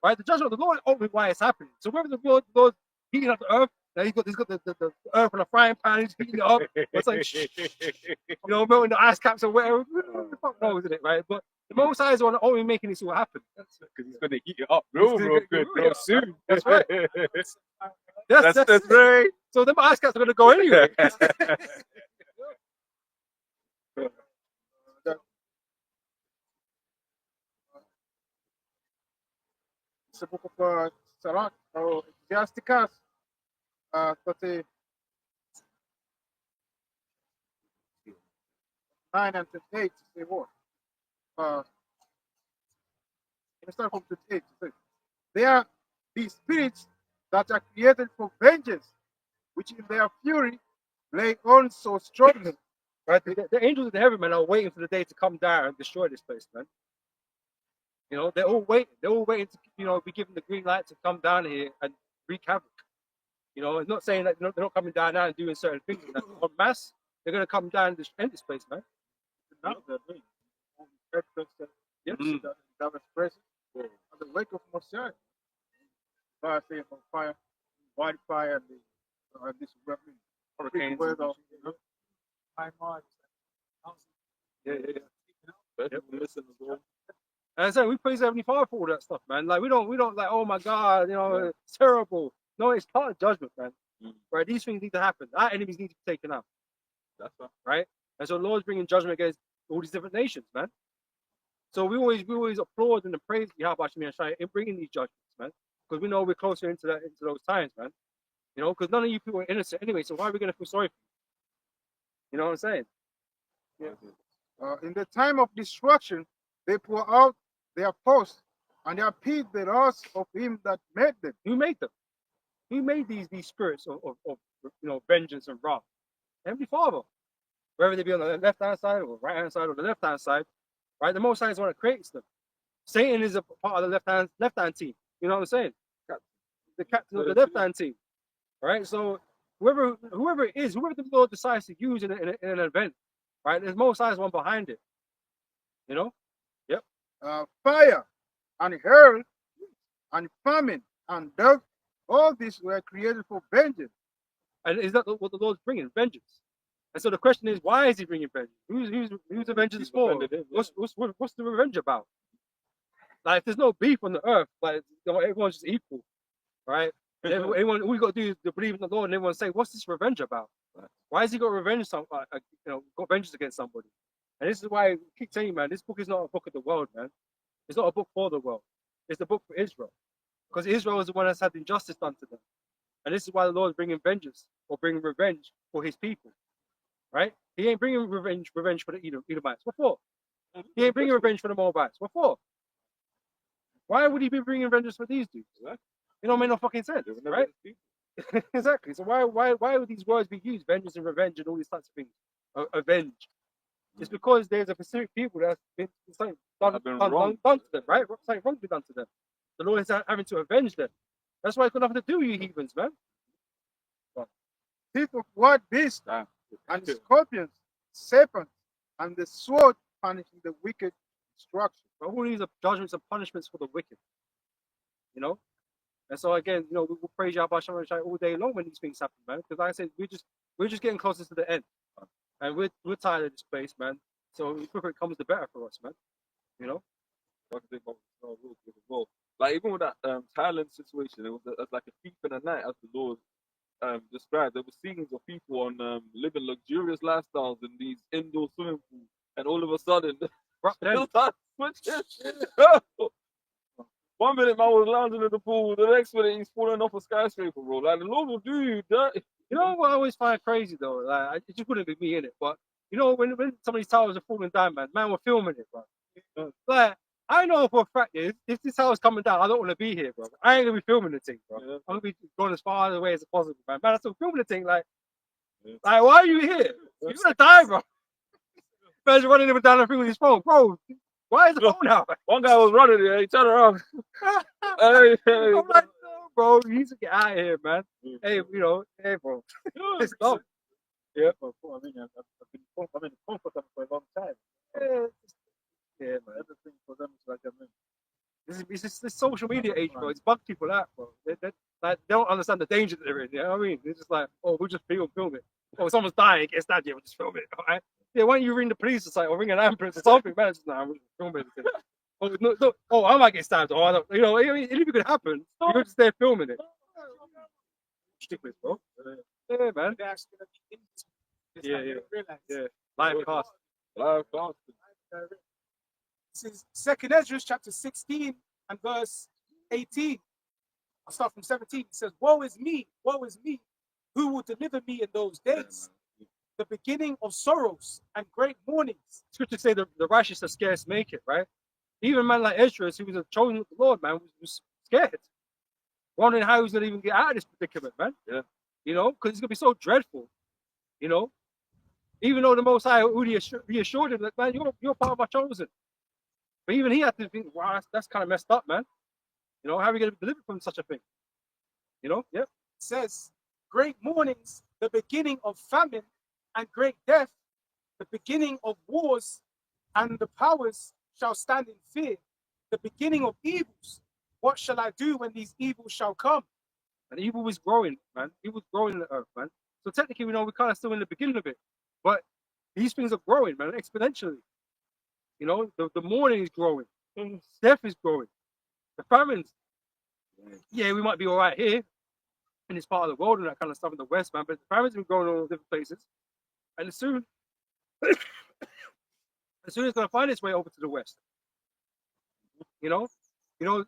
A: Right? The judgment of the Lord is ultimately why it's happening. So whether the Lord heating up the earth, now he's got the earth on a frying pan, he's heating it up. It's like, melting the ice caps or whatever. Who the fuck knows, isn't it, right? But the Most High is on only making this all happen.
C: Because he's going to heat it up real good, real soon.
A: That's right.
C: That's right.
A: So them ice caps are going to go anyway.
B: It's the book of Sirach, or Ecclesiasticus, 39 and 28, say what? Let's start from 28. They are the spirits that are created for vengeance, which in their fury lay on so strongly.
A: Right? The angels in the heaven, man, are waiting for the day to come down and destroy this place, man. They're all waiting. They're all waiting to, be given the green light to come down here and wreak havoc. It's not saying that they're not coming down now and doing certain things. En masse, they're going to come down and end this place, man.
B: Yes, that was present at the wake of Messiah. Fire saying on fire, wildfire, and this weapon, hurricanes, weather,
F: High marks.
A: Yeah.
C: Listen as well.
A: And I said, we praise Heavenly Father for all that stuff, man. Like we don't like, oh my God, it's terrible. No, it's part of judgment, man. Right? These things need to happen. Our enemies need to be taken out.
D: That's
A: right. And so the Lord's bringing judgment against all these different nations, man. So we always applaud and praise Yahweh Hashem Yahshai in bringing these judgments, man. Because we know we're closer into those times, man. Because none of you people are innocent anyway. So why are we going to feel sorry for you? You know what I'm saying?
B: In the time of destruction, they pour out their posts and they appease the wrath of him that made them.
A: Who made them? Who made these spirits of vengeance and wrath? Heavenly Father. Whether they be on the left hand side or right hand side or the left hand side, right? The Most High is one that creates them. Satan is a part of the left hand team. You know what I'm saying? The captain of the left hand team. Right? So whoever it is, whoever the Lord decides to use in an event, right? There's Most High is one behind it. Yep.
B: Fire and hail and famine and death, all these were created for vengeance.
A: And is that what the Lord's bringing? Vengeance. And so the question is, why is he bringing vengeance? Who's the vengeance for? What's the revenge about? Like, if there's no beef on the earth, like everyone's just equal, right? Everyone, all you got to do is to believe in the Lord, and everyone say, "What's this revenge about? Why has he got revenge? Got vengeance against somebody?" And this is why I keep telling you, man, this book is not a book of the world, man. It's not a book for the world. It's the book for Israel, because Israel is the one that's had injustice done to them, and this is why the Lord is bringing vengeance or bringing revenge for His people. Right? He ain't bringing revenge for the Edomites. What for? He ain't bringing revenge for the Moabites. What for? Why would he be bringing vengeance for these dudes? It don't make no fucking sense, right? Exactly. So why would these words be used? Vengeance and revenge and all these types of things. Avenge. It's because there's a specific people that's been something done to them, right? Something wrong been done to them. The Lord is having to avenge them. That's why it's got nothing to do with you heathens, man.
B: Teeth of wild beasts and scorpions, serpents, and the sword punishing the wicked destruction.
A: But all these are judgments and punishments for the wicked. And so again, we will praise Yahweh Shem all day long when these things happen, man. Because like I said, we're just getting closer to the end, and we're tired of this place, man. So the quicker it comes, the better for us, man.
D: Like even with that Thailand situation, it was like a thief in the night, as the Lord described. There were scenes of people on living luxurious lifestyles in these indoor swimming pools, and all of a sudden, one minute man was lounging in the pool, the next minute he's falling off a skyscraper, bro. Like the Lord will do that.
A: You know what I always find crazy though? Like it just wouldn't be me in it, but when some of these towers are falling down, man were filming it, bro. Like I know for a fact if this tower's coming down, I don't want to be here, bro. I ain't gonna be filming the thing, bro. I'm gonna be going as far away as possible, man. I'm still filming the thing, like why are you here? You're gonna die, bro. Man's running up and down the thing with his phone, bro. Why is the phone out?
D: One guy was running there, he turned around.
A: I'm like, no, bro, you need to get out of here, man. Hey, hey, bro. It's love. Yeah, but I mean, I've been in comfort for a long time. Yeah, man. Everything for them is like this is the social media age, bro. It's bugged people out, bro. They don't understand the danger that they're in. You know what I mean? They're just like, oh, we'll just film it. Oh, someone's dying, it gets stabbed, yeah, we'll just film it. All right? Yeah, why don't you ring the police or ring an ambulance or something, man? It's just, nah, we'll just film it. Oh, I might get stabbed. Oh, I don't. Anything could happen. You're just there filming it. Ridiculous, bro. Yeah, man. Yeah. Live cast.
F: This is 2nd Ezra chapter 16 and verse 18. I'll start from 17. It says, woe is me, who will deliver me in those days? The beginning of sorrows and great mournings.
A: Scripture say the righteous are scarce make it, right? Even a man like Ezra, who was a chosen of the Lord, man, was scared. Wondering how he was going to even get out of this predicament, man.
D: Yeah.
A: Because it's going to be so dreadful. Even though the Most High reassured him that, man, you're part of my chosen. But even he had to think, wow, that's kind of messed up, man. How are we going to be delivered from such a thing? Yep.
F: It says, great mournings, the beginning of famine and great death, the beginning of wars, and the powers shall stand in fear, the beginning of evils. What shall I do when these evils shall come?
A: And evil was growing, man. Evil was growing in the earth, man. So technically, we're kind of still in the beginning of it. But these things are growing, man, exponentially. The mourning is growing. Death is growing. The famines. Yeah, we might be all right here in this part of the world and that kind of stuff in the West, man. But the famines have been growing all over different places, and soon it's going to find its way over to the West. You know, to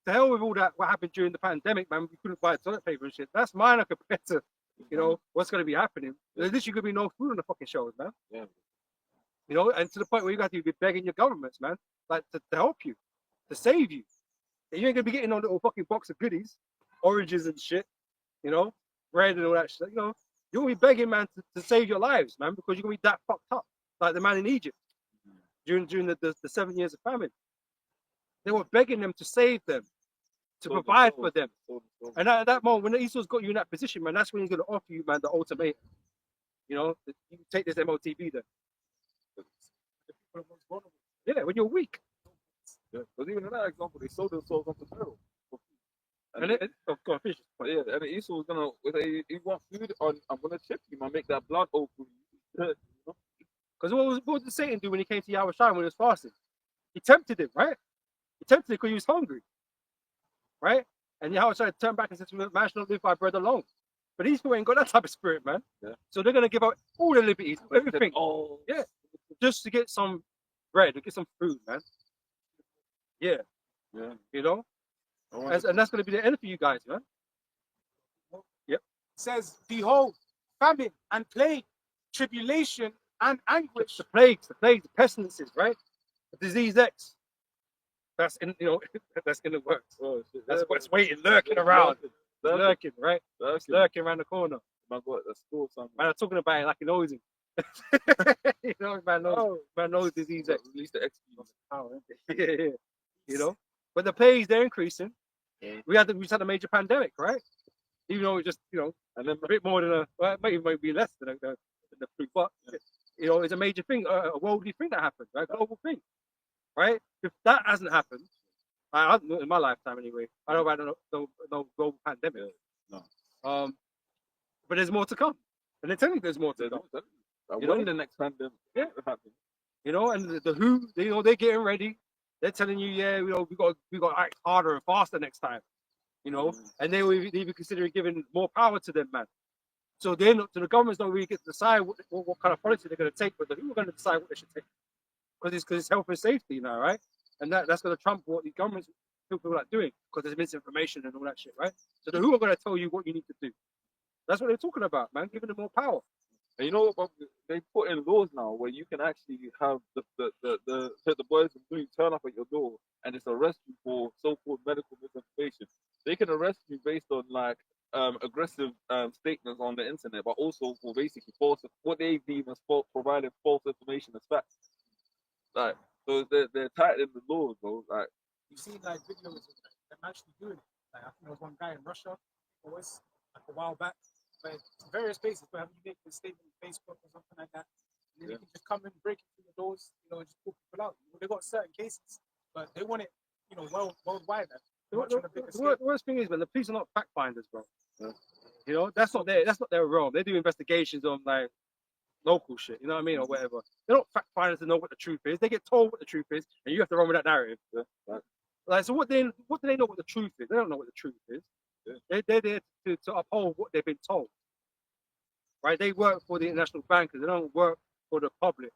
A: hell with all that. What happened during the pandemic, man? We couldn't buy toilet paper and shit. That's minor compared to, what's going to be happening. There's literally going to be no food on the fucking shelves, man.
D: Yeah.
A: And to the point where you got to be begging your governments, man, like to help you, to save you. And you ain't gonna be getting no little fucking box of goodies, oranges and shit, bread and all that shit. You're gonna be begging, man, to save your lives, man, because you're gonna be that fucked up, like the man in Egypt during the 7 years of famine. They were begging them to save them, to provide for them. And at that moment, when Esau's got you in that position, man, that's when he's gonna offer you, man, the ultimatum. You can take this MOTB then. Yeah, when you're weak.
D: Yeah. But even in that example, they sold themselves onto Pharaoh.
A: Fish.
D: But yeah, and Esau was gonna, he want food on, I'm gonna chip you, man, make that blood open.
A: Because what did Satan do when he came to Yahweh Shai when he was fasting? He tempted him, right? He tempted him because he was hungry, right? And Yahweh Shai turned back and said to him, man shall not live by bread alone. But these people ain't got that type of spirit, man.
D: Yeah.
A: So they're going to give up all their liberties, everything.
D: Oh,
A: yeah. Just to get some bread, to get some food, man. Yeah.
D: Yeah.
A: And that's going to be the end for you guys, man. Yep.
F: It says, behold, famine and plague, tribulation and anguish.
A: The plagues, the pestilences, right? The disease X. That's in, that's in the works.
D: Oh, shit.
A: That's what's waiting, lurking around. Lurking, right? It's lurking around the corner.
D: Man, got that's still something.
A: Man, I'm talking about it like he knows him. Man knows disease X.
D: At least the X.
A: Yeah. But the plagues, they're increasing.
D: Yeah.
A: We just had a major pandemic, right? Even though it just,
D: and then
A: a bit more than it might be less than the flu, but it's a major thing, a worldly thing that happened, right? Global thing, right? If that hasn't happened, in my lifetime anyway, I don't know about no global pandemic.
D: No.
A: But there's more to come, and they're telling you there's more to come.
D: When the next pandemic happens,
A: and the WHO, they're getting ready. They're telling you, we got to act harder and faster next time, and they were even considering giving more power to them, man. So the governments don't really get to decide what kind of policy they're going to take, but who are going to decide what they should take, because it's health and safety now, right? And that's going to trump what the governments people like doing, because there's misinformation and all that shit, right? So the WHO are going to tell you what you need to do. That's what they're talking about, man, giving them more power.
D: And you know what? They put in laws now where you can actually have the boys in blue turn up at your door and just arrest you for so-called medical misinformation. They can arrest you based on aggressive statements on the internet, but also for basically what they deem as providing false information as facts. So they're tightening the laws, bro.
F: You see videos of them actually doing it. I think there was one guy in Russia, always a while back. But various places, but have you make a statement on Facebook or something like that, and then you can just come in, break it through the doors, and just pull people out. They got certain cases, but they want it, worldwide.
A: The worst thing is, man, the police are not fact finders, bro. Yeah. That's not their role. They do investigations on local shit, you know what I mean, or whatever. They're not fact finders to know what the truth is. They get told what the truth is, and you have to run with that narrative. Yeah. So what do they know what the truth is? They don't know what the truth is. Yeah. They're there to uphold what they've been told, right? They work for the international bankers. They don't work for the public.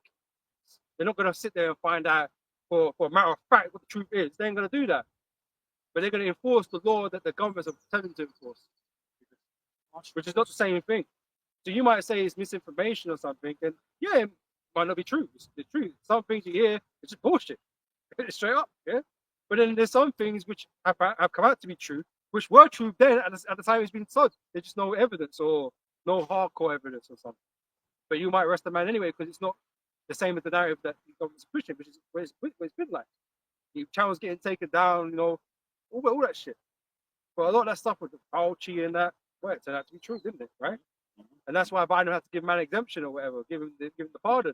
A: They're not going to sit there and find out for a matter of fact what the truth is. They ain't going to do that. But they're going to enforce the law that the governments are pretending to enforce, which is not the same thing. So you might say it's misinformation or something, and it might not be true. It's the truth. Some things you hear, it's just bullshit. It's straight up, yeah. But then there's some things which have come out to be true, which were true then at the time it's been said. There's just no evidence or no hardcore evidence or something. But you might arrest the man anyway because it's not the same as the narrative that the government's pushing, which is what it's been like. The channels getting taken down, all that shit. But a lot of that stuff with the Fauci and that, well, it turned out to be true, didn't it? Right? And that's why Biden had to give man exemption or whatever, give him the pardon.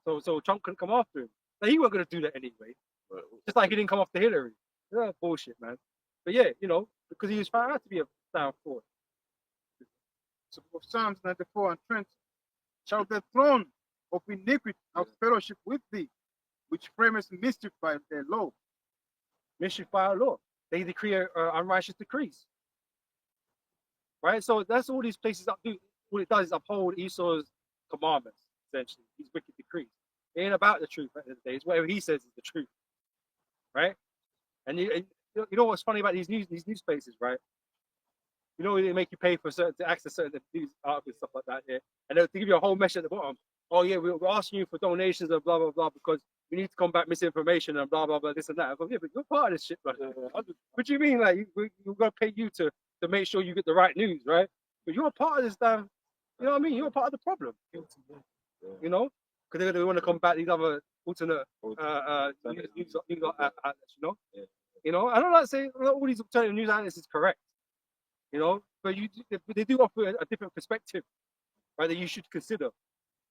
A: so Trump couldn't come after him. Now, he wasn't going to do that anyway. Just like he didn't come after Hillary. Bullshit, man. But because he was found out to be a down fraud.
B: So Psalms 94 and 20. Shall the throne of iniquity have fellowship with thee,
E: which framers mystify their law.
A: Mystery fire law. They decree unrighteous decrees. Right? So that's all these places up do. What it does is uphold Esau's commandments, essentially, these wicked decrees. It ain't about the truth at the end of the day. It's whatever he says is the truth. Right? And you know what's funny about these news places, right? You know, they make you pay for to access certain news articles and stuff like that, yeah. And they'll give you a whole message at the bottom. Oh yeah, we're asking you for donations and blah blah blah because we need to combat misinformation and blah blah blah this and that. But yeah, but you're part of this shit, brother. What do you mean? Like we're gonna pay you to make sure you get the right news, right? But you're a part of this damn. You know what I mean? You're a part of the problem. You know, because they want to combat these other alternate news outlets. You know. You know, I don't like saying all these alternative news outlets is correct. You know, but they do offer a different perspective, right? That you should consider.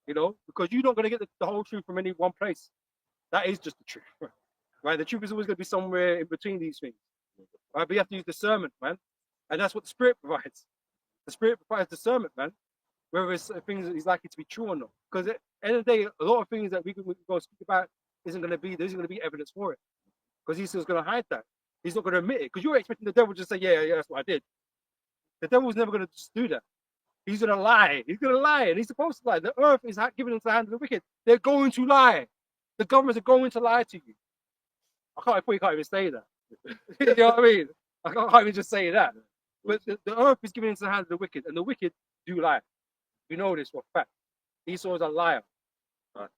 A: You know, because you're not going to get the whole truth from any one place. That is just the truth, right? The truth is always going to be somewhere in between these things, right? But you have to use discernment, man, and that's what the Spirit provides. The Spirit provides discernment, man. Whether it's things that is likely to be true or not, because at the end of the day, a lot of things that we can go speak about there isn't going to be evidence for it, because he's just going to hide that. He's not going to admit it, because you're expecting the devil to say, yeah, that's what I did. The devil's never going to just do that. He's going to lie. He's going to lie, and he's supposed to lie. The earth is given into the hand of the wicked. They're going to lie. The governments are going to lie to you. I can't even say that. You know what I mean? I can't even just say that. But the earth is given into the hand of the wicked, and the wicked do lie. You know this for a fact. Esau is a liar. All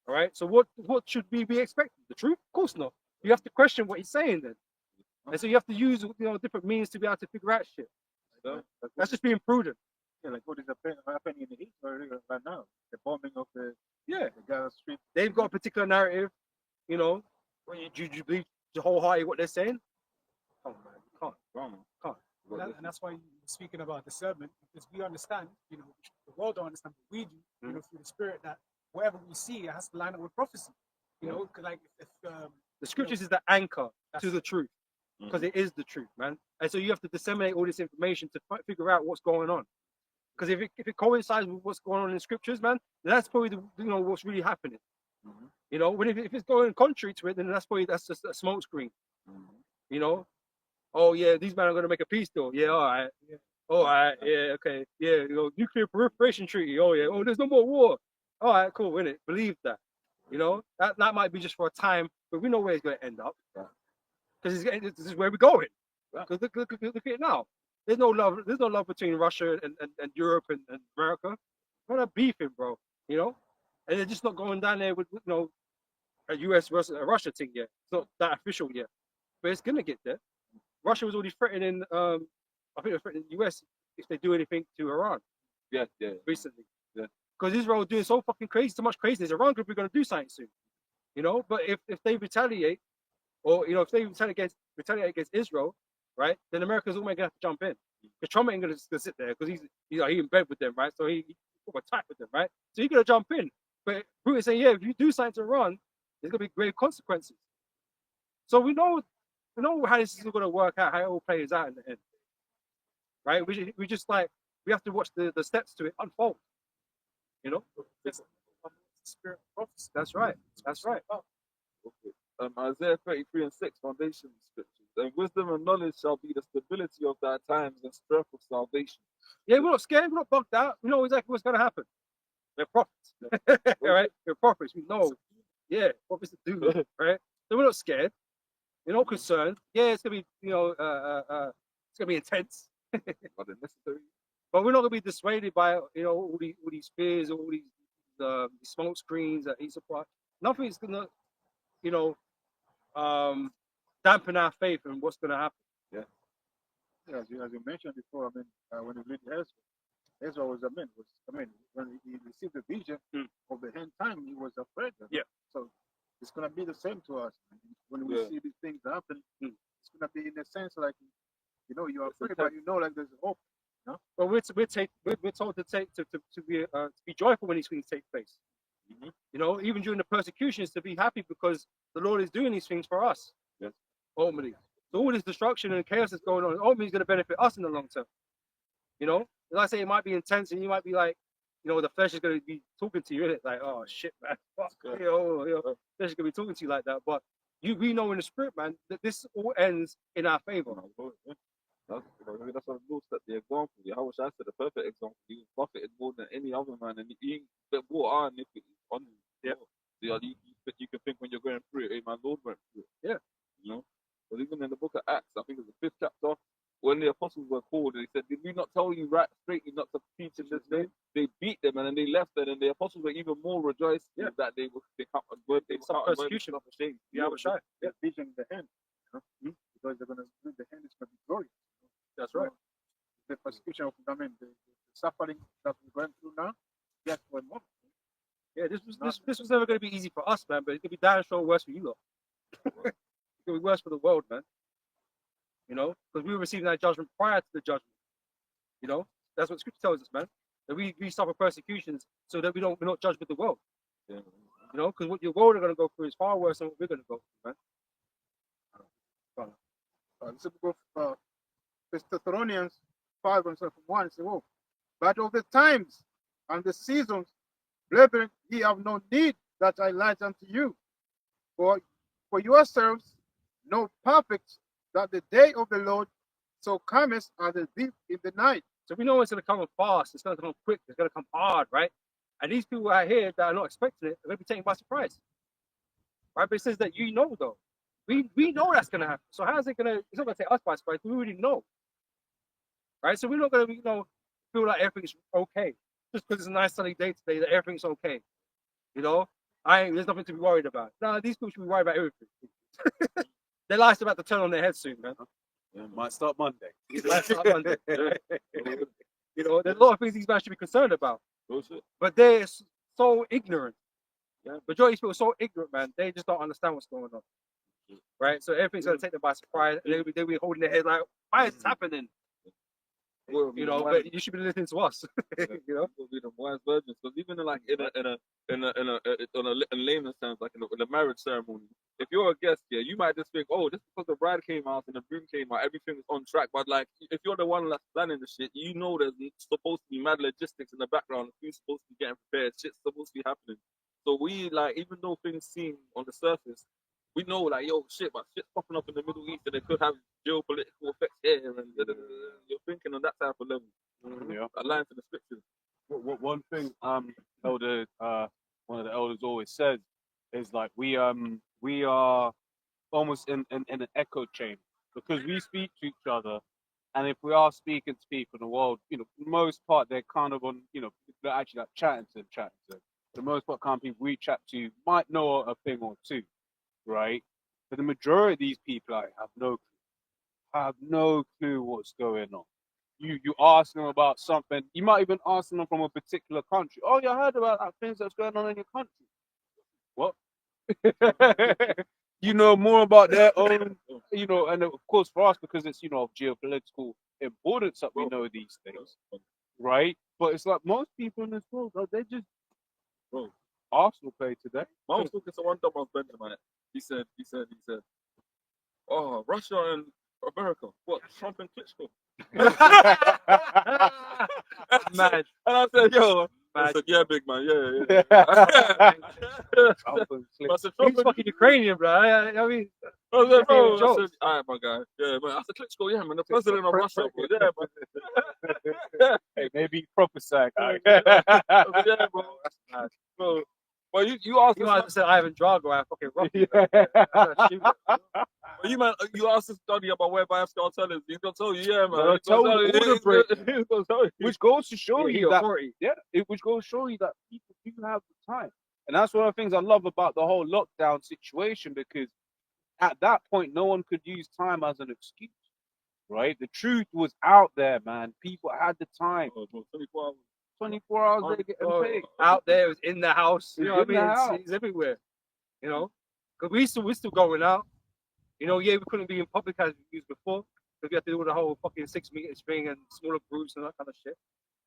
A: right. So what should we be expecting? The truth? Of course not. You have to question what he's saying then, and so you have to use different means to be able to figure out shit. That's just being prudent.
B: Yeah, like what is happening in the East right now? The bombing of the Gaza Strip.
A: They've got a particular narrative. You know, do you believe wholeheartedly what they're saying? Oh man, can't.
F: And that's why you're speaking about discernment, because we understand, the world don't understand, but we do, through the Spirit, that whatever we see, it has to line up with prophecy. Because like if
A: the scriptures is the anchor to the truth, because it is the truth, man. And so you have to disseminate all this information to figure out what's going on. Because if it coincides with what's going on in the scriptures, man, then that's probably what's really happening. You know, when if it's going contrary to it, then that's just a smoke screen. You know, oh yeah, these men are going to make a peace deal. Yeah, all right, yeah, okay, yeah, nuclear proliferation treaty. Oh yeah, there's no more war. All right, cool, innit? Believe that. You know, that might be just for a time, but we know where it's going to end up. Because this is where we're going. Because look at it now. There's no love between Russia and Europe and America. We're not beefing, bro. You know, and they're just not going down there with a US versus a Russia thing yet. It's not that official yet, but it's gonna get there. Russia was already threatening. I think they're threatening the US if they do anything to Iran.
D: Yeah.
A: Recently.
D: Yeah.
A: Because Israel is doing so fucking crazy, so much craziness. Iran could be going to do something soon. You know, but if they retaliate, or if they retaliate against Israel, right? Then America's always gonna have to jump in. Because Trump ain't gonna sit there because he's in bed with them, right? So he attack with them, right? So he's gonna jump in. But Putin saying, yeah, if you do something to Iran, there's gonna be grave consequences. So we know how this is gonna work out, how it all plays out in the end, right? We just we have to watch the steps to it unfold. You know,
F: Spirit of prophecy.
A: That's right.
D: Isaiah 33:6, foundation scriptures. And wisdom and knowledge shall be the stability of thy times and strength of salvation.
A: Yeah, we're not scared. We're not bugged out. We know exactly what's going to happen. We're prophets. All right? We're prophets. We know. Yeah, prophets that do that, right? So we're not scared. We're not concerned. Yeah, it's going to be, it's going to be intense.
D: But it's necessary.
A: But we're not going to be dissuaded by, all these fears, all these smoke screens that he's supply. Nothing's going to, dampen our faith in what's going to happen.
B: Yeah, as you mentioned before, when you read Ezra was when he received the vision of the end time, he was afraid.
A: Yeah.
B: So it's going to be the same to us. When we see these things happen, it's going to be in a sense like, you're afraid, but like there's hope.
A: But we're told to be joyful when these things take place. Even during the persecutions, to be happy because the Lord is doing these things for us.
D: Yes.
A: Ultimately. So all this destruction and chaos that's going on ultimately is going to benefit us in the long term. Like I say, it might be intense and you might be like, you know, the flesh is going to be talking to you, innit? Like, oh shit, man, fuck, flesh is going to be talking to you like that. But we know in the spirit, man, that this all ends in our favor.
D: That's what the Lord set the example. How I said the perfect example. He was profited more than any other man, and he brought our iniquity on him.
A: Yeah.
D: You can think when you're going through it, hey, my Lord went through it.
A: Yeah.
D: You know? But even in the book of Acts, I think it's the 5th chapter, when the apostles were called, and he said, did we not tell you right straightly not to teach in this name? They beat them, and then they left them, and the apostles were even more rejoiced that they
A: Persecution.
D: ashamed.
A: Yeah, but shy.
E: Yeah, vision in the end, because they're gonna the end is gonna be glorious.
A: That's right.
E: The persecution of the suffering that we're going through now, yes, one more.
A: Yeah, this was never going to be easy for us, man. But it's going to be damn sure worse for you lot. It's going to be worse for the world, man. You know, because we were receiving that judgment prior to the judgment. You know, that's what Scripture tells us, man. That we suffer persecutions so that we're not judged with the world.
D: Yeah.
A: You know, because what your world are going to go through is far worse than what we're going to go through, man.
E: This is the book of Thessalonians 5 and 1. Say, oh, but of the times and the seasons, brethren, ye have no need that I write unto you. For yourselves know perfect that the day of the Lord so cometh as a thief in the night.
A: So we know it's going to come fast. It's going to come quick. It's going to come hard, right? And these people out here that are not expecting it, they're going to be taken by surprise, right? But it says that you know, though. We know that's going to happen. So how is it going to? It's not going to take us by surprise. We already know, right? So we're not going to, feel like everything's okay just because it's a nice sunny day today. That everything's okay, There's nothing to be worried about. No, these people should be worried about everything. Their life's about to turn on their head soon, man.
C: Yeah, might start Monday.
A: Might start Monday. There's a lot of things these men should be concerned about.
D: Bullshit.
A: But they're so ignorant. Yeah, majority of people are so ignorant, man. They just don't understand what's going on, right? So everything's gonna take them by surprise, and they'll be holding their head like, "Why is this happening?" But you should be listening to us.
D: We'll be the wise virgins, because even in layman's terms, like in a marriage ceremony, if you're a guest, you might just think, oh, just because the bride came out and the groom came out, everything's on track. But like, if you're the one that's planning the shit, there's supposed to be mad logistics in the background. Who's supposed to be getting prepared? Shit's supposed to be happening. So we even though things seem on the surface, we know like, yo, shit, but shit's popping up in the Middle East, and it could have geopolitical effects here, and you're thinking on that type of level. Aligned to the scriptures.
C: One thing, elder, one of the elders always says is like we are almost in an echo chamber, because we speak to each other, and if we are speaking to people in the world, for the most part they're kind of on, they're actually like chatting to them. For the most part, kind of people we chat to might know a thing or two, right? But the majority of these people have no clue what's going on. You ask them about something, you might even ask them from a particular country. Oh, you heard about that things that's going on in your country? What? You know more about their own, and of course for us, because it's of geopolitical importance that we know these things, right? But it's like most people in this world, they just Arsenal play today.
D: I was talking to one Thomas Benjamin. He said, oh, Russia and America, what, Trump and Klitschko?
A: Mad.
D: And I said, yo, I said, yeah, big man, yeah. I said,
A: He's fucking Ukrainian, bro. I mean,
D: I said, bro, I
A: jokes.
D: said, all right, my guy. Yeah, man. I said, Klitschko, yeah, man, the president of Russia, bro. Yeah, man.
C: Hey, maybe proper sack.
D: I said, yeah, bro.
A: That's mad.
D: Bro. Well, you asked
A: You might have said Ivan Drago, I fucking rock.
D: you asked this study about where Bias Cartel is. He's gonna tell you, yeah, man.
C: I'll tell you all the
D: He's gonna tell you.
C: Which goes to show you that,
A: authority.
C: which goes to show you that people do have the time. And that's one of the things I love about the whole lockdown situation, because at that point, no one could use time as an excuse, right? The truth was out there, man. People had the time.
D: 24 hours.
C: 24 hours they getting paid.
A: Out there, it was in the house. You
C: It's
A: know what
C: in
A: I
C: the
A: mean?
C: house.
A: It's everywhere. Because we're still going out. We couldn't be in public as we used before, because we had to do the whole fucking 6 meters thing and smaller groups and that kind of shit.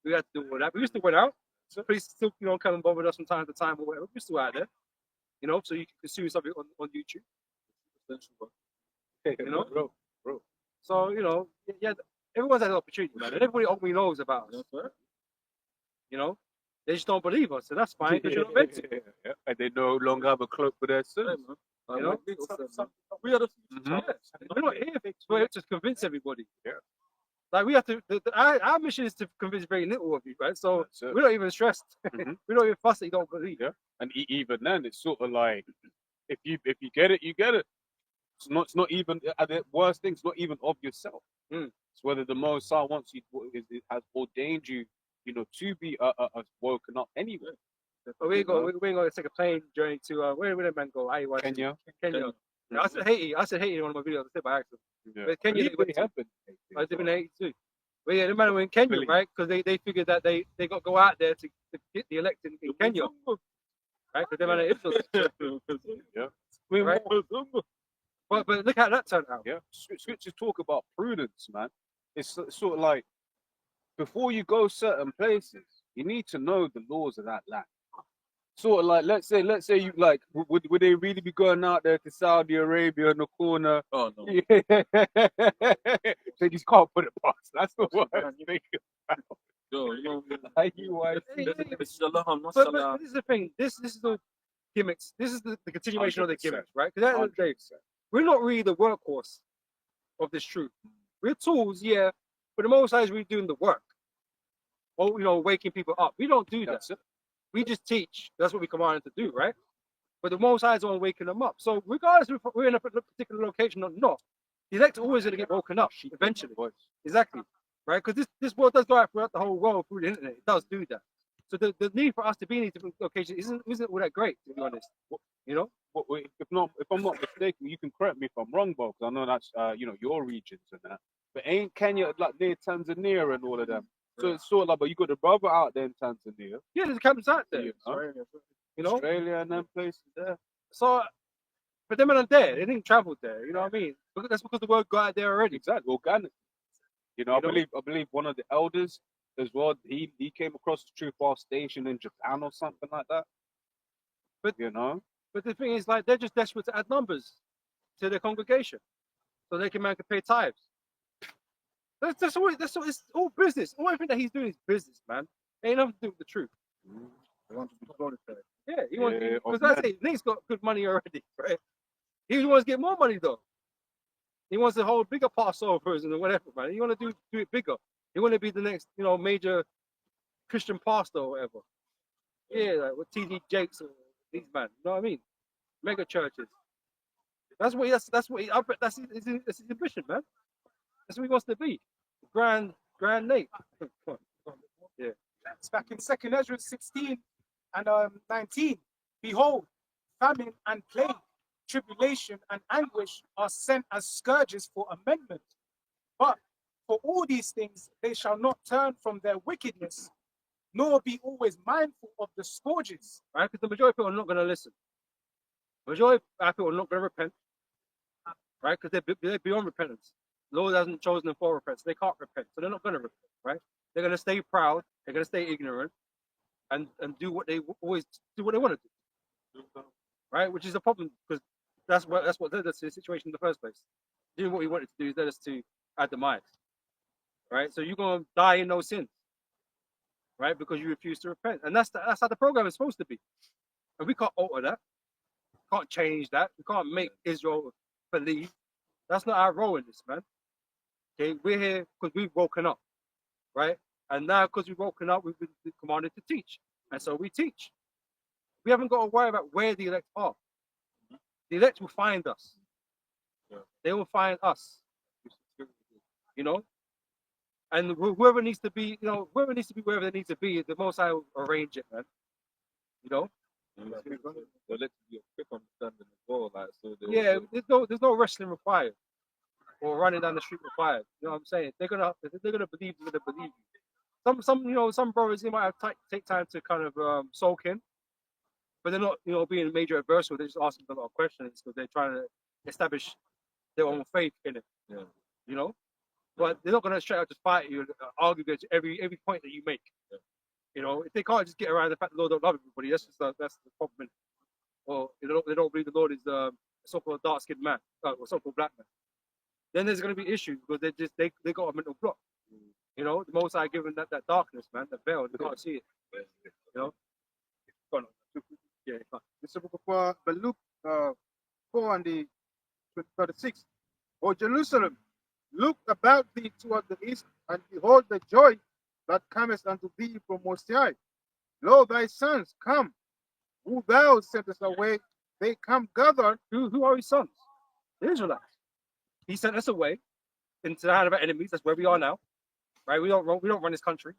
A: We had to do all that. We used to went out. So police still, come and bother us from time to time or whatever. We're still out there. So you can consume something on YouTube.
C: Bro.
A: So, everyone's had an opportunity, man. And everybody openly knows about us.
D: That's right.
A: They just don't believe us, so that's fine because you're not meant to.
C: Yeah. And they no longer have a cloak for their
D: Yeah,
C: sins.
D: man.
A: You know?
D: We are the
C: Mhm.
A: We're not here to convince everybody.
C: Yeah.
A: Like we have to. Our mission is to convince very little of you, right? So
C: That's it.
A: we're not even stressed.
C: Mhm.
A: We're not even fussed that you don't believe.
C: Yeah. And even then, it's sort of like if you get it, you get it. It's not even the worst thing. It's not even of yourself.
A: Mm.
C: It's whether the Most High wants you it has ordained you, to be woken up anyway.
A: But we ain't gonna take a plane journey to where did man go? Iowa,
C: Kenya.
A: Kenya. Yeah, I said Haiti. I said Haiti in one of my videos. I said by accident.
C: Yeah.
A: But Kenya, they went to.
C: happened.
A: I live in Haiti too. But yeah, the man were in Kenya,
C: Really?
A: right? Because they figured that they got to go out there to get the election in Kenya, right? Because they man are Israel.
C: Yeah.
A: Right? But look how that turned out.
C: Yeah. Scriptures talk about prudence, man. It's sort of like before you go certain places, you need to know the laws of that land. Sort of like let's say you like would they really be going out there to Saudi Arabia in the corner?
D: Oh no.
C: Yeah. They just can't put it past. That's the word I'm thinking.
D: Yo, you know,
C: Like you wife.
A: But this is the thing. This is the gimmicks. This is the continuation of the
C: 100%.
A: gimmicks, right? Because at the end of the day, we're not really the workhorse of this truth. We're tools, yeah, but the Most High is really doing the work. Or waking people up. We don't do that.
C: That's it.
A: We just teach. That's what we commanded to do, right? But the Most High is on waking them up. So regardless if we're in a particular location or not, the elect are always going to get woken up eventually. Exactly, right? Because this world does go out throughout the whole world through the internet. It does do that. So the need for us to be in these different locations isn't all that great, to be honest. You know?
C: But if I'm not mistaken, you can correct me if I'm wrong, Bo, because I know that's your regions and that. But ain't Kenya like near Tanzania and all of them? So it's sort of like, but you got a brother out there in Tanzania,
A: Yeah, there's cabins out there.
C: you know, Australia and them places there.
A: So, but them men are there. They didn't travel there. You know what I mean? That's because the word got out there already.
C: Exactly, organic. I
A: You know?
C: believe one of the elders as well. He came across the True Fast Station in Japan or something like that.
A: But- But the thing is, like, they're just desperate to add numbers to their congregation, so they can pay tithes. That's all. It's all business. All everything that he's doing is business, man. Ain't nothing to do with the truth.
E: They want to be glorified.
A: Yeah, he wants
C: Yeah,
A: because
C: of
A: that's
C: men.
A: it. Nick's got good money already, right? He wants to get more money though. He wants to hold bigger Passovers and whatever, man. He want to do it bigger. He want to be the next, major Christian pastor or whatever. Yeah, like with T.D. Jakes or these man. You know what I mean? Mega churches. That's what his ambition, man. That's what he wants to be. Grand Nate. Yeah.
F: It's back in 2nd Ezra 16 and 19. Behold, famine and plague, tribulation and anguish are sent as scourges for amendment. But for all these things they shall not turn from their wickedness, nor be always mindful of the scourges.
A: Right? Because the majority of people are not going to listen. Majority of people are not going to repent. Right? Because they're beyond repentance. The Lord hasn't chosen them for repentance. They can't repent. So they're not going to repent. Right? They're going to stay proud. They're going to stay ignorant. And do what they always do what they want to do. Right? Which is a problem because that's what led us to the situation in the first place. Doing what we wanted to do led us to our demise. Right? So you're going to die in those sins. Right? Because you refuse to repent. And that's how the program is supposed to be. And we can't alter that. Can't change that. We can't make Israel believe. That's not our role in this, man. Okay, we're here because we've woken up, right? And now because we've woken up, we've been commanded to teach. And so we teach. We haven't got to worry about where the elect are. The elect will find us. They will find us. And whoever needs to be, whoever needs to be wherever they need to be, the Most High will arrange it, man.
D: They'll let you get a quick understanding as well, like so.
A: Yeah, there's no wrestling required or running down the street required. You know what I'm saying? They're gonna believe. They're gonna believe you. Some brothers they might have take time to kind of soak in, but they're not being major adversarial. They're just asking a lot of questions because they're trying to establish their own faith in it.
D: Yeah.
A: But they're not gonna straight out just fight you and argue against every point that you make. If they can't just get around the fact the Lord don't love everybody, that's the problem. Or they don't believe the Lord is a so-called dark-skinned man, or so-called black man. Then there's going to be issues because they got a mental block. You know, the Most High given that darkness, man, the veil, you can't see it. You know? Go on. Yeah, fine.
E: This is the book of Luke 4 and the 36. O Jerusalem, look about thee toward the east, and behold the joy that cometh unto thee from Most High. Lo, thy sons come, who thou sentest away, they come gathered.
A: Who are his sons? The Israelites. He sent us away into the hand of our enemies. That's where we are now. Right? We don't run this country.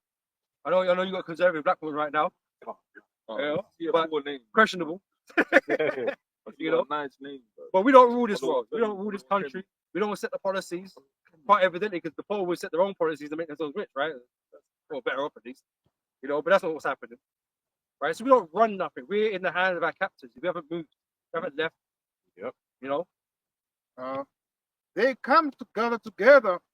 A: I know you got conservative black women right now. Yeah, but questionable. You know,
D: nice name, bro.
A: but we don't rule this world. We don't rule this country. We don't set the policies. Quite evidently, because the poor will set their own policies to make themselves rich, right? Or better off at least. You know, but that's not what's happening. Right? So we don't run nothing. We're in the hands of our captors. We haven't moved. We haven't left.
C: Yep.
A: You know?
E: They come together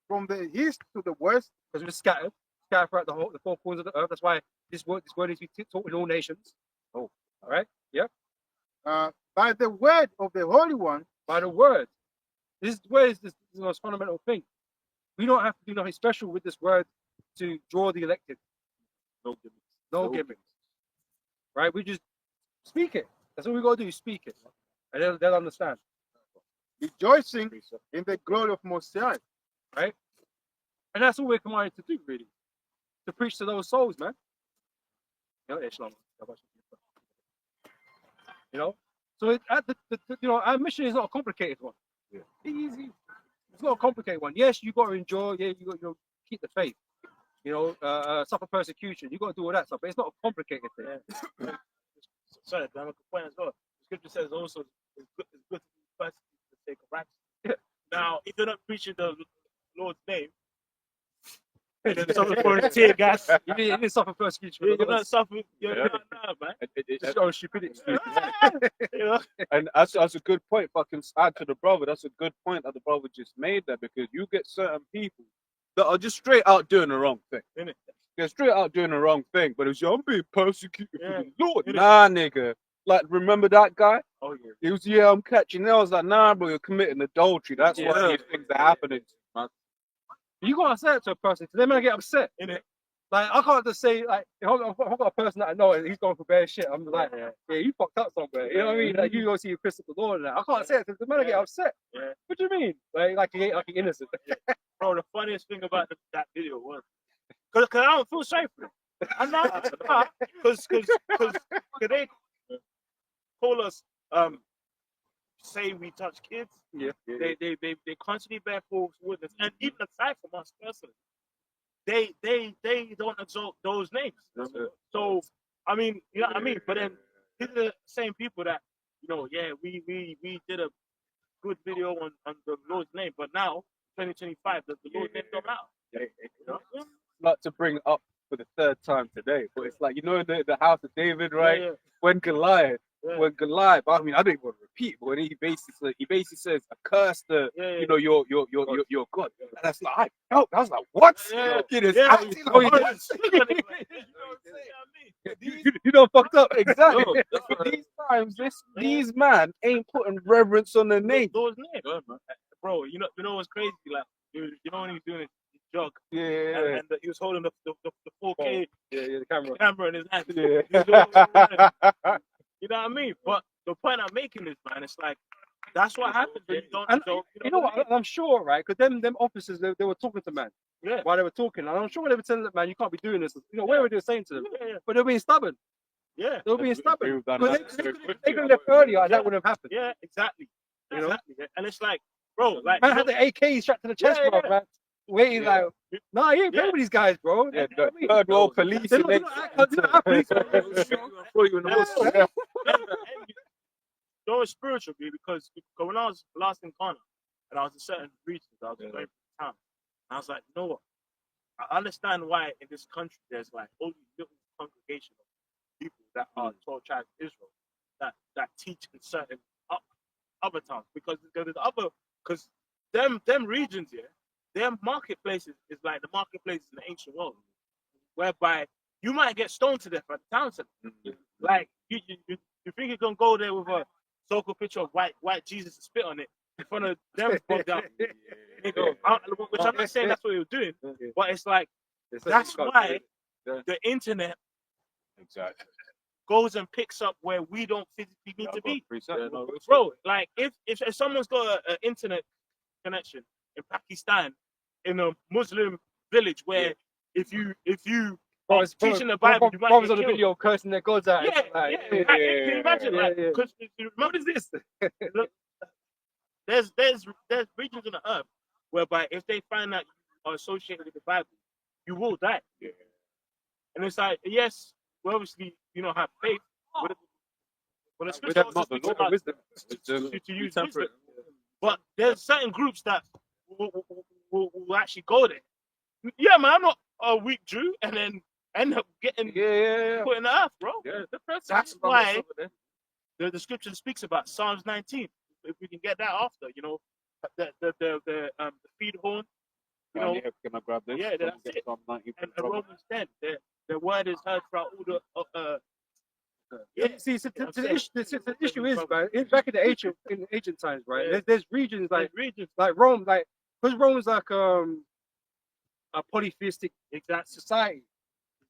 E: from the east to the west.
A: Because we're scattered throughout the four corners of the earth. That's why this word needs to be taught in all nations. Oh, all right? Yep.
E: By the word of the Holy One.
A: By the word. This word is the most fundamental thing. We don't have to do nothing special with this word to draw the elected.
D: No gimmicks.
A: No gimmicks. Right? We just speak it. That's all we got to do, is speak it. And they'll understand.
E: Rejoicing in the glory of Most High.
A: Right? And that's all we're commanded to do, really. To preach to those souls, man. You know? So our mission is not a complicated one.
C: Yeah.
A: Easy. It's not a complicated one. Yes, you got to enjoy. Yeah, you got to keep the faith. You know, suffer persecution. You got to do all that stuff. But it's not a complicated thing.
G: Yeah. Sorry, but I'm a good point as well. The scripture says also it's good to be persecuted for the sake of righteousness.
A: Yeah.
G: Now, if you're not preaching the Lord's name, and then suffer for the tear gas,
A: You didn't suffer persecution.
G: you're not suffering. You're
C: Yeah.
G: not now, man.
A: Just your own stupidity.
G: You know?
C: And that's a good point. If I can add to the brother, that's a good point that the brother just made there, because you get certain people that are just straight out doing the wrong thing.
G: Innit?
C: They're straight out doing the wrong thing, but it's I'm being persecuted
G: Yeah.
C: for the Lord.
G: Innit?
C: Nah, nigga. Like, remember that guy?
G: Oh yeah.
C: He was, I'm catching that. I was like, nah, bro, you're committing adultery. That's why these things are happening.
A: You gotta say it to a person, so they're gonna get upset.
G: Innit?
A: Like, I can't just say, like, if I've got a person that I know and he's going for bad shit, I'm like, yeah, you fucked up somewhere. You know what I mean? Like, you go see a Christopher Lord and that. I can't say it because the man will get upset.
G: Yeah.
A: What do you mean? Like he ain't like he innocent.
G: Bro, the funniest thing about that video was, cause I don't feel sorry for them. I'm not, cause they call us say we touch kids.
A: Yeah.
G: They constantly bear false witness, and even aside from us personally, they don't exalt those names. So I mean, you know what I mean. But then these are the same people that, you know, yeah, we did a good video on the Lord's name, but now 2025, the Lord's name don't matter.
C: Yeah.
G: You know?
C: Not to bring it up for the third time today, but it's like, you know, the house of David, right?
G: Yeah,
C: When Goliath,
G: yeah.
C: I mean, I don't want to repeat, but when he basically says, "I curse the,
G: Yeah.
C: you know, your God," and that's like, I felt, I was like, what?
G: Yeah.
C: You know,
G: Yeah.
C: acting like
G: You know what I'm saying?
C: you don't fucked up exactly.
D: No, that's
C: But
D: right.
C: these times, these man ain't putting reverence on the name.
G: Those names, bro. You know what's crazy? Like, you know when he was doing his jog,
C: Yeah,
G: and he was holding the 4K
A: Yeah, the camera.
G: camera in his hand.
C: yeah.
G: He was doing it. You know what I mean? But the point I'm making is, man, it's like that's what happens when you don't.
A: And
G: exalt,
A: you know what? I'm sure, right? Because them officers, they were talking to man
G: Yeah.
A: while they were talking, and I'm sure they were telling them, man, you can't be doing this. You know, whatever they were saying to them,
G: Yeah.
A: but they were being stubborn.
G: Yeah.
A: They were being stubborn.
C: We've done
A: Because
C: that
A: they
C: so
A: could
C: quickly.
A: have left earlier, and that wouldn't have happened.
G: Yeah. Exactly.
A: You know?
G: Exactly. And it's like, bro, like
A: Man had the AK strapped to the chest,
G: Yeah,
A: bro,
G: yeah.
A: man. Waiting like, nah, you ain't playing
G: Yeah.
A: with these guys, bro.
C: Yeah,
A: You know what I mean?
C: third world police.
A: They're
C: and
A: not our police, bro.
D: Throw you in the woods.
G: so it's spiritual, dude, because when I was last in Ghana and I was in certain regions, I was going through town, I was like, you know what? I understand why in this country there's like only little congregation of people that are 12 tribes of Israel that teach in certain other towns, because there's other, because them regions here, their marketplaces is like the marketplaces in the ancient world, whereby you might get stoned to death at the town center. Like you think you can go there with a so-called picture of white Jesus and spit on it in front of them, bogged down. Which I'm not saying that's what he was doing, but it's like
A: It's
G: That's
A: such a
G: why
A: culture.
G: the internet
C: Exactly.
G: goes and picks up where we don't physically need to be.
C: Yeah, no,
G: Bro, like if someone's got an internet connection in Pakistan, in a Muslim village where if you are teaching the Bible, you might
A: brothers
G: get
A: on the
G: killed.
A: video cursing their gods out.
G: Yeah,
A: It's like,
G: yeah. Can you imagine?
A: yeah,
G: Like,
A: yeah.
G: because
A: What is this?
G: there's regions on the earth whereby if they find out you are associated with the Bible, you will die.
C: Yeah.
G: And it's like, yes, we obviously have faith, but the
A: With
G: scripture
A: that,
G: also
A: not the
G: speaks
A: Lord
G: about
A: of wisdom.
G: to
D: Be
G: use
D: temperate.
G: wisdom. But there's certain groups that will actually go there. Yeah, man, I'm not a weak Jew, and then end up getting
C: Yeah.
G: put in the earth, bro.
D: Yeah, the president
G: That's
D: from us
G: why
D: over there.
G: the scripture speaks about Psalms 19. If we can get that after, the feed horn,
C: Yeah, can I grab this?
G: yeah,
C: Someone
G: that's
C: get
G: it.
C: some 90
G: and
C: from-
G: Romans 10. The word is heard throughout all the yeah.
A: See, so
G: I'm
A: the
G: saying-
A: issue is, man, back in the ancient times, right?
G: Yeah.
A: There's regions like
G: There's regions
A: Rome, because Rome's like a polytheistic
G: exactly.
A: society.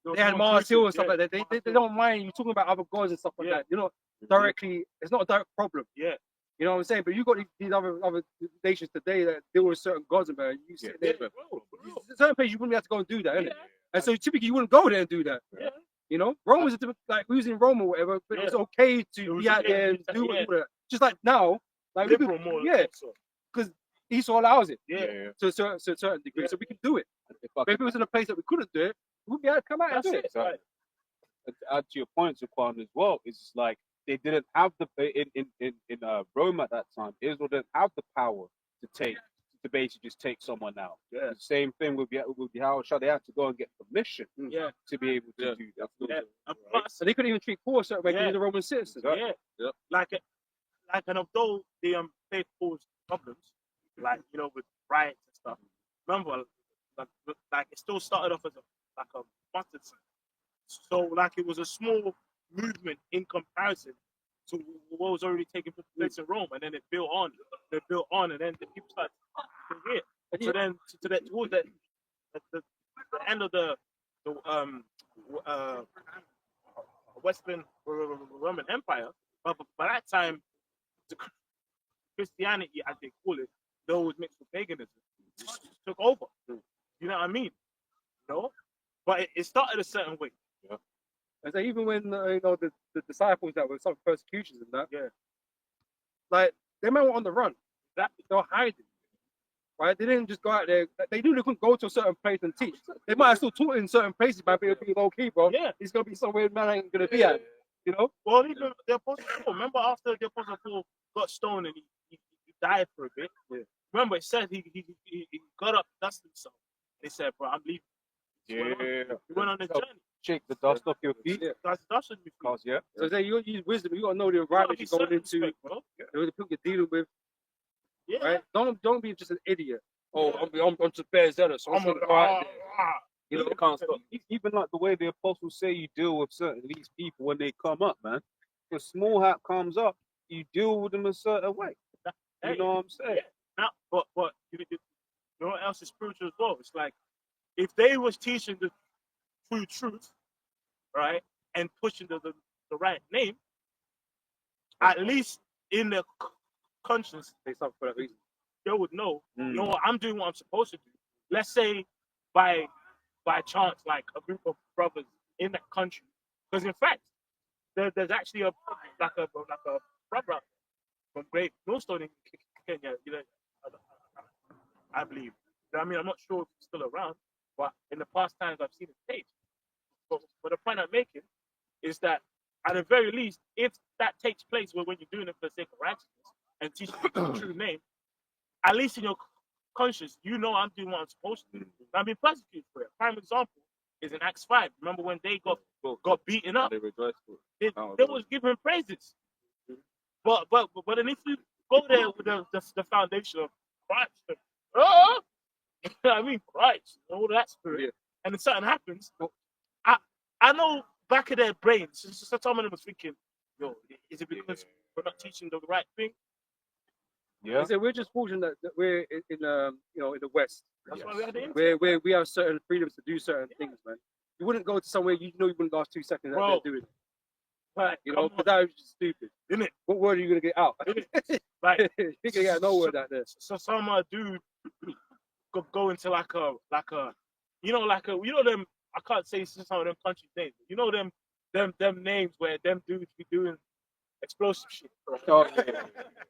G: Those
A: They had
G: more
A: Mars Hill and
G: inclusive,
A: stuff like that. They don't mind you talking about other gods and stuff like
G: Yeah.
A: that. You know, directly, it's not a direct problem.
G: Yeah.
A: You know what I'm saying? But you got these other nations today that deal with certain gods, and man, you sit
G: Yeah,
A: there,
G: bro.
A: certain places you wouldn't have to go and do that, innit?
G: Yeah.
A: And so typically you wouldn't go there and do that.
G: Yeah.
A: You know, Rome was like we was in Rome or whatever, but it was okay
G: It
A: to
G: was
A: be out
G: okay
A: there
G: to
A: and
G: do
A: do
G: that,
A: all that. Just like now, like we
G: Liberal
A: could,
G: more.
A: yeah,
G: So.
A: Esau allows it
G: Yeah.
A: to a certain degree,
G: Yeah.
A: so we can do it.
C: If I
A: But if it was in a place that we couldn't do it, we'd be able to come out and
G: That's
A: do
G: it.
A: it.
C: Exactly. And to add to your point, Zaquan, as well, it's like they didn't have the in Rome at that time. Israel didn't have the power to basically just take someone out.
G: Yeah.
C: The same thing with Yahushua. They had to go and get permission
G: Yeah.
C: to be able to
D: Yeah.
C: do that.
G: Yeah. And
C: Right.
G: plus,
A: So they couldn't even treat poor a certain way because
G: Yeah.
A: he was a Roman citizen.
G: yeah.
D: Yeah.
G: Like and although the faith caused problems, like with riots and stuff. Remember, like it still started off as a mustard seed. So like it was a small movement in comparison to what was already taking place in Rome, and then it built on, and then the people started to hear. So then towards the end of the Western Roman Empire, but by that time, the Christianity, as they call it, though it was mixed with paganism, just took over. You know what I mean? No, but it started a certain way.
A: And so even when the disciples that were some persecutions and that,
G: Yeah.
A: like they men were on the run.
G: Exactly.
A: They were hiding. Right? They didn't just go out there. They knew they couldn't go to a certain place and teach. They might have still taught in certain places, but it'll be low key, bro.
G: Yeah.
A: It's gonna be somewhere man ain't gonna be at. You know?
G: Well, even the Apostle Paul. Remember after the Apostle Paul got stoned and he died for a bit.
A: Yeah.
G: Remember, it said he got up, dusted himself. They said, "Bro, I'm leaving."
C: Yeah.
G: He went on a journey.
C: Shake the dust off your feet.
A: Yeah.
G: That's what we feel.
C: Cause yeah.
A: So say you gotta use wisdom. You gotta know the
G: You gotta
A: environment
G: be
A: you're going into,
G: circumspect, bro.
A: the people you're dealing with.
G: Yeah.
A: Right? Don't be just an idiot. Oh, I'm just bare zealous. So I'm gonna go out there.
C: You know, can't stop. Even like the way the apostles say you deal with certain these people when they come up, man. When small hat comes up, you deal with them a certain way.
G: Hey,
C: You know what I'm saying?
G: Now, but you know what else is spiritual as well? It's like if they was teaching the true truth, right, and pushing the right name, at least in their conscience,
A: They suffer for that reason.
G: they would know,
C: Mm.
G: you know what, I'm doing what I'm supposed to do. Let's say by chance, like a group of brothers in that country, because in fact, there's actually a brother from Great Millstone in Kenya, I believe. I mean, I'm not sure if he's still around, but in the past times I've seen his page. But the point I'm making is that at the very least, if that takes place when you're doing it for the sake of righteousness and teaching people the true name, at least in your conscience, you know I'm doing what I'm supposed to do. I'm being persecuted for it. Prime example is in Acts 5. Remember when they got beaten up?
D: They rejoiced for it.
G: They was giving praises. But then if you go there with the foundation of Christ, I mean Christ, and all that spirit,
D: Yeah.
G: and then something happens, I know back of their brains, some of them was thinking, yo, is it because we're not teaching the right thing?
C: Yeah.
A: He said we're just fortunate that we're in in the West,
G: That's why we had the internet.
A: where we have certain freedoms to do certain things, man. You wouldn't go to somewhere you know you wouldn't last 2 seconds out
G: Bro.
A: there doing it.
G: Like,
A: You
G: come
A: know,
G: on,
A: because that was just stupid.
G: innit?
A: What word are you gonna get out?
G: Like,
A: You're gonna get no word out there.
G: so some dude go into like a you know them, I can't say some of them country names. You know them names where them dudes be doing explosive shit. Right?
C: Oh, yeah.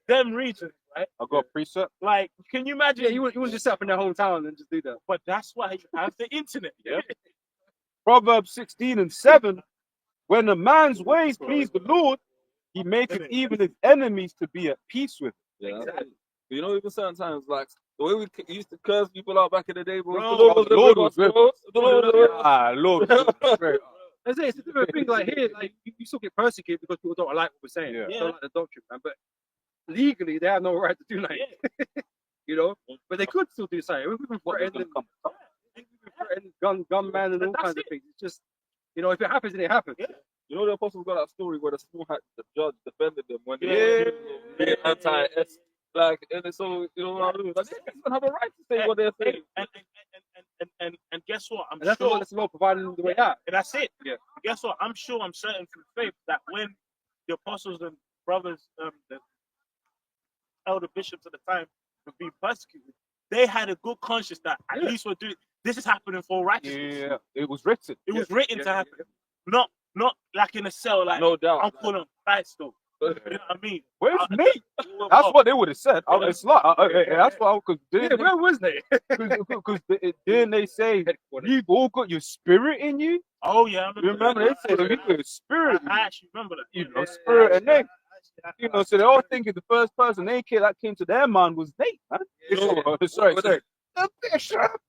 G: Them regions, right?
C: I got a preset.
G: Like, can you imagine?
A: Yeah, you wouldn't just sit up in their hometown and just do that.
G: But that's why you have the internet.
C: Yeah. Proverbs 16:7. When a man's ways please the Lord, he maketh even his enemies to be at peace with him.
D: Yeah, that's it. You know, even sometimes, like, the way we used to curse people out back in the day, bro.
G: Bro,
C: the Lord was with us.
D: The Lord was with us.
C: Ah, Lord.
A: That's it. It's a different thing. Like here, like you still get persecuted because people don't like what we're saying.
C: Yeah.
A: They don't like the doctrine, man. But legally, they have no right to do that.
G: Yeah.
A: You know, but they could still do something. We've been threatened, gunman, and all
G: That's
A: kinds of
G: it.
A: things. It's just, you know, if it happens, then it happens.
G: Yeah.
D: You know, the apostles got that story where the small hat, the judge defended them when they
G: Yeah.
D: were being anti-S. Like, and it's so, you know what I mean? Like, they don't have a right to say what they're saying.
G: And guess what? I'm
A: And that's
G: sure.
A: what the law providing the way out.
G: And that's it.
A: Yeah.
G: Guess what? I'm sure, I'm certain through faith that when the apostles and brothers, the elder bishops at the time were being persecuted, they had a good conscience that at least we're doing this is happening for righteousness.
C: Yeah, it was written.
G: It was written to happen. Not like in a cell, like
D: No doubt.
G: I'm calling Christ though. You know what I mean?
C: Where's Nate? That's what they would have said. It's like, that's what because
A: Yeah, where was they?
C: didn't they say you've all got your spirit in you?
G: Oh yeah, I
C: You remember they said you got your spirit, in
G: I
C: you,
G: actually remember that.
C: you know, spirit and Nate. You know, so they all thinking the first person that came to their mind was Nate, man. Sorry. The bishop.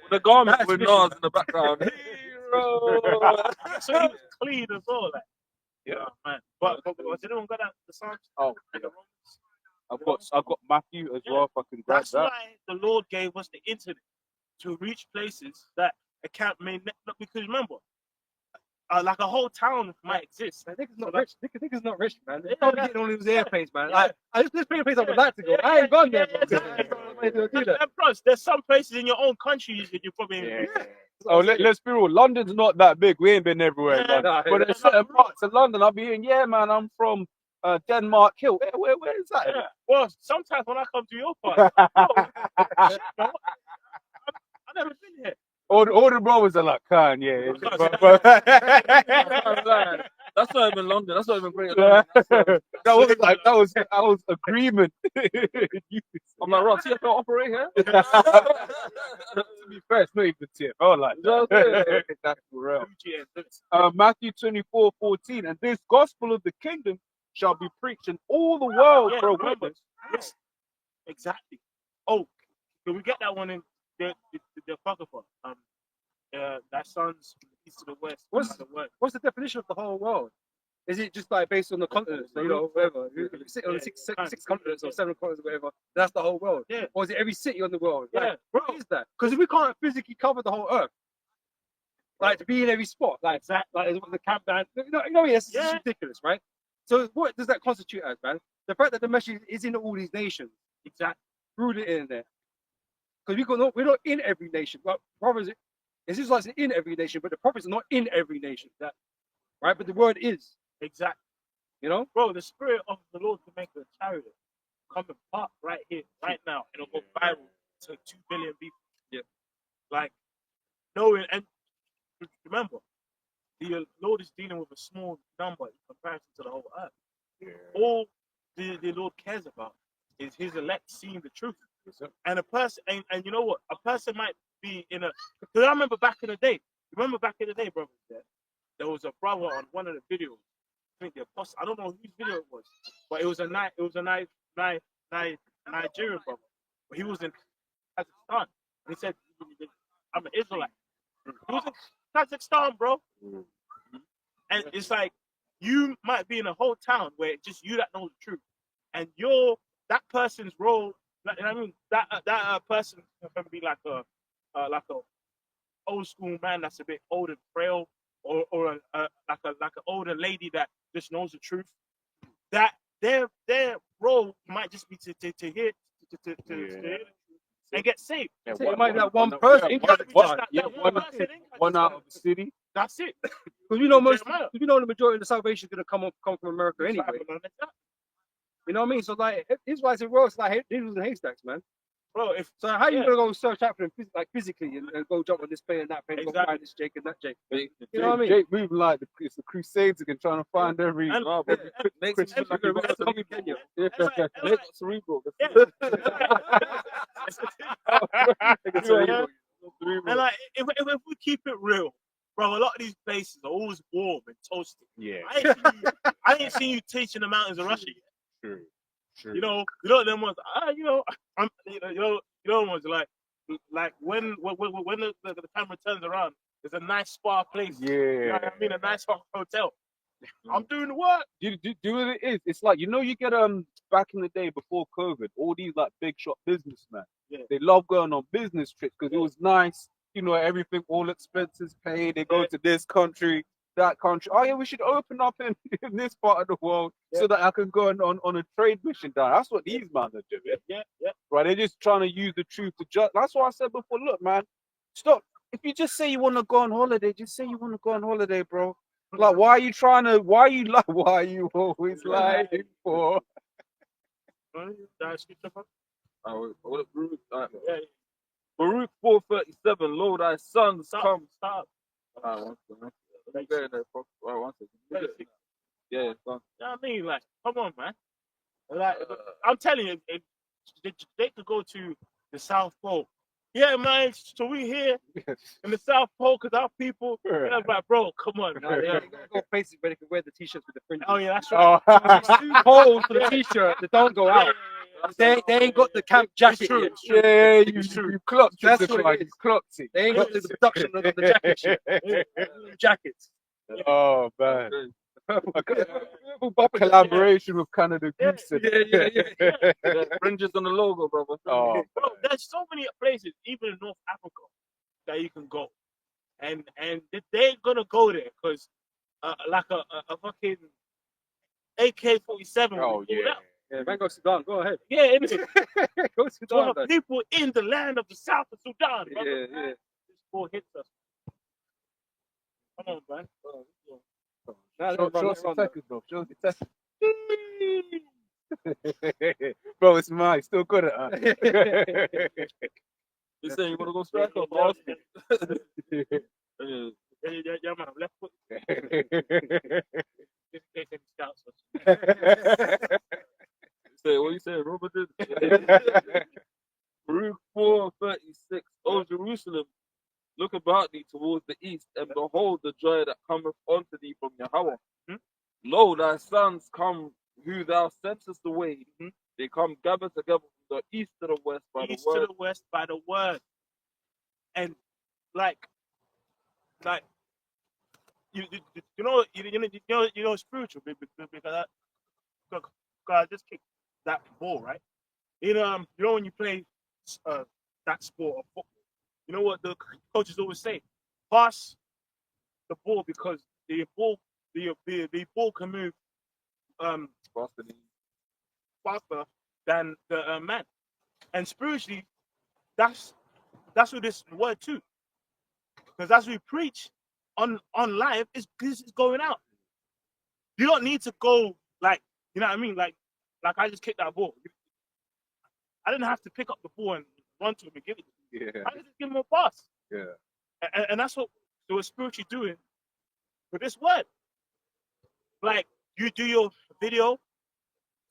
D: The garment with Nas in the background. Hero.
G: So he was clean as well, like.
C: Yeah.
G: Man. But has anyone got that the Psalms?
C: Oh,
G: And the
C: I've
G: Romans?
C: got Matthew as well. If I can grab
G: That's
C: that.
G: why the Lord gave us the internet to reach places that a camp may not. Because remember, like a whole town might exist.
A: Man, niggas not
G: So
A: rich. Niggas not rich, man. They're
G: Yeah,
A: probably
G: yeah.
A: getting on these airplanes, man.
G: Yeah.
A: Like, this plane place I would like to go. I ain't gone there, bro. I ain't gonna do that.
G: And plus, there's some places in your own country that you probably.
C: Yeah. Oh, let's be real. London's not that big. We ain't been everywhere.
G: Yeah.
C: Man. But there's certain parts of London I'll be hearing, yeah, man, I'm from Denmark Hill. Where is that?
G: Yeah. Well, sometimes when I come to your part, I've never been here.
C: all the brothers are like, Khan, yeah.
D: That's not even London. That's not even Great
C: that
D: London.
C: was agreement.
D: I'm like, Rob, TFL operate here?
C: To be fair, it's not even tip. Oh, like that's real. Matthew 24:14, and this gospel of the kingdom shall be preached in all the world for a witness.
G: Yes, exactly. Oh, can we get that one in the apocrypha? That son's from the east to the west.
A: What's the definition of the whole world? Is it just like based on the continents, you know, whatever? If you sit on the six continents or 7 continents, whatever, that's the whole world.
G: Yeah.
A: Or is it every city on the world?
G: Yeah.
A: Like, what is that? Because we can't physically cover the whole earth. Like to be in every spot, like that, like the camp band. It's
G: Yeah.
A: ridiculous, right? So what does that constitute as, man? The fact that the message is in all these nations,
G: Exactly.
A: through the internet. Because we're not in every nation. But prophets, it's just like in every nation, but the prophets are not in every nation. That right? But the word is,
G: Exactly.
A: you know.
G: Bro, the spirit of the Lord to make a chariot come and pop right here, right now, and it'll go viral to 2 billion people.
D: Yeah.
G: Like, knowing, and remember, the Lord is dealing with a small number in comparison to the whole earth. All the Lord cares about is his elect seeing the truth. And a person, and you know what? A person might be in a, because I remember back in the day, brother, there was a brother on one of the videos, I think the apostle, I don't know whose video it was, but it was a Nigerian brother. But he was in Kazakhstan. And he said, I'm an Israelite. He was in Kazakhstan, bro. And it's like, you might be in a whole town where it's just you that knows the truth. And that person's role, like, I mean, that person can be like a old school man that's a bit old and frail, or like an older lady that just knows the truth. That their role might just be to hear the truth, and get saved.
C: Yeah,
A: It might be that one
C: yeah,
A: person in
C: one-
A: Kazakhstan.
C: one- yeah,
G: That
C: one-
G: person in
C: one out
G: Kazakhstan.
C: of the city.
G: That's it.
A: Because you know
G: Jeremiah.
A: the majority of the salvation is gonna come from America anyway. You know what I mean? So like, it's why it's well, it's like needles and haystacks, man.
G: Bro, if
A: So how you
G: Yeah.
A: gonna go search out for them physically and go jump on this pay and that pay and go
G: Exactly.
A: find this Jake and that Jake?
D: Jake,
A: You know what I mean?
C: Jake moving like it's the Crusades again, trying to find every.
G: And-
D: Nah, bro, makes it feel like
A: We're
D: you got
A: gonna come in
D: cerebral.
A: Kenya.
G: and like- and
D: Make
G: like-
D: it cerebral.
G: Yeah. And like, if we keep it real, bro, a lot of these places are always warm and toasty.
C: Yeah,
G: I ain't seen you teaching the mountains of Russia yet.
C: true. True.
G: You know them ones. I'm, you know them ones like when the camera turns around, there's a nice spa place.
C: Yeah.
G: You know what I mean, a nice hotel. I'm doing the work.
C: Do what it is. It's like, you get back in the day before COVID, all these like big shot businessmen.
G: Yeah.
C: They love going on business trips because it was nice. Everything, all expenses paid. They go
G: Yeah.
C: to this country, that country. Oh yeah, we should open up in this part of the world so that I can go on a trade mission down. That's what these men are doing.
G: Yeah.
C: Right? They're just trying to use the truth to judge. That's why I said before, look, man, stop. If you just say you want to go on holiday, just say you want to go on holiday, bro. Like, why are you always lying for?
G: That's good stuff. Yeah.
D: Baruch 4:37. Lo, thy sons come.
G: Stop.
D: One second. Let me get in there, bro. All right, 1 second. Yeah, it's done.
G: You know what I mean? Like, come on, man. Like, I'm telling you, if they could go to the South Pole. Yeah, man. So we here in the South Pole because our people. Yeah, like, bro, come on.
A: Nah,
G: Man.
A: they gotta go places where they can wear the t-shirts with the fringes.
G: Oh yeah, that's right.
C: Oh,
A: There's two holes for the t-shirt that don't go out. They ain't got the camp jacket
G: true.
A: yet.
C: yeah,
G: It's true.
C: you clocked it.
A: That's
C: That's
A: what it
C: right. You
A: is.
C: clocked it.
A: They ain't got the production of the jacket shit. Jackets.
C: Oh man.
D: Okay.
C: A collaboration with Canada
G: Yeah,
C: Goose.
D: Yeah, fringes on the logo, brother.
C: Oh,
G: Bro, there's so many places, even in North Africa, that you can go, and they ain't gonna go there because like a fucking AK-47.
C: oh yeah.
A: Yeah, man, go Sudan. Go ahead.
G: Yeah, innit?
A: Go
G: So
A: Sudan.
G: the
A: man.
G: people in the land of the South of Sudan,
A: Yeah,
G: brother.
A: yeah.
G: This ball hits us. Come on, man.
A: Nah,
C: Show
A: run,
C: us the
A: run,
C: seconds, bro. Show us the seconds. Bro, it's mine. Still good at that.
D: You saying you want to go strike up? Arsenal?
G: Yeah, man. Left foot. Just in case any scouts us.
D: Say what you saying, Robert? Did Baruch 4:36. O Jerusalem, look about thee towards the east, and behold the joy that cometh unto thee from Yahweh. Lo, thy sons come, who thou sentest away. They come gathered together from the east to the west by
G: East
D: the
G: to
D: word.
G: the west by the word. And like you know spiritual because I just kicked that ball, right? You know when you play that sport of football, you know what the coaches always say? Pass the ball because the ball can move faster than the man. And spiritually, that's what this word too. Because as we preach on live, this is going out. You don't need to go like, you know what I mean? Like I just kicked that ball. I didn't have to pick up the ball and run to him and give it to him.
C: Yeah.
G: I just give him a pass.
C: Yeah.
G: And that's what they were spiritually doing with this word. Like you do your video,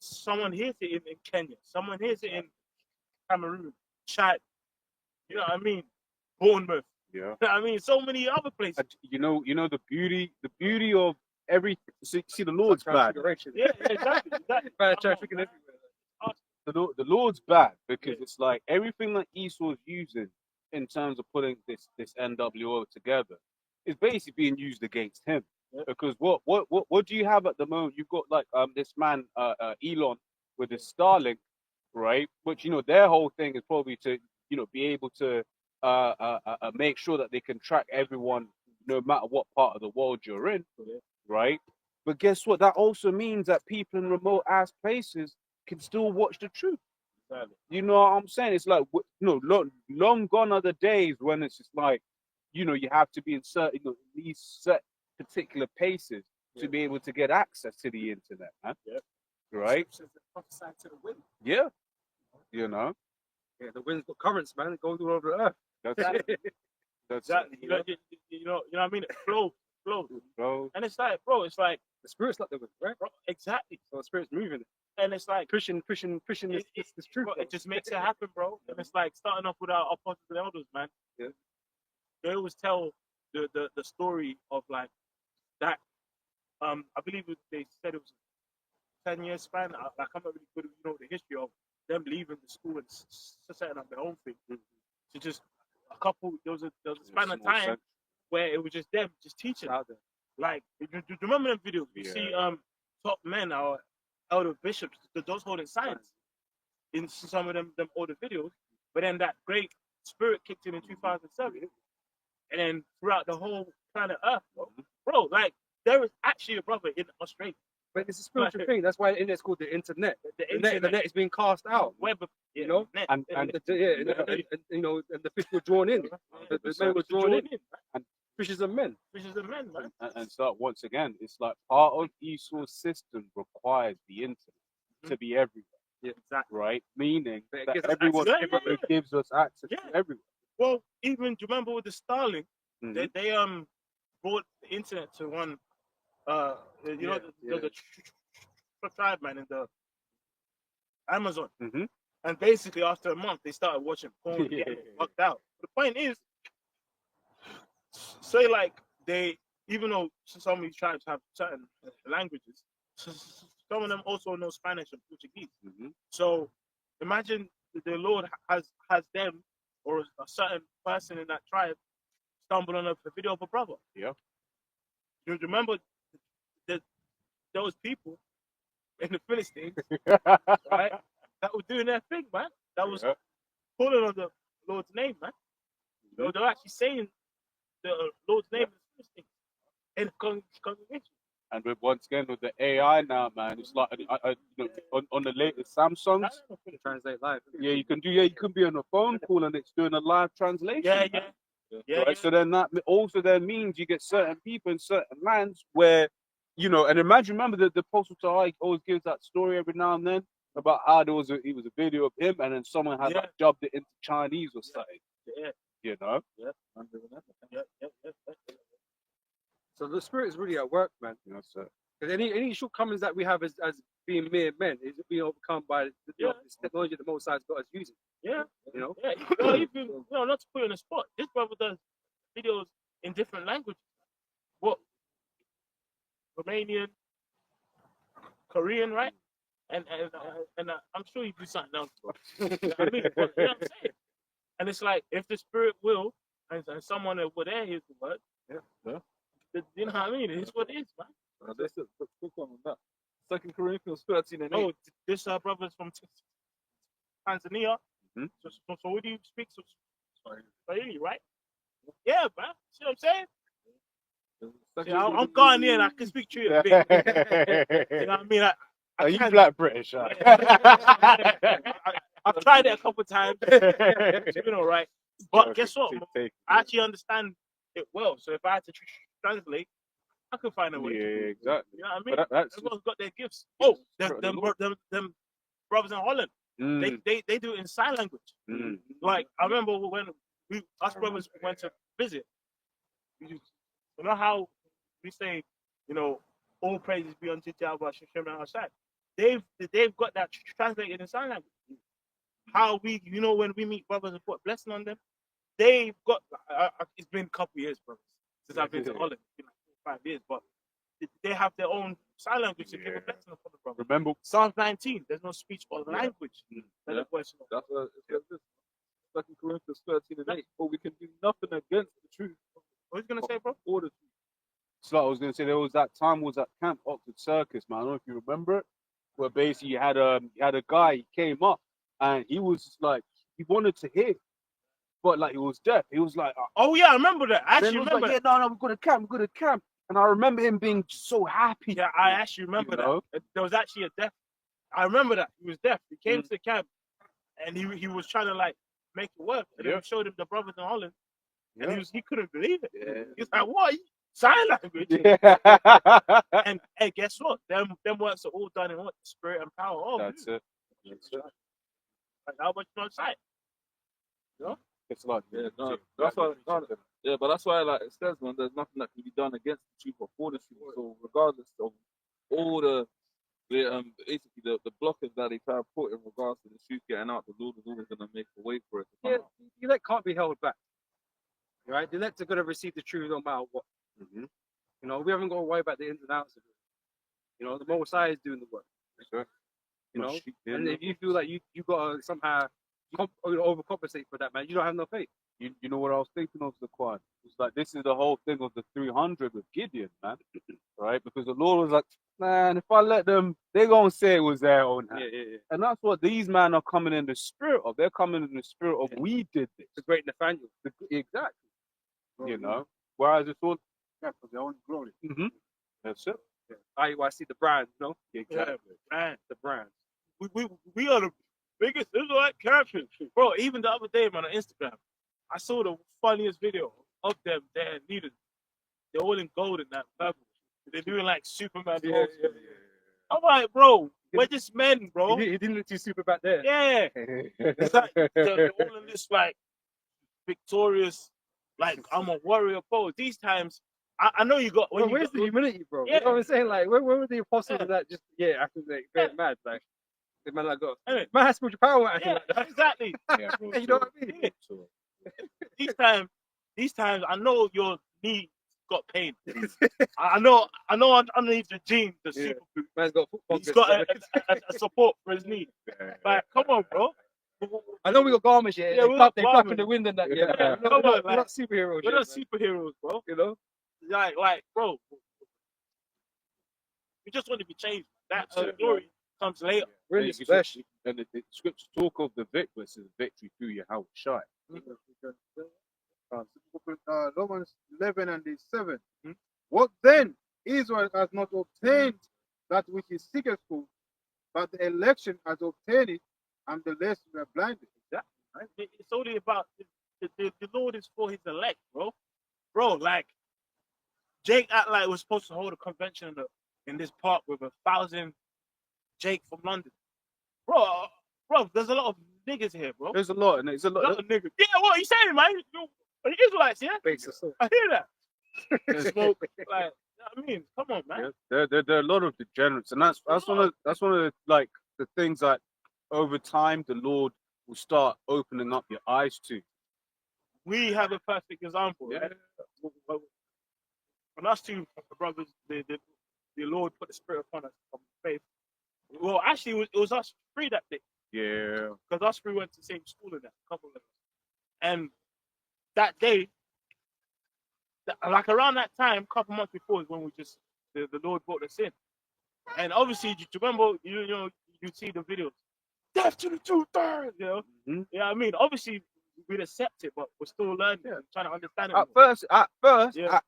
G: someone hears it in Kenya, someone hears it in Cameroon, Chad, you know what I mean? Bournemouth.
C: Yeah.
G: You know what I mean? So many other places.
C: And you know the beauty of every. See, the Lord's bad.
G: Yeah, exactly.
A: Bad traffic and everywhere.
C: The Lord's bad because it's like everything that Esau's using in terms of putting this NWO together is basically being used against him.
G: Yeah.
C: Because what do you have at the moment? You've got like this man Elon with his Starlink, right? But their whole thing is probably to be able to make sure that they can track everyone no matter what part of the world you're in, right? But guess what? That also means that people in remote ass places can still watch the truth. You know what I'm saying? It's like, long gone are the days when it's just like, you have to be in certain, these set particular paces to be able to get access to the internet, man.
A: Yep.
C: Right?
F: Scriptures that prophesy to the wind.
C: Yeah. You know,
A: Yeah, the wind's got currents, man. It goes all over the earth.
C: that's
G: Exactly.
C: that's
G: Exactly. You know what I mean? It flows.
C: bro.
G: And it's like, bro, it's like,
A: The spirit's like the wind, right?
G: bro, exactly.
A: So the spirit's moving,
G: And it's like,
A: pushing this truth.
G: bro, it just makes it happen, bro. And it's like starting off with our apostles and elders, man.
A: Yeah.
G: They always tell the story of like that. I believe they said it was a 10-year span. Like I'm not really good at the history of them leaving the school and setting up their own thing. So just a couple. There was a span of time where it was just them just teaching.
A: Out there.
G: Like, do you remember them videos? You see, top men, our elder bishops, those holding signs in some of them older videos. But then that great spirit kicked in 2007, and then throughout the whole planet Earth, bro, like there is actually a brother in Australia.
A: But it's a spiritual thing. That's why the internet's called the internet. The net is being cast out.
G: Web,
A: You know?
G: net,
C: And
A: And the fish were drawn in. The men were drawn in.
C: And
A: fishes and men.
G: Fishes and men, man.
C: and so once again, it's like part of Esau's system requires the internet to be everywhere.
A: Yeah,
G: exactly.
C: Right? Meaning
A: But it
C: that
A: gives us
C: everyone
G: access. Yeah.
C: it gives us access
G: Yeah.
C: to everywhere.
G: Well, even do you remember with the Starlink?
C: Mhm.
G: They brought the internet to one. The tribe man in the Amazon, and basically after a month they started watching porn, getting fucked out. The point is, say like they, even though some of these tribes have certain languages, some of them also know Spanish and Portuguese. So imagine the Lord has them or a certain person in that tribe stumble on a video of a brother.
C: Yeah.
G: You remember that those people in the Philistines, right? That were doing their thing, man. That was calling on the Lord's name, man. They're actually saying the Lord's name in the Philistines in the congregation.
C: And once again with the AI now, man, it's like on the latest Samsungs,
A: Translate live.
C: yeah, you can be on a phone call and it's doing a live translation.
G: Yeah.
C: Right? So then that also then means you get certain people in certain lands where, and remember that the Apostle Tahai always gives that story every now and then about how it was a video of him and then someone had like dubbed it into Chinese or something.
G: Yeah.
C: You know?
G: Yeah.
A: So the spirit is really at work, man.
C: Yes, sir.
A: Because any shortcomings that we have as being mere men is being overcome by this technology that Most High's got us using.
G: Yeah.
A: You know?
G: Yeah. Well, even, not to put you on the spot, this brother does videos in different languages. What? Romanian, Korean, right? And I'm sure you do something else, bro. You know what I mean? You know what I'm saying? And it's like, if the spirit will, and someone over there hears the word, you know what I mean? It's what it is, man.
D: That's a quick one on that. 2 Corinthians 13 and 8.
G: Oh, this brother's from Tanzania.
C: Mhm.
G: So what do you speak? Swahili, right? Yeah, man. See what I'm saying? See, I'm Ghanaian. I can speak to you a bit. You know what I mean?
C: Are you black British? Huh?
G: I've tried it a couple times. It's been all right. But guess what? I actually understand it well. So if I had to translate, I could find a way.
C: Yeah, exactly.
G: You know what I mean?
C: But that's
G: Everyone's got their gifts. Oh, them brothers in Holland, they do it in sign language. Like I remember when us brothers went to visit. You know how we say, all praises be unto Jehovah Shem outside. They've got that translated in sign language. How we, when we meet brothers and put blessing on them, they've got. It's been a couple of years, brothers, since I've been to Holland. It's been like 5 years, but they have their own sign language to give a blessing upon the brother.
C: Remember
G: Psalm 19. There's no speech or language.
D: That's what it says. 2 Corinthians 13 and 8. But we can do nothing against the truth.
G: What are you gonna say, bro?
D: Or the truth.
C: So I was gonna say there was that time was at Camp Oxford Circus, man. I don't know if you remember it, where basically you had a guy, he came up and he was like he wanted to hear, but like he was deaf. He was like,
G: Oh yeah, I remember that. I
C: then
G: actually
C: he was
G: remember
C: like,
G: that.
C: yeah, no, we're gonna camp. And I remember him being so happy.
G: Yeah, I actually remember
C: You know?
G: that. There was actually a deaf. I remember that he was deaf. He came to the camp, and he was trying to like make it work. And then we showed him the brothers in Holland, and he couldn't believe it.
C: Yeah.
G: He's like, "What? Sign language?"
C: Yeah.
G: And hey, guess what? Them works are all done in what? Spirit and power. Oh,
C: That's it. That's it.
G: like, how much you on sight?
C: It's like
D: That's why. Yeah, but that's why, like it says, man, there's nothing that can be done against the truth or for the truth. So regardless of all the basically the blockers that they try to put in regards to the truth getting out, the Lord is always going to make a way for it to come
A: Yeah,
D: out.
A: the elect can't be held back. Right? The elect are going to receive the truth no matter what.
C: Mhm.
A: You know, we haven't got to worry about the ins and outs of it. You know, the Most High is doing the work.
C: Sure.
A: You know,
C: Sheep,
A: and
C: yeah.
A: if you feel like you got to somehow overcompensate for that, man, you don't have no faith.
C: You know what I was thinking of, the quad? It's like this is the whole thing of the 300 with Gideon, man. Right? Because the Lord was like, man, if I let them, they're gonna say it was their own hand.
A: Yeah.
C: And that's what these men are coming in the spirit of. They're coming in the spirit of we did this.
A: The great Nathaniel.
C: Exactly. You know. Whereas it's all
E: Yeah, for their own glory.
C: that's it.
A: I see the brand, you know?
C: Exactly.
G: Man,
A: The brand.
G: we are the biggest Israelite captions, bro. Even the other day, man, on Instagram, I saw the funniest video of them. Their leaders, they're all in gold and that purple. They're doing like Superman poses. I'm like, bro, we're just men, bro.
A: He didn't look too super back there.
G: Yeah, it's like they're all in this like victorious, like I'm a warrior pose. These times, I know you got.
A: Well,
G: You
A: where's
G: got,
A: the humility, bro?
G: Yeah.
A: You know what I'm saying? Like, where were the apostles
G: Yeah.
A: of that? Just, I think they're mad. Like, the man like got,
G: Yeah.
A: man has spiritual power acting
G: yeah,
A: like that.
G: exactly.
C: Yeah.
A: You know what I mean?
G: Yeah. These times, I know your knee got pain. I know underneath the jeans, the
A: Yeah.
G: super boot,
A: Man's got football.
G: he's got a support for his knee. Like, come on, bro.
A: I know we got garments, yeah.
G: Yeah,
A: They
G: we
A: clap
G: got
A: in the
G: garments.
A: wind and that.
C: Yeah.
A: Yeah,
G: Come on,
A: we're
G: like,
A: not superheroes.
G: We're
A: yet,
G: not
A: man.
G: superheroes, bro.
A: You know?
G: Like, bro, we just want to be changed. That glory comes later.
A: We're in
C: And
A: this
C: you
A: flesh.
C: see- And the scriptures talk of the victor, says victory through Yahweh Shai.
E: Romans 11 and 7.
G: Hmm?
E: What then? Israel has not obtained that which is seeketh for, but the election has obtained it, and the rest were blinded.
G: Right? It's only about the Lord is for his elect, bro. Bro, like Jake act like we're supposed to hold a convention in this park with 1,000 Jake from London. Bro, there's a lot of niggas here, bro.
C: There's a lot, and it's a
G: A lot
C: lot.
G: of niggas. Yeah, what are you saying, man? You Israelites, yeah?
A: Base assault.
G: I hear that. Smoke, like, you know what I mean? Come on, man.
C: Yeah, there are a lot of degenerates, and that's one of the like the things that over time the Lord will start opening up your eyes to.
G: We have a perfect example.
C: Yeah.
G: Right? When us two brothers, the Lord put the Spirit upon us from faith. Well, actually, it was us three that day,
C: Yeah,
G: because us three went to the same school in that, a couple of us. And that day, like around that time, a couple months before, is when we just the Lord brought us in. And obviously, do you remember? You know, you see the videos, death to the 2/3. You know,
C: Mhm.
G: yeah. I mean, obviously, we'd accept it, but we're still learning, and trying to understand it.
C: at
G: more.
C: first,
G: Yeah, at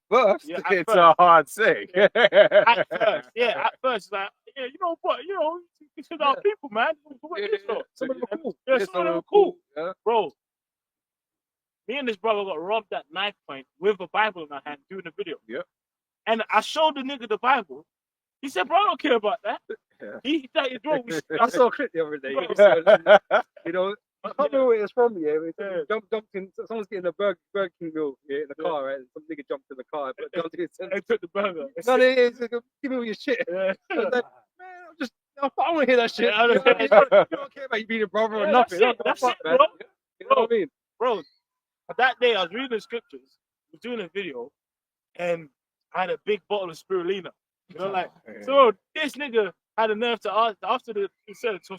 C: it's
G: first.
C: a hard say.
G: At first, like, yeah, you know what, this is our people, man. What is this for?
C: Some of them are cool.
G: Yeah,
C: Yeah,
G: some of them are cool.
C: Yeah.
G: Bro, me and this brother got robbed at knife point with a Bible in our hand doing the video.
C: Yep.
G: And I showed the nigga the Bible. He said, bro, I don't care about that.
C: Yeah.
G: He thought, bro,
A: I saw a clip the other day. You know, I can't remember where it's from. Yeah, jumped in. Someone's getting a Burger King meal in the car, right? And some nigga jumped in the car, but jumped in.
G: I took the burger.
A: No, it's like, give me all your shit.
G: Yeah.
A: I was like, man, I want to hear that shit.
G: Yeah, I don't-
A: You don't care about you being a brother or
G: Yeah,
A: nothing.
G: that's it,
A: man.
G: bro.
A: You know what I mean?
G: Bro, that day I was reading the scriptures, was doing a video, and I had a big bottle of spirulina. You know, like, so this nigga had a nerve to ask after he said, so,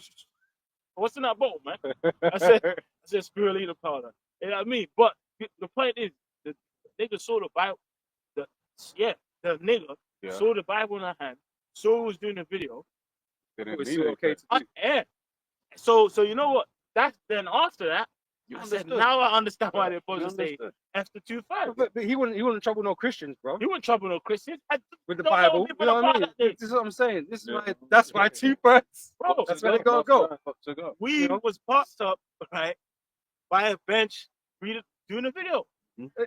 G: what's in that bottle, man? I said spirulina powder. You know what I mean? But the point is, the nigga saw the Bible. The nigga saw the Bible in her hand, saw who was doing the video.
C: Didn't
A: It was
C: mean
A: still
C: it,
A: okay to do.
G: Yeah. So you know what? Then after that,
C: You
G: I said,
C: understood.
G: now I understand why they're
C: You
G: supposed to say
C: understood.
G: F to 2-5.
A: But he wouldn't trouble no Christians, bro.
G: He wasn't trouble no Christians. I
A: With the
G: don't know
A: Bible,
G: anything
A: you know what I
G: about
A: mean?
G: that day.
A: This is what I'm saying. This is
C: Yeah.
A: why. That's why 2-3.
G: Bro,
A: That's where they gotta go.
C: Got to go.
G: we
A: you know?
G: was parked up, right, by a bench doing a video.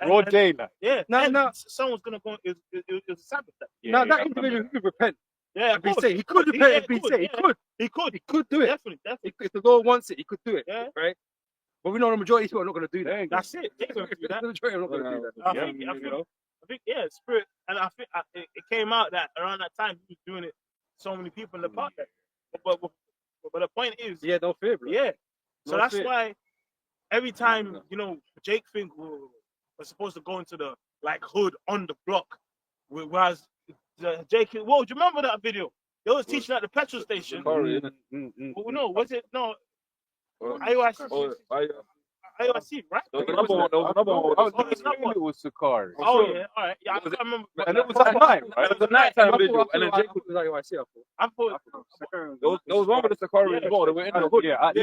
C: Broad
G: And-
C: daylight.
G: Yeah.
A: No,
G: and
A: no.
G: someone's going to go, it was a Sabbath day.
A: Now
C: Yeah,
A: that
C: I
A: individual
C: remember
A: he could repent
G: Yeah,
A: and be
G: of course.
A: saved. He could
G: He-
A: repent
G: yeah,
A: and be
G: could,
A: saved. He
G: yeah.
A: could.
G: He could.
A: He could do it.
G: Definitely.
A: If the Lord wants it, he could do it.
G: Yeah.
A: Right. But we know the majority of people are not going to do that.
G: That's it. They're gonna do that.
A: The majority are not going to do that.
G: I
C: Yeah,
G: think,
C: you know.
G: yeah, spirit, and I think it came out that around that time he was doing it. So many people in the park. But the point is,
A: Yeah, no fear, bro.
G: yeah. So
A: No
G: that's
A: fear.
G: why every time Jake think was supposed to go into the like hood on the block, whereas Jake, whoa, do you remember that video? They was teaching at the petrol station.
D: Corey,
G: Well, no, was it no?
D: Oh,
G: IOC, right?
D: There was another one. There was another one.
G: Oh, there's another one.
C: It was Sakari.
G: Oh yeah, all right. Yeah, I
D: Was
G: can't remember.
C: And it was at night, right?
D: It was a nighttime
A: I
D: video,
A: thought
D: and then
A: I
D: Jake.
A: thought it was IOIC, I thought.
G: I thought,
D: There was one with the Sakari as well. They were in the hood.
C: Yeah, at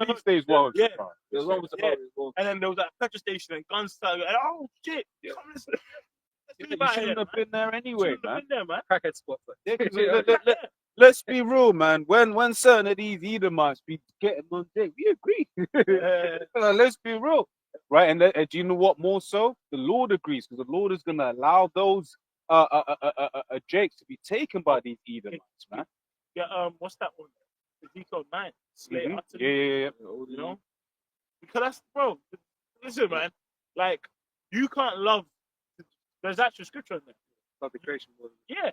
C: least days well.
G: Yeah.
D: There was one with the Sakari as well.
G: and then there was that petrol station and guns started. And, oh shit! Come listen. Let's
C: You
G: about
C: shouldn't
G: here,
C: have been there anyway,
G: Shouldn't have
C: man.
G: been there, man.
A: Crackhead spot.
C: Let's be real, man. When certain of these Edomites be getting on Jake, we agree. Let's be real, right? And do you know what? More so, the Lord agrees because the Lord is going to allow those Jakes to be taken by these Edomites, man.
G: Yeah, what's that one? Ezekiel 9. Slay
C: Mhm.
G: utterly.
C: Yeah.
G: You know? Because that's, bro, listen, man. Like, you can't love. There's actual scripture in there.
A: Love the creation.
G: Yeah.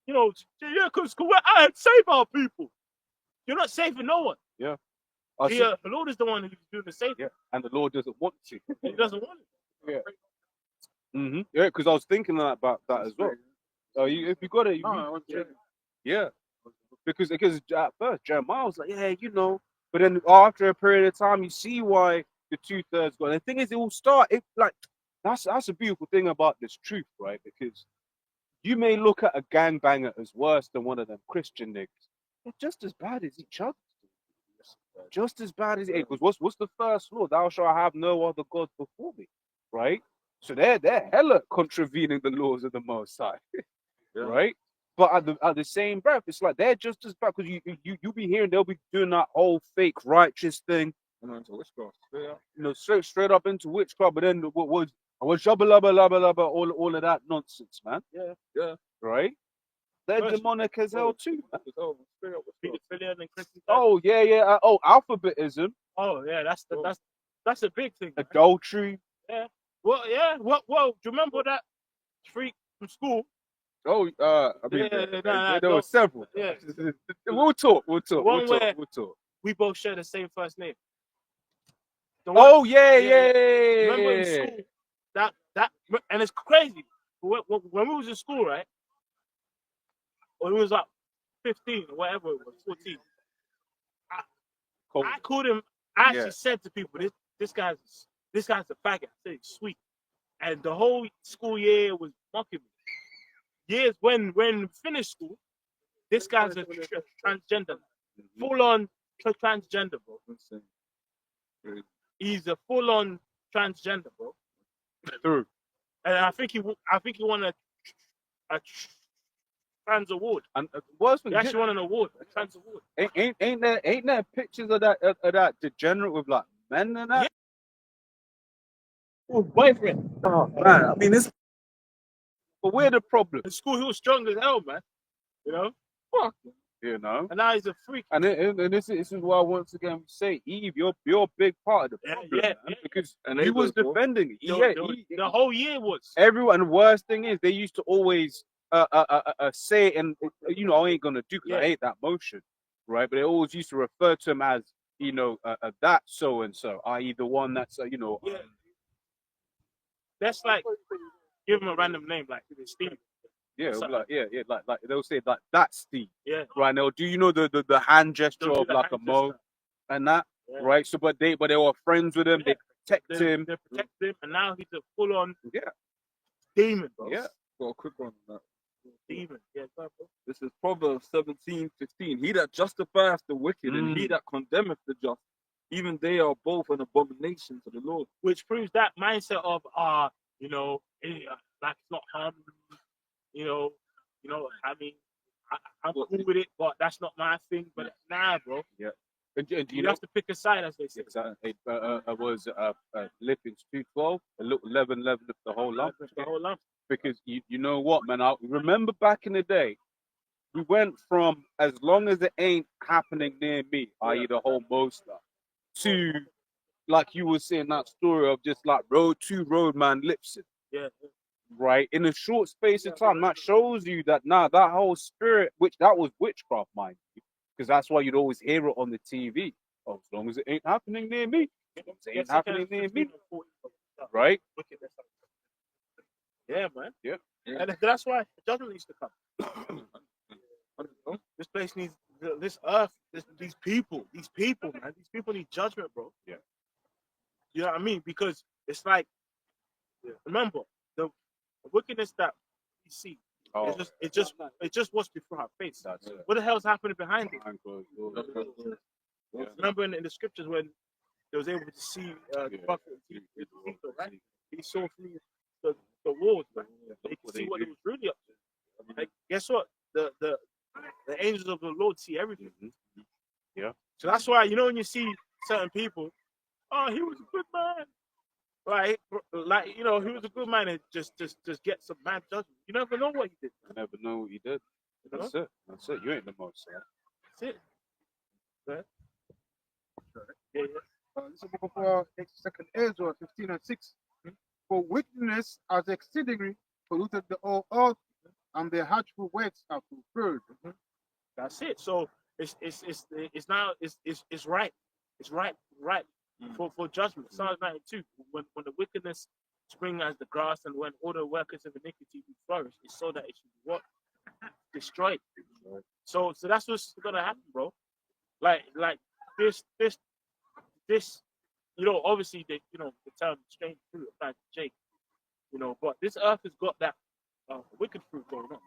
G: Because we're out to save our people. You're not saving no one.
C: I see-
G: The Lord is the one who's doing the saving.
C: yeah, and the Lord doesn't want to.
G: He doesn't want it.
C: Yeah, because I was thinking about that as well. So if you got it, yeah. Because at first Jeremiah was like, yeah, but then after a period of time, you see why the 2/3 got. And the thing is, it will start. That's a beautiful thing about this truth, right? Because you may look at a gangbanger as worse than one of them Christian niggas. They're just as bad as each other. Just as bad as it. Because what's the first law? Thou shalt have no other gods before me, right? So they're hella contravening the laws of the Most High, right? But at the same breath, it's like they're just as bad because you be hearing they'll be doing that whole fake righteous thing, straight up into witchcraft. But then what was jabba lubba lubba lubba all of that nonsense, man.
D: Yeah.
C: Right? They're
G: First-
C: demonic as hell too. Man.
G: Pedophilia and Christian.
C: Oh yeah. Alphabetism,
G: Oh yeah, that's a big thing. Man.
C: adultery.
G: Well, yeah. Well, do you remember that freak from school?
C: Oh, I mean,
G: Nah,
C: there were several.
G: Yeah.
C: We'll talk.
G: One
C: We'll
G: where-
C: talk.
G: We both share the same first name. The one-
C: Oh yeah.
G: Remember in school that and it's crazy. When we was in school, right? When we was like 15 or whatever it was, 14. I called him. I actually
C: Yeah.
G: said to people, this guy's a faggot. I said he's sweet, and the whole school year was mocking me. Years when we finished school, this guy's a transgender, full on transgender, bro. He's a full on transgender, bro.
C: True.
G: And I think he won a trans award.
C: And worse thing,
G: He actually won an award, a trans award.
C: ain't there pictures of that degenerate with like men and that?
G: Oh, boyfriend.
C: Oh man, I mean it's. But we're the problem,
G: In school, he was strong as hell, man. You know? Fuck.
C: And
G: now he's a freak.
C: And this is why once again we say, Eve, you're a big part of the problem, man, because
D: And
C: he was
D: bro.
C: defending it.
G: The whole year was.
C: Everyone. The worst thing is they used to always say it, and I ain't gonna do because I hate that motion, right? But they always used to refer to him as that so and so, i.e. the one that's
G: Yeah. That's like give him a random name like Steve.
C: yeah,
G: So-
C: like they'll say like that's Steve,
G: Yeah.
C: right? And they'll do the hand gesture
G: They'll do
C: of
G: the
C: like a
G: hand
C: mo
G: gesture.
C: and that,
G: Yeah.
C: right? So but they were friends with him.
G: Yeah.
C: They protect him.
G: They protected him, and now he's a full on
C: Yeah.
G: demon, bro.
C: Yeah.
D: Got a quick one on that.
G: Demon. Yeah, go on, bro.
D: This is Proverbs 17:15. He that justifieth the wicked and he
C: Mm.
D: that condemneth the just even they are both an abomination to the Lord.
G: which proves that mindset of you know, like it's not harming me, you know, I mean, I'm cool with it, but that's not my thing. But nah, bro,
C: And you
G: you
C: know,
G: have to pick a side, as they say.
C: exactly. It was Philippians 2:12, a little leaven of the whole lump.
G: The whole lump.
C: Because you know what, man, I remember back in the day, we went from as long as it ain't happening near me, i.e. the whole most stuff, to like you were saying that story of just like roadman Lipson,
G: Yeah.
C: right? In a short space of time, that shows you that that whole spirit, which that was witchcraft, mind you, because that's why you'd always hear it on the TV. Oh, as long as it ain't happening near me, it ain't happening near me, right?
G: Yeah, man.
C: Yeah.
G: And that's why judgment needs to come. This place needs this earth, these people, man. These people need judgment, bro.
C: Yeah.
G: You know what I mean? Because it's like, remember, the wickedness that we see,
C: Oh,
G: it just was before our face.
C: that's it.
G: What the hell's happening behind it?
C: Behind closed doors. Yeah.
G: Remember in the scriptures when they was able to see the prophet Ezekiel, right? He saw through the walls, man. They could see what it was really up to. Like, guess what? The angels of the Lord see everything.
C: Mhm. Yeah.
G: So that's why, you know, when you see certain people, oh, he was a good man. Like you know, he was a good man and just get some mad judgment. You never know what he did.
C: You never know what he did.
G: You know?
C: That's it. That's it. You ain't the most.
G: That's it. Right? Yeah.
E: This is the book of 2nd Ezra 15:6. For wickedness has exceedingly polluted the whole earth, and their hateful works are fulfilled.
G: That's it. So it's now it's right. It's right for judgment. Psalms 92. When the wickedness spring as the grass, and when all the workers of iniquity do flourish, it's so that it should be what? Destroyed. So that's what's gonna happen, bro. Like this, you know, obviously the term strange fruit applies to Jake, you know, but this earth has got that wicked fruit going on,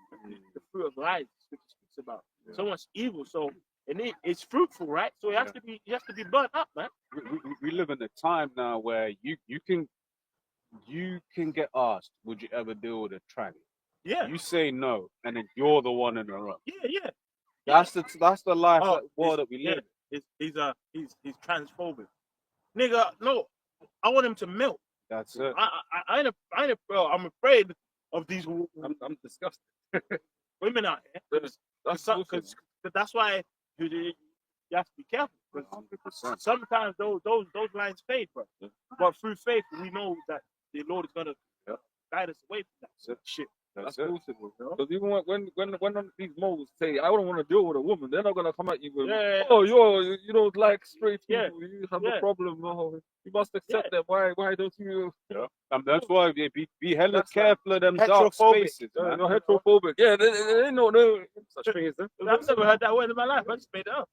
G: the fruit of lies, which it speaks about. So much evil, so it's fruitful, right? So it has to be burnt up, man.
C: We live in a time now where you can get asked, would you ever deal with a tranny?
G: Yeah,
C: You say no, and then you're the one in the wrong.
G: yeah.
C: That's the life
G: Oh,
C: world that we live in.
G: He's transphobic, nigga. No, I want him to melt.
C: That's it.
G: I ain't bro. I'm afraid of these
D: I'm disgusted.
G: women out here.
D: That's
G: That's why you have to be careful.
C: 100%.
G: Sometimes those lines fade, bro. But through faith, we know that the Lord is gonna guide us away from that shit.
C: That's
D: That's
C: it.
D: bullshit, bro. Because even when these moles say, I don't want to deal with a woman, they're not gonna come at you with, oh, you don't like straight people, you have a problem. Oh, you must accept them. Why don't you?
C: Yeah. And that's why be hella
G: That's
C: careful of them dark
G: heterophobic.
C: spaces,
D: You're
C: man.
D: heterophobic. Yeah, they know such things.
G: I've never heard that word in my life. I just made it up.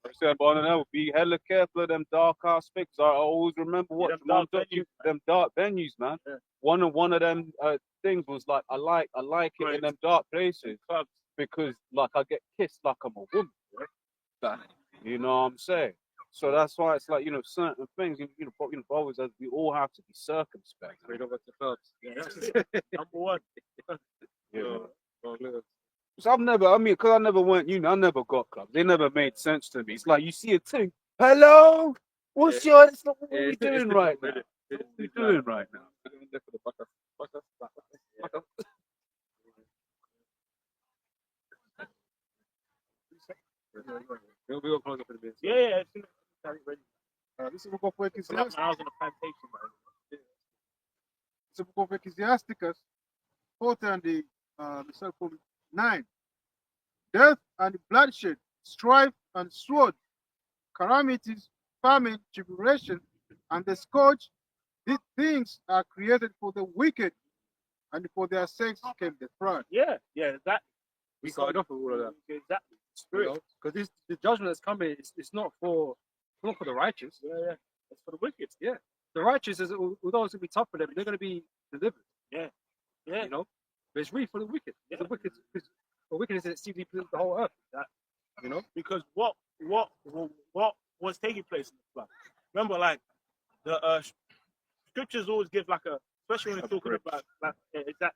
C: I said, but no, be hella careful of them dark ass spaces. I always remember what
G: them dark venues,
C: them dark venues, man.
G: Yeah.
C: One of them things was like I like it in them dark places
G: Clubs.
C: because like I get kissed like I'm a woman.
D: Right?
C: You know what I'm saying? So that's why it's like, certain things, always as we all have to be circumspect.
D: Straight over to clubs.
G: Yeah, that's it. Number one.
C: Yeah. So because I never went, I never got clubs. They never made sense to me. It's like you see a thing. Hello? What's it's like, what are we doing right now? What are we doing right now?
D: We'll be close up in a bit.
G: Yeah.
E: This is the book of
G: It's like
E: Ecclesiasticus.
G: when I was on a plantation, man.
E: It's the book of Ecclesiasticus, 40 and the circle 9. Death and bloodshed, strife and sword, calamities, famine, tribulation, and the scourge. These things are created for the wicked, and for their sakes came the flood.
G: Yeah, that.
A: We started off with all of that.
G: Exactly. Spirit.
A: Because the judgment that's coming, it's not for the righteous.
G: Yeah. It's for the wicked.
A: Yeah. The righteous, although it's going to be tough for them, they're going to be delivered.
G: Yeah.
A: You know? But it's really for the wicked.
G: Yeah.
A: The wicked, because the wickedness is exceedingly the whole earth.
G: That,
A: you know?
G: because what what's taking place in the flood. Remember, like the scriptures always give like a, especially when they're talking about like exact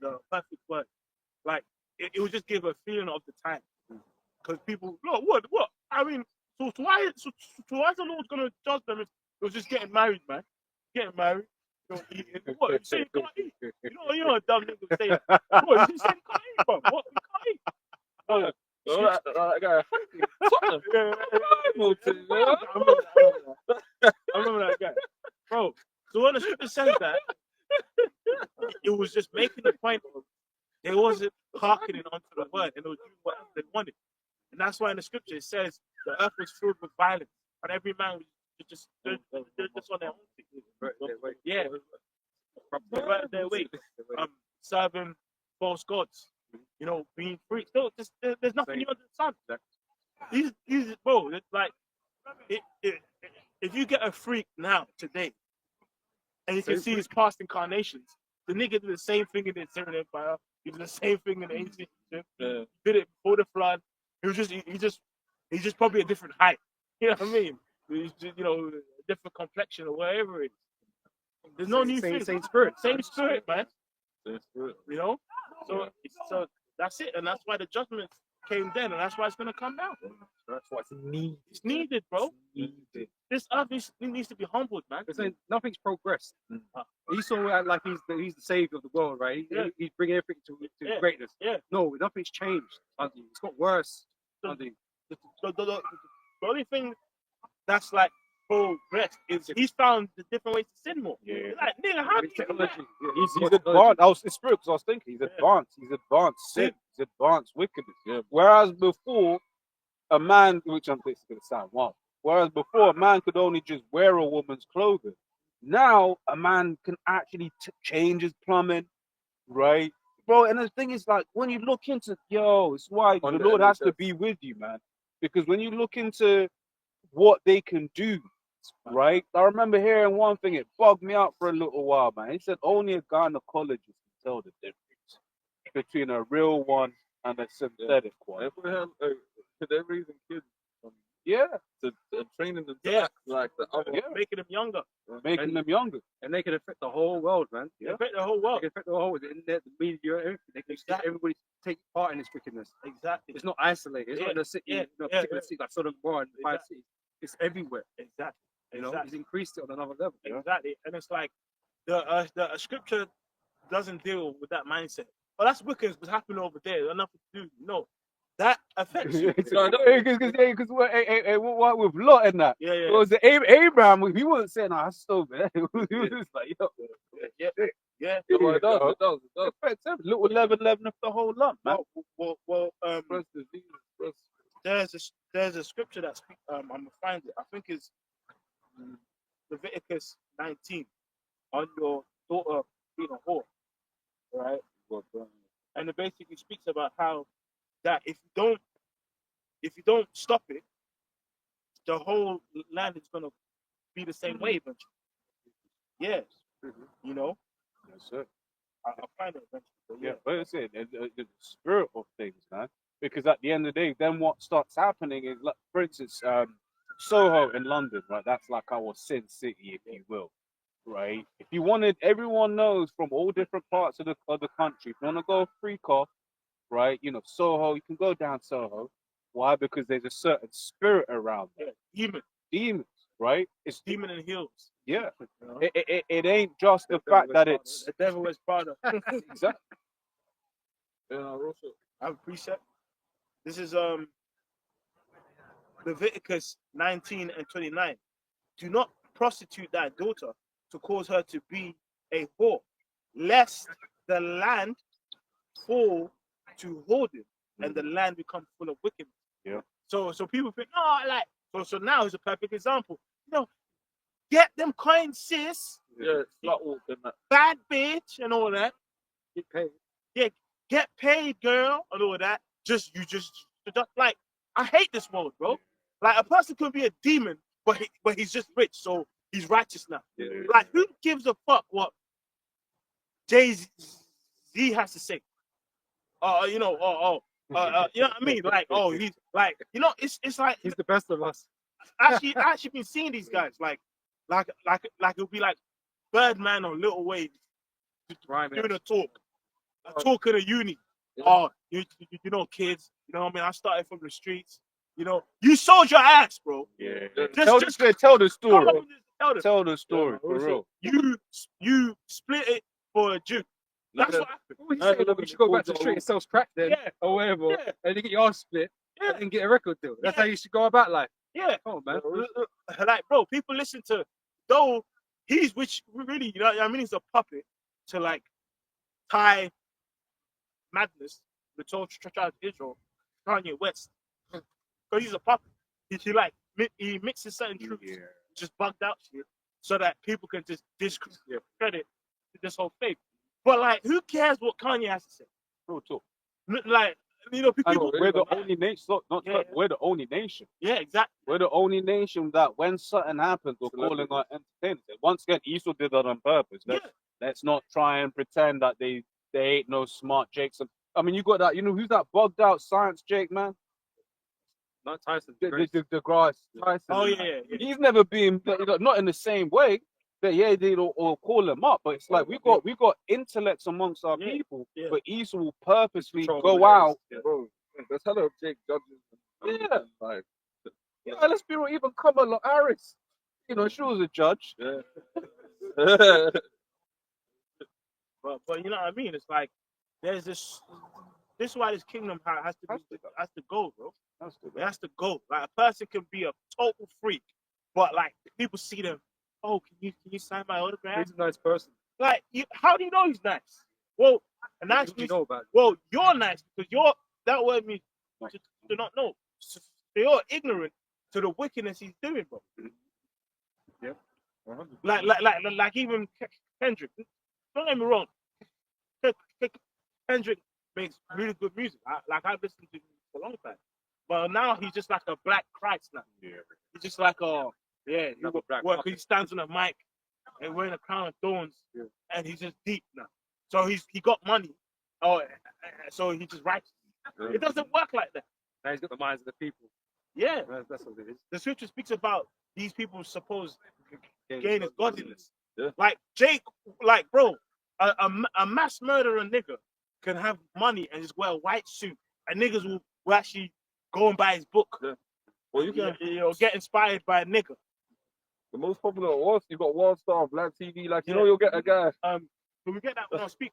G: the perfect word, like it will just give a feeling of the time, because people, look, what? I mean, so why is the Lord gonna judge them if it was just getting married, man? Getting married, you know, eating. What? You say you can't eat? You know, a dumb nigga would say, what? You say you can't eat, bro? What? You can't eat? Oh,
D: That guy, Tottenham.
G: I remember that guy, bro. So when the scripture says that, it was just making the point of they wasn't hearkening onto the word, and it was doing whatever they wanted. And that's why in the scripture it says the earth was filled with violence, and every man was just on their own thing. Yeah, right their way, serving false gods, you know, being free. So there's nothing new under the sun. These bro, it's like if you get a freak now today, and you can see his past incarnations, the nigga did the same thing in the Assyrian Empire. He did the same thing in the ancient Egypt. Did it before the flood. He's just probably a different height. You know what I mean? He's just, you know, a different complexion or whatever it is. There's no new thing. Same spirit, man.
D: Same spirit.
G: You know? So that's it, and that's why the judgment came then, and that's why it's gonna come now.
A: That's why it's needed.
G: It's needed, bro. This earth needs to be humbled, man.
A: They're saying nothing's progressed. Esau like he's the savior of the world, right? He's bringing everything to greatness.
G: Yeah.
A: No, nothing's changed. It's got worse.
G: The only thing that's like progressed is he's found the different ways to sin more.
C: Yeah.
G: Like, nigga, how do you do that?
C: He's advanced. I was in spirit because I was thinking he's advanced. He's advanced sin. He's advanced wickedness.
D: Yeah.
C: Whereas before, a man, which I'm thinking is going to sound wild. Whereas before, a man could only just wear a woman's clothing. Now, a man can actually change his plumbing, right? Bro, and the thing is, like, when you look into, it's why the Lord has to be with you, man. Because when you look into what they can do, right? I remember hearing one thing, it bugged me out for a little while, man. He said only a gynecologist can tell the difference between a real one and a synthetic one.
D: They're raising kids.
C: Yeah.
D: To training them
G: Yeah.
D: like the other.
C: Yeah.
G: Making them younger.
C: Making them younger.
A: And they can affect the whole world, man.
G: They affect the whole
A: They
G: world.
A: can affect the whole world. The internet, the media, everything. They can get everybody to take part in this wickedness.
G: Exactly.
A: It's not isolated. It's not in a city, particular city like Sodom and Gomorrah and 5 cities. It's everywhere.
G: Exactly.
A: You know, he's increased it on another level. You know?
G: Exactly. And it's like the scripture doesn't deal with that mindset. Oh, that's wicked. What's happening over there? There's nothing to do. No, that affects you.
C: Because what with Lot and that.
G: Yeah.
C: It was Abraham. He wasn't saying, "No, that's so bad." He was just like, "Yo,
G: Yeah.
D: No, it does.
C: it affects every little leaven of the whole lump, man."
G: Well, there's a scripture that speaks. I'm gonna find it. I think it's Leviticus 19 on your daughter being a whore, right? And it basically speaks about how that if you don't stop it, the whole land is gonna be the same way eventually. Yes, you know.
C: Yes, sir.
G: I'll find it eventually. But
C: Yeah, but it's it. The spirit of things, man. Because at the end of the day, then what starts happening is, like, for instance, Soho in London, right? That's like our Sin City, if you will, right? If you wanted, everyone knows from all different parts of the country. If you want to go freak off, right? You know, Soho, you can go down Soho. Why? Because there's a certain spirit around there. Demons, right? It's
G: demon in heels.
C: Yeah.
G: You know?
C: It ain't just the fact that it's
G: The devil is Prada.
C: exactly.
G: I have a precept. This is Leviticus 19 and 29. Do not prostitute thy daughter to cause her to be a whore, lest the land fall to hoarding and the land become full of wickedness.
C: Yeah.
G: So people think, so now is a perfect example. You know, get them coins, sis.
D: Yeah, slut walking that.
G: Bad bitch and all that.
A: Get paid.
G: Yeah, get paid, girl, and all that. Like, I hate this world, bro. Like, a person could be a demon, but he's just rich, so he's righteous now.
D: Yeah.
G: Like, who gives a fuck what Jay-Z has to say? You know what I mean? Like, he's like, you know, it's like
A: He's the best of us.
G: I actually been seeing these guys like it'll be like Birdman or Little Wayne doing a talk, talking to uni. Oh, you know, kids. You know what I mean? I started from the streets. You know, you sold your ass, bro.
C: Yeah.
G: Just
C: Tell the
G: come
C: story.
G: on, just tell them.
C: Tell the story for real.
G: You split it for a Jew. That's what happened.
A: What was you saying? We should go back to the street and sell crack then,
G: Yeah.
A: or whatever,
G: Yeah.
A: and then get your ass split,
G: Yeah.
A: and then get a record deal. That's
G: Yeah.
A: how you should go about life.
G: Yeah.
A: Oh man.
G: Like, bro, people listen to, though he's, which really, you know what I mean, he's a puppet to like Thai madness, the total church of Israel, Kanye West. Because he's a puppet. He mixes certain truths, just bugged out shit, so that people can just discredit this whole faith. But like, who cares what Kanye has to say?
C: Real talk.
G: Like, you know, people.
C: We're the only nation.
G: Yeah.
C: We're the only nation.
G: Yeah, exactly.
C: We're the only nation that when something happens, we're calling our entertainers. Once again, Esau did that on purpose. Let's not try and pretend that they ain't no smart Jakes. I mean, you got that. You know who's that bugged out science Jake, man?
A: Not Tyson.
C: The grass Tyson.
G: Oh yeah.
C: He's never been not in the same way. That they or call him up, but it's like we got intellects amongst our people, but Esau will purposely go out.
D: Bro, there's hella of Jake judges.
C: Yeah.
D: Like,
C: Let's be real. Even Kamala Harris, you know, she was a judge.
D: yeah.
G: But you know what I mean? It's like there's this. This is why this kingdom has to go, bro. It has to go. Like a person can be a total freak, but like people see them. Oh, can you sign my autograph?
A: He's a nice person.
G: Like, how do you know he's nice? Well, a nice
A: What do you
G: means,
A: know about it?
G: well, you're nice because that word means to do not know. So you're ignorant to the wickedness he's doing, bro.
A: Yeah.
G: Like even Kendrick. Don't get me wrong. Kendrick makes really good music. I've listened to him for a long time. But now he's just like a black Christ now. Yeah. He's just like he stands on a mic and wearing a crown of thorns, and he's just deep now. So he got money. So he just writes.
A: Yeah.
G: It doesn't work like that.
A: Now he's got the minds of the people.
G: Yeah.
A: That's what it is.
G: The scripture speaks about these people's supposed gain is godliness.
D: Yeah.
G: Like Jake, like bro, a mass murderer nigga can have money and just wear a white suit, and niggas will actually go and buy his book.
D: Yeah. Well, you can
G: get inspired by a nigga.
D: the most popular awards. You got World Star, Black TV. Like you know, you'll get a guy.
G: Can we get that when I speak?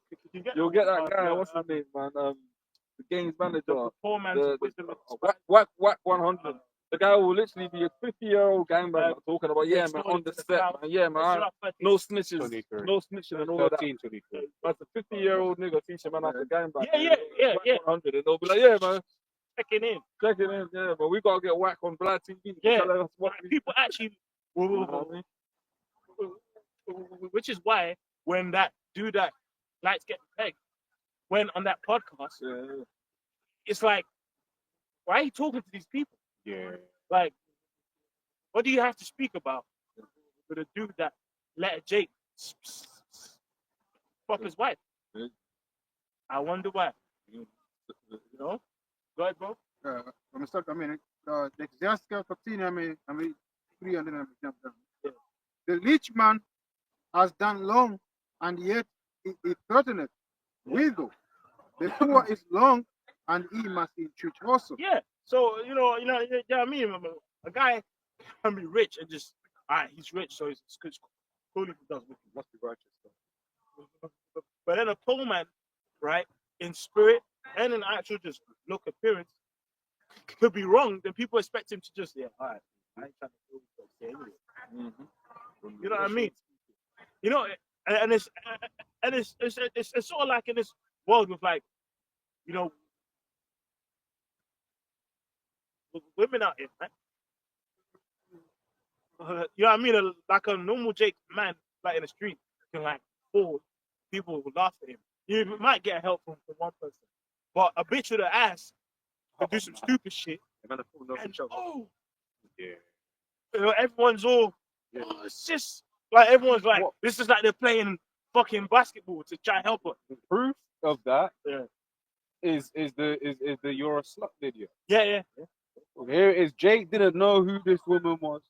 D: You'll get that guy. What's his name, man? The games manager.
G: The poor man's wisdom.
D: Whack 100. The guy will literally be a 50-year-old gangbanger talking about, yeah, man, on the set, man, yeah, man, no snitches, no snitching and all of that.
C: 23.
D: That's a 50-year-old nigga teaching man how to gangbang.
G: Yeah.
D: 100, and they'll be like, yeah, man,
G: Checking in.
D: yeah, but we gotta get whack on Black TV.
G: Yeah.
D: Tell us what we-
G: People actually, which is why when that dude that likes getting pegged went on that podcast,
D: Yeah.
G: it's like, why are you talking to these people?
C: Yeah.
G: Like, what do you have to speak about with a dude that let Jake fuck his wife?
D: Yeah.
G: I wonder why. You know? Go ahead, bro.
E: I'm start. I mean, the Ecclesiastes 15. I mean, 3 and then I jump down.
G: Yeah.
E: The rich man has done long, and yet he threateneth widow. The poor is long, and he must entreat also.
G: Yeah. So you know what I mean. A guy can be rich and just, he's rich, so it's cool if he does wicked.
A: Must be righteous.
G: But then a poor man, right, in spirit and in actual just look appearance, could be wrong. Then people expect him to just, all right, I ain't trying to do this anyway. You know what I mean? You know, and it's sort of like in this world with like, you know, women out here, man. You know what I mean? Like a normal Jake man, like in the street, can like afford people who laugh at him. You might get help from one person, but a bitch with an ass can do some stupid shit. And, you know, everyone's all, it's just like everyone's like, this is like they're playing fucking basketball to try and help her.
C: Proof of that
G: Yeah.
C: is the You're a Slut video.
G: Yeah.
C: Here it is. Jake didn't know who this woman was.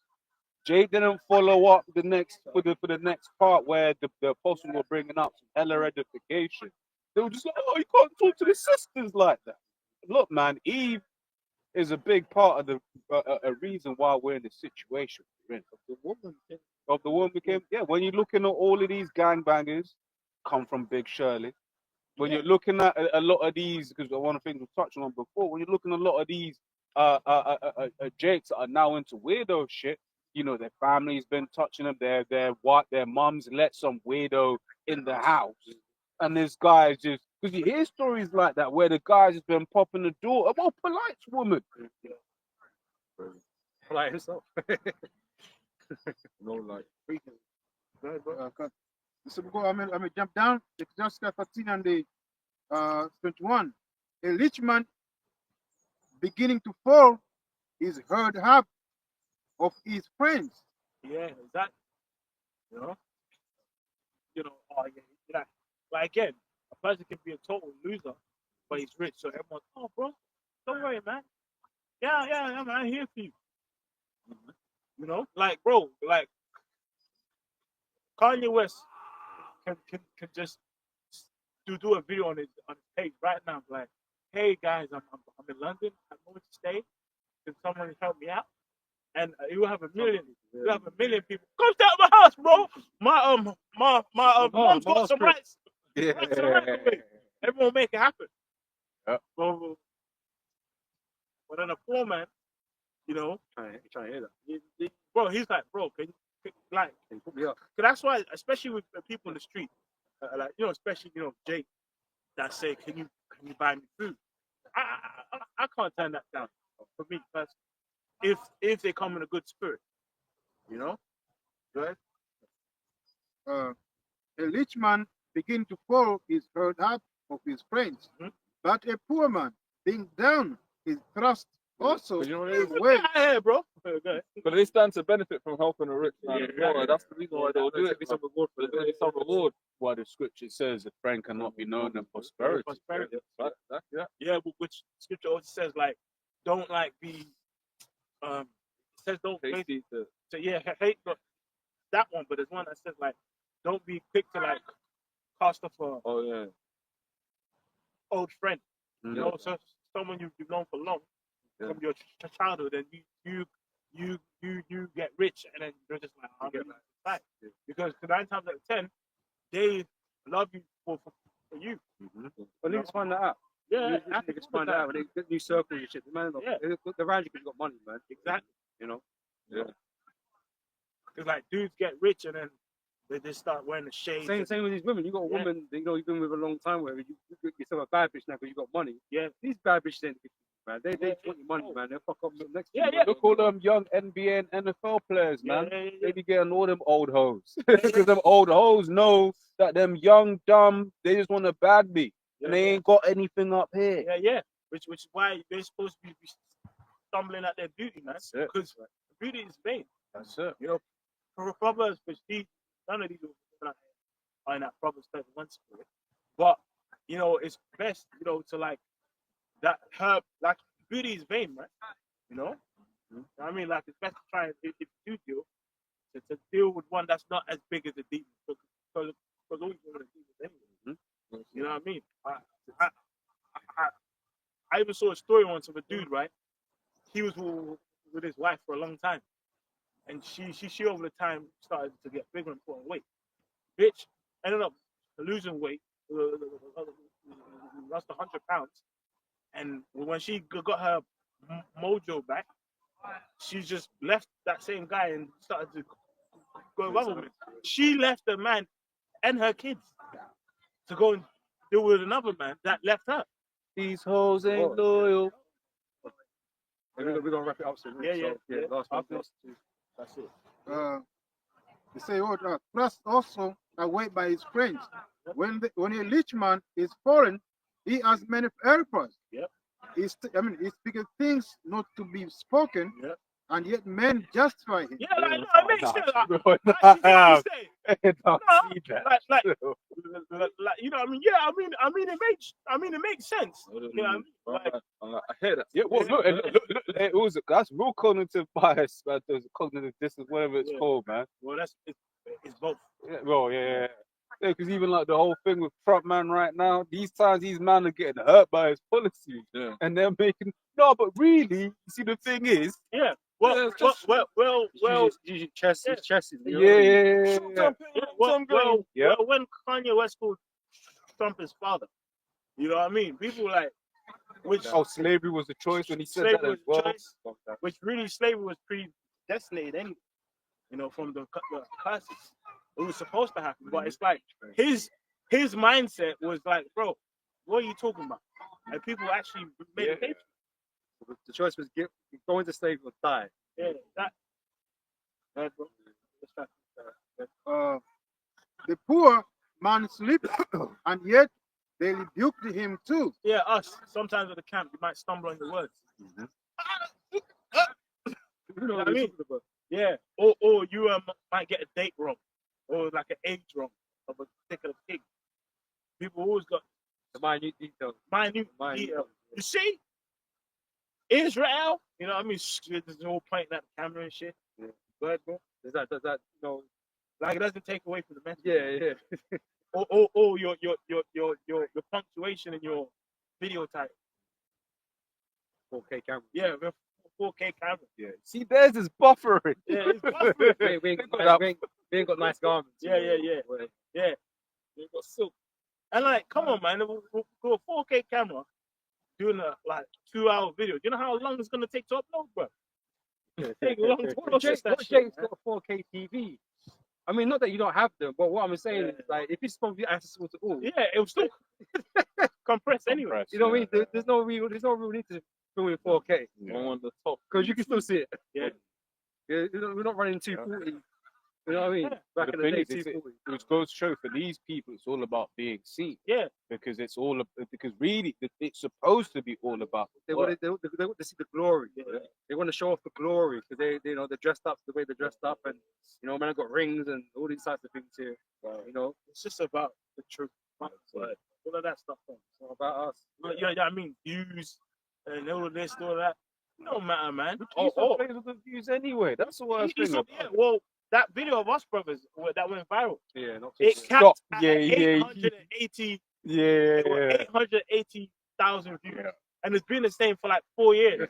C: Jake didn't follow up the next for the next part where the apostles were bringing up some hella edification. They were just like, oh, you can't talk to the sisters like that. Look, man, Eve is a big part of a reason why we're in the situation we're in. Of the woman became, yeah. When you're looking at all of these gangbangers, come from Big Shirley. When you're looking at a lot of these, because one of the things we touched on before, when you're looking at a lot of these Jakes that are now into weirdo shit, you know, their family's been touching them. Their mums let some weirdo in the house, and this guy just because you hear stories like that where the guy's just been popping the door. A more polite woman.
A: Like himself.
D: No, like,
E: So we go, I mean, jump down. It's just 13 and the 21. A rich man beginning to fall is heard half of his friends.
G: Yeah, exactly. Oh yeah, like again, a person can be a total loser, but he's rich, so everyone's, oh bro, don't worry, man. Yeah, man, I'm here for you. You know, like bro, like Kanye West can just do a video on his page right now, like, hey guys, I'm in London, I'm going to stay. Can someone help me out? And you have a million people. Come to my house, bro. My mom's got some rights.
C: Yeah.
G: Rights and rights away. Everyone make it happen.
C: Yeah.
G: But then a poor man, you know,
A: Trying to hear that.
G: bro, he's like, bro, can you
A: Put me up.
G: that's why, especially with people in the street, like, you know, especially, you know, Jake, that say, can you buy me food? I can't turn that down for me personally. If they come in a good spirit, you know, right?
E: A rich man begin to fall is heard half of his friends, but a poor man being down is thrust also
D: you know what it is?
E: away.
G: Yeah, bro. Okay.
D: But they stand to benefit from helping the rich man.
G: Yeah.
D: That's the reason why they'll do it.
A: Be some reward for
D: There's going to be some reward.
C: Why the scripture says a friend cannot be known in prosperity.
G: Prosperity.
D: Yeah.
G: Yeah, but which scripture also says, like, don't like be it says don't
D: Tasty to
G: hate that one, but there's one that says, like, don't be quick to, like, cast off a
D: oh yeah.
G: old friend.
C: Mhm.
G: You know, so someone you've known for long from your childhood, and you get rich, and then you're just like, I'm getting back. Because 9 times out of 10, they love you for you.
A: But niggas find that out.
G: Yeah,
A: Niggas find that out when they get new circles and shit. Man,
G: Yeah.
A: they're around you because you got money, man.
G: exactly.
A: You know.
D: Yeah.
G: Because like dudes get rich and then they just start wearing the shades.
A: Same with these women. You got a
G: Yeah.
A: woman that, you know, you've been with a long time, where you get yourself a bad bitch now because you got money.
G: Yeah.
A: These bad bitches ain't good, man. They want your money, man. They'll fuck up next.
G: Yeah,
A: to you,
G: yeah.
C: Look all them young NBA and NFL players, man.
G: Yeah.
C: They be getting all them old hoes. Because them old hoes know that them young, dumb, they just want to bag me.
G: Yeah,
C: And they ain't got anything up here.
G: Yeah. Which is why they're supposed to be stumbling at their beauty, man.
C: That's it.
G: Because beauty is vain.
C: That's it.
G: You know, for Proverbs, which none of these are in that Proverbs 31 spirit. But, you know, it's best, you know, to like that like beauty is vain, right? You know? I mean, like, it's best to try and, if you do deal, to deal with one that's not as big as a demon. Because all you want to do is anyway. You know what I mean? I even saw a story once of a dude, right? He was with his wife for a long time. And she over the time started to get bigger and put on weight. Bitch ended up losing weight, lost 100 pounds. And when she got her mojo back, she just left that same guy and started to go with other women. She left the man and her kids to go and deal with another man that left her.
C: These hoes ain't loyal.
A: We're gonna wrap it up soon.
G: Yeah.
A: Last one.
G: That's it.
E: They say, thrust also away by his friends. When a rich man is foreign, he has many helpers.
G: Yep.
E: He speaks things not to be spoken.
G: Yep.
E: and yet men justify him.
F: Yeah, like, no, it makes
C: Nah,
F: sense.
C: bro,
F: I see
C: nah,
F: what you're saying.
C: don't
F: No,
C: see that.
F: like, you know what I mean? Yeah, I mean, it makes sense. You know what I mean? Like,
D: I hear that.
C: Yeah, well, look, it was that's real cognitive bias, man. There's cognitive distance, whatever it's
F: Yeah.
C: called, man.
F: well, it's both.
C: Yeah, well, yeah. Because even like the whole thing with Trump, man, right now, these times these men are getting hurt by his policies,
D: Yeah.
C: and they're making no, but really, you see, the thing is,
F: Yeah. Well,
A: Usually chess,
F: Yeah.
A: chess.
C: yeah, yeah. Yeah.
F: when Kanye West called Trump his father, you know what I mean? People like, which
C: Oh, slavery was the choice when he said
F: slavery
C: that as
F: was
C: well.
F: choice, which really slavery was predestinated anyway. You know, from the classics, it was supposed to happen, but it's like his mindset was like, bro, what are you talking about? And people actually made a case.
A: The choice was go into slavery or die.
F: Yeah, bro.
E: The poor man sleep, and yet they rebuked him too.
F: Yeah, us. Sometimes at the camp, you might stumble on your words.
A: You know
F: what I mean? Yeah, or you might get a date wrong, or like an age wrong of a particular pig. People always got
A: The minute details.
F: minute details. You see, Israel. You know what I mean? There's all pointing at the camera and shit.
A: Yeah.
F: But bro,
A: Does that you know?
F: like it doesn't take away from the message.
A: Yeah.
F: Or your punctuation in your video type.
A: 4K camera.
F: Yeah, we're 4K camera.
C: Yeah. See, there's this buffering.
F: Yeah, it's buffering.
A: We ain't got nice garments.
F: Yeah. You got silk. And like, come on, man, we'll go a 4K camera doing a like 2-hour video. You know how long it's gonna take to upload, bro? Take a long to process that shit,
A: Jake's
F: man.
A: got a 4K TV. I mean, not that you don't have them, but what I'm saying is, like, if it's supposed to be accessible to all,
F: Yeah, it was still compressed anyway.
A: you know what I mean? There's no real need to film in 4K
D: One on the top.
A: because you can still see it.
F: Yeah.
A: We're not running 240. You know what I mean?
C: Yeah.
A: Back
C: The
A: in the day,
C: thing is,
A: 240.
C: which goes to show for these people, it's all about being seen.
F: Yeah.
C: Because it's all because really it's supposed to be all about
A: They
C: the
A: want
C: work.
A: to see the glory.
F: Yeah.
A: They want to show off the glory because they're dressed up the way they're dressed up, and man have got rings and all these types of things here. You know,
F: It's just about the truth. But all of that stuff.
A: it's not about us.
F: Yeah, I mean, views and all of this, all of that. No matter, man.
C: Oh, plays with the views anyway. That's the worst thing.
F: Yeah, well, that video of us brothers that went viral.
A: Yeah, not
F: It
A: too
F: capped at
C: Yeah.
F: 880.
C: Yeah.
F: 880,000 views, and it's been the same for like 4 years.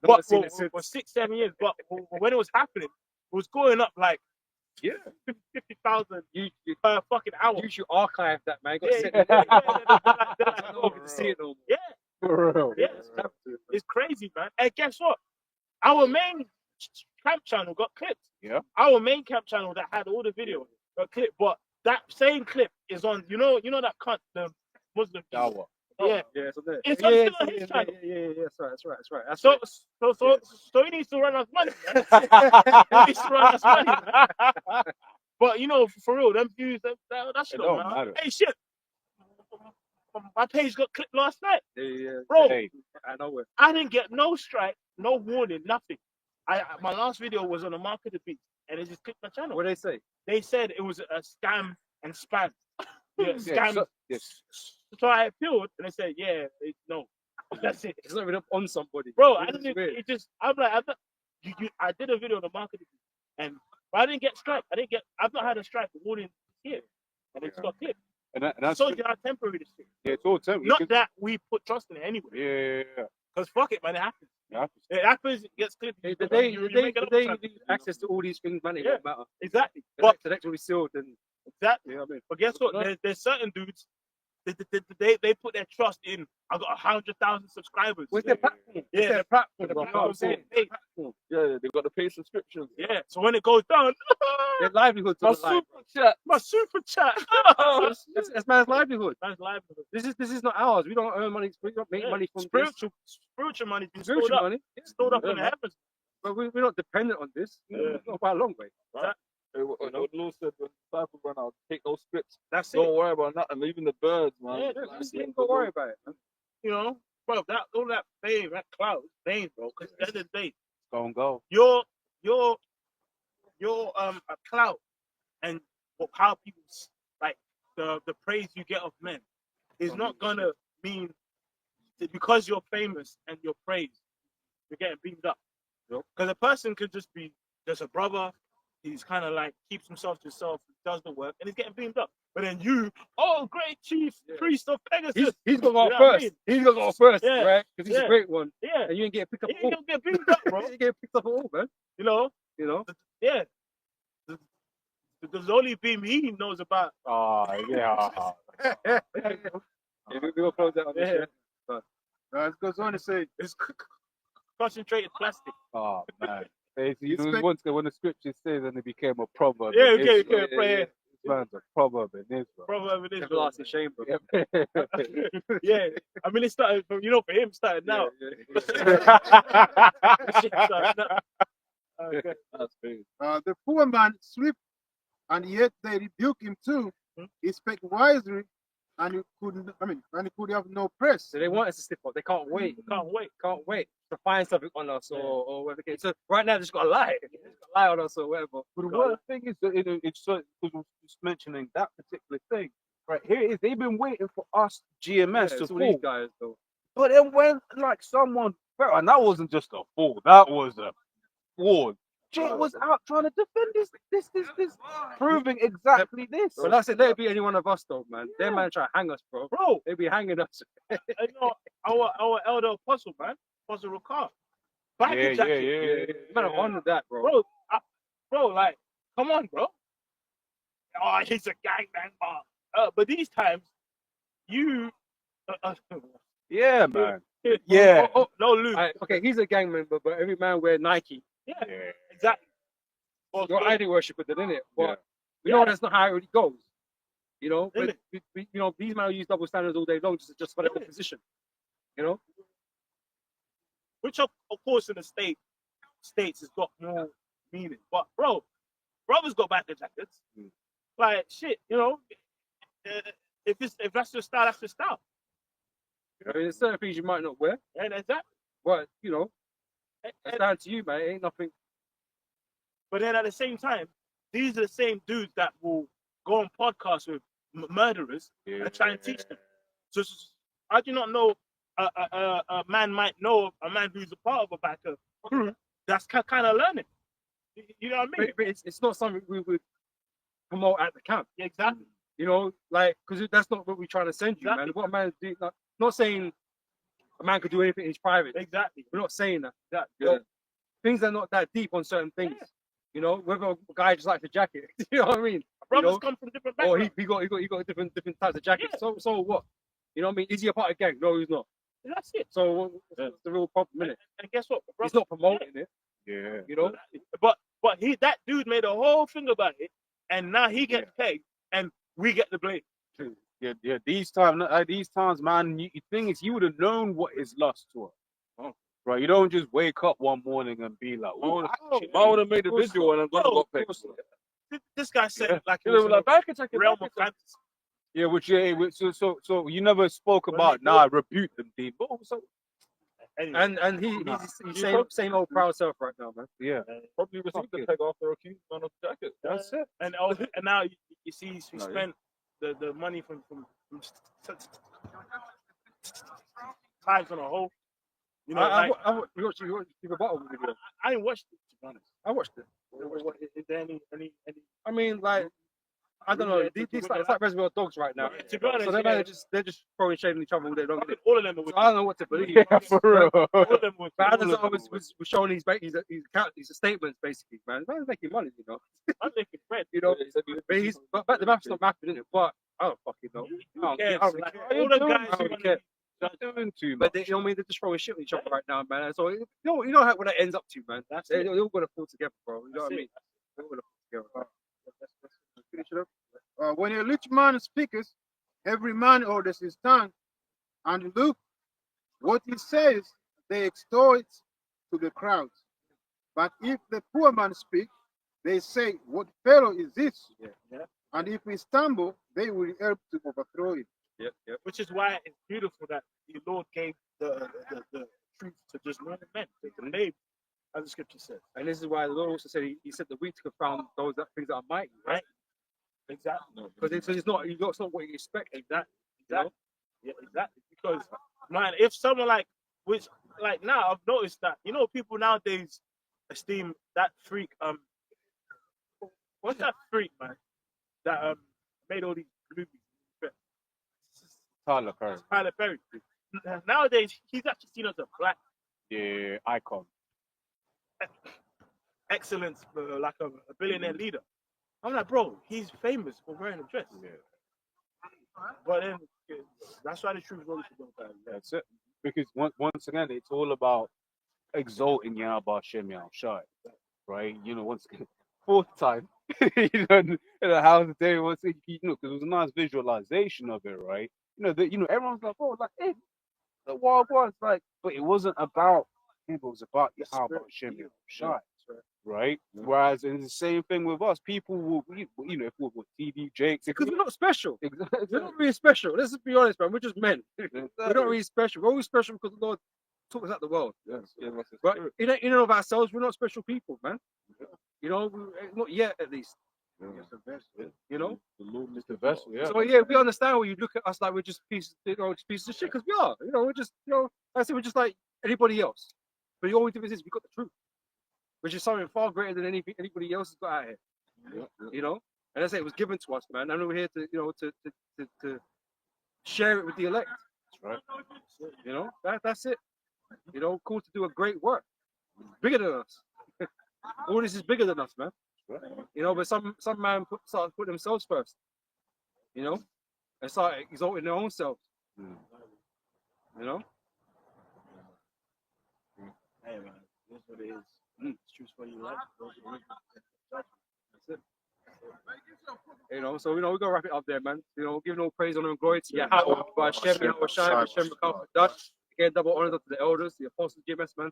A: Not seen it since.
F: For 6-7 years. But when it was happening, it was going up like 50,000
A: You
F: per fucking hour.
A: should archive that, man. You
F: Yeah,
A: got
F: they're like,
A: to see it no more.
F: yeah,
C: For real.
F: yeah. It's crazy, man. And guess what? Our main camp channel got clipped.
C: Yeah.
F: Our main camp channel that had all the videos got clipped, but that same clip is on. You know that cunt, the Muslim.
C: Dawa.
F: Yeah.
A: Yeah, it's on there.
F: It's
A: yeah,
F: on
A: yeah,
F: still on his channel.
A: yeah. That's right. That's
F: So,
A: right.
F: so he needs to run us money. Man. He needs to run us money. Man. But for real, them views, that shit
C: It don't
F: man.
C: matter.
F: Hey, shit. My page got clipped last night,
A: Yeah.
F: bro.
C: Hey.
A: I know it.
F: I didn't get no strike, no warning, nothing. My last video was on a market of beats, and it just clicked my channel.
A: What they say?
F: They said it was a scam and spam. Yeah, scam.
C: Yeah, so- yes.
F: So I appealed, and they said, no, that's it.
A: It's not even up on somebody.
F: Bro, I
A: It's
F: didn't.
A: weird.
F: It just. I'm like, I did a video on the market, and I didn't get strike. I've not had a strike warning here, and it's got clipped.
C: And that's
F: So you how temporary this thing.
C: yeah, it's all temporary.
F: Not that we put trust in it anyway.
C: Yeah.
F: Because fuck it, man, it happens.
C: Yeah.
F: It happens. It gets clipped.
A: The
F: you
A: day
F: make another
A: you
F: channel.
A: lose access to all these things, man, it
F: Yeah.
A: won't matter.
F: Exactly.
A: The
F: But
A: next will be sealed, and
F: exactly.
A: you know what I mean.
F: But guess what? There's certain dudes. They put their trust in. I got 100,000 subscribers.
A: What's their platform?
F: Yeah,
A: their platform.
F: the
A: bro.
F: platform
A: Saying.
F: paid.
D: Yeah, they got to pay subscriptions.
F: Yeah. So when it goes down,
A: Their livelihood.
D: My super chat.
F: my super chat.
A: That's man's livelihood.
F: Man's livelihood.
A: This is not ours. We don't earn money. We don't make
F: Yeah.
A: money from
F: Spiritual money's been
A: this.
F: stored
A: Spiritual
F: up.
A: money.
F: Stored up
A: Yeah,
F: in the
A: man.
F: heavens.
A: But we're not dependent on this.
F: Yeah.
A: Not by a long way.
D: What the Lord said when the disciples run out, take those scripts.
F: That's it.
D: Don't worry about nothing. Even the birds, man.
F: Yeah,
D: Like,
A: Just don't worry about it, man.
F: Bro, all that fame, that clout, fame, bro. Because at the end of the day,
C: Go.
G: your a clout and how people like the praise you get of men is not gonna mean that because you're famous and you're praised, you're getting beamed up. Because a person could just be just a brother. He's kind of like keeps himself to himself, does the work, and he's getting beamed up. But then you, oh, great chief priest of Pegasus.
A: He's gonna go
G: You know what I
A: first.
G: mean?
A: He's gonna go first,
G: Yeah.
A: right? Because he's
G: Yeah.
A: a great one,
G: Yeah,
A: and you ain't getting picked up
G: he
A: at all.
G: ain't gonna get beamed up, bro.
A: You ain't getting picked up at all, man.
G: You know,
A: You know.
G: yeah. The only beam he knows about.
C: Oh, yeah.
A: Yeah, we'll close that on this.
G: Yeah.
A: Yeah.
E: It goes on to say,
G: It's concentrated plastic.
C: Oh, man. Basically, you know,
E: Respect-
C: once when the scripture says and it became a proverb.
G: Yeah,
C: in
G: okay,
C: Israel.
G: okay, pray.
C: This man's a proverb in Israel.
G: Brother, it is, bro.
A: Everlasting shame, bro.
G: Yeah, I mean, it started from, for him, it started now.
A: Yeah.
G: Shit started now. Okay.
C: That's crazy.
E: the poor man sleep, and yet they rebuke him too. He spake wisely, and he couldn't. And he could have no press.
A: So they want us to slip up. They can't wait.
G: Can't wait.
A: To find something on us or whatever. Okay. So right now, they just got to lie. They just got to lie on us or whatever.
C: But the worst thing is that it's so, because we're just mentioning that particular thing. Right here it is. They've been waiting for us GMS to
A: it's all
C: fall.
A: these guys though.
C: But then when like someone, and that wasn't just a fall, that was a fall. Jay was out trying to defend this, proving exactly this.
A: But that's it. Let it be any one of us though, man. Their man try to hang us, bro.
G: Bro,
A: They be hanging us.
G: you know, our elder apostle, man, Apostle Ricard. Biker jacket.
A: Man, I honored that, bro.
G: Bro, like, come on, bro. Oh, he's a gangbang. But these times, you.
C: Yeah, man. Yeah.
G: No, Luke.
A: Okay, he's a gang member, but every man wear Nike.
G: Yeah, exactly.
A: You're idol worshipper, then, innit? But
C: Yeah.
A: we know that's not how it really goes. You know,
G: Really?
A: but you know, these men use double standards all day long just for their own position. You know,
G: Which, of course, in the states has got more meaning. But, bro, brothers got biker jackets. Like, shit, if that's your style, that's your style.
A: I mean, there's certain things you might not wear,
G: And exactly.
A: but you know, it's down to you, man. It ain't nothing.
G: But then at the same time, these are the same dudes that will go on podcasts with murderers and try and teach them. So I do not know a man might know a man who's a part of a biker crew that's kind of learning. You know what I mean?
A: But it's not something we would promote at the camp.
G: Yeah, exactly.
A: You know, like because that's not what we're trying to send you, man.
G: Exactly.
A: What a man do, like, not saying a man could do anything in his private.
G: Exactly.
A: We're not saying that.
G: Yeah.
A: You know, things are not that deep on certain things.
G: Yeah.
A: You know, whether a guy just likes a jacket, you know what I mean?
G: Brothers
A: know?
G: come from different
A: Or
G: backgrounds.
A: he got different types of jackets.
G: Yeah.
A: So what? You know what I mean? Is he a part of gang? No, he's not.
G: That's it.
A: So what's the real problem, innit?
G: And guess what?
A: He's not promoting it.
C: Yeah.
A: You know?
G: But that dude made a whole thing about it, and now he gets paid, and we get the blame.
C: Yeah. These times, man. The thing is, you would have known what is lost to her. Right, you don't just wake up one morning and be like, "Oh,
D: I would have made a video and I'm gonna
G: Bro,
D: got paid.
G: This guy said like it
C: you know,
G: was
C: like
G: a
C: back attack,
G: realm of fantasy.
C: yeah." Which so you never spoke about rebuke them, Dean. But so
G: Anyway,
A: And he's same old proud self right now, man.
C: yeah,
D: Probably received the peg after accused man of the jacket.
C: that's it.
G: and now you see he spent the money from times on a whole. You know,
A: I
G: like,
A: watched the rebuttal video.
G: I didn't watch it, to be honest.
A: I watched it.
G: Is there any
A: I mean, like, I don't know. It's like Reservoir Dogs right now.
G: To be honest,
A: So they're just throwing shade in each other all day long.
G: I think all of them
A: So
G: were
A: I don't know what to believe.
C: Yeah, for real.
G: all of them were
A: But Adazar was showing his statements basically, man. Man's making money, you know.
G: I'm making bread.
A: You know, but the math's not mapping, is it? But I don't fucking know.
G: Who cares?
A: I don't
G: Like,
A: care.
G: all the guys
A: I
G: who
A: don't care.
C: Doing too
A: But
C: much.
A: they, you know what I mean? They're just throwing shit on each other right now, man. So you know how what that ends up to, man.
G: That's
A: They're
G: it.
A: all gonna pull together, bro. You know what I
G: That's
A: mean? They're all gonna pull together.
E: Let's finish it up. When a rich man speaketh, every man orders his tongue, and look, what he says, they extol it to the crowds. But if the poor man speak, they say, what fellow is this?
A: Yeah.
E: And if he stumble, they will help to overthrow him.
A: Yep.
G: Which is why it's beautiful that the Lord gave the truth to just normal men, to the babe. As the scripture says.
A: And this is why the Lord also said he said the weak to confound those things that are mighty, right?
G: Exactly.
A: Because it's not what you expect.
G: Exactly.
A: You know?
G: Exactly. Yeah, exactly. Because man, if someone like now I've noticed that people nowadays esteem that freak what's that freak man that made all these movies.
C: Tyler Perry.
G: Tyler Perry. Nowadays he's actually seen as a black
C: Yeah, icon.
G: excellence, like a billionaire leader. I'm like, bro, he's famous for wearing a dress.
C: Yeah.
G: But then that's why the truth really should go back.
C: That's it. Because once again, it's all about exalting Yahweh Shem Shai, right? Once again, fourth time, in the house today, once again, because it was a nice visualization of it, right? Everyone's like, oh, like, hey, the wild was like, but it wasn't about him, it was about Yahweh Shem Shai, right? Whereas it's the same thing with us. People will, if we're TV Jakes,
A: Because we're not special.
C: exactly.
A: We're not really special. Let's just be honest, man. We're just men. We're not really special. We're always special because the Lord took us out the world. But in and of ourselves, we're not special people, man. Not yet, at least. You know.
C: The Lord is the vessel, yeah.
A: So yeah, we understand when you look at us like we're just pieces of shit, because we are. We're just, I say we're just like anybody else. But the only difference is we got the truth, which is something far greater than anybody else has got out here. And I say it was given to us, man. And we're here to share it with the elect.
C: That's right.
A: That's it. Called to do a great work, bigger than us. All this is bigger than us, man. But some man start putting themselves first. And start exalting their own selves.
G: Hey man, this is what it is. It's truth for you, right?
A: That's it. So we're gonna wrap it up there, man. Giving all praise, honor, and glory to Yahweh, by Hashem, Yahweh Shai, Hashem, Rakam, Dash. Again, double honors to the elders, the apostles, GMS, man.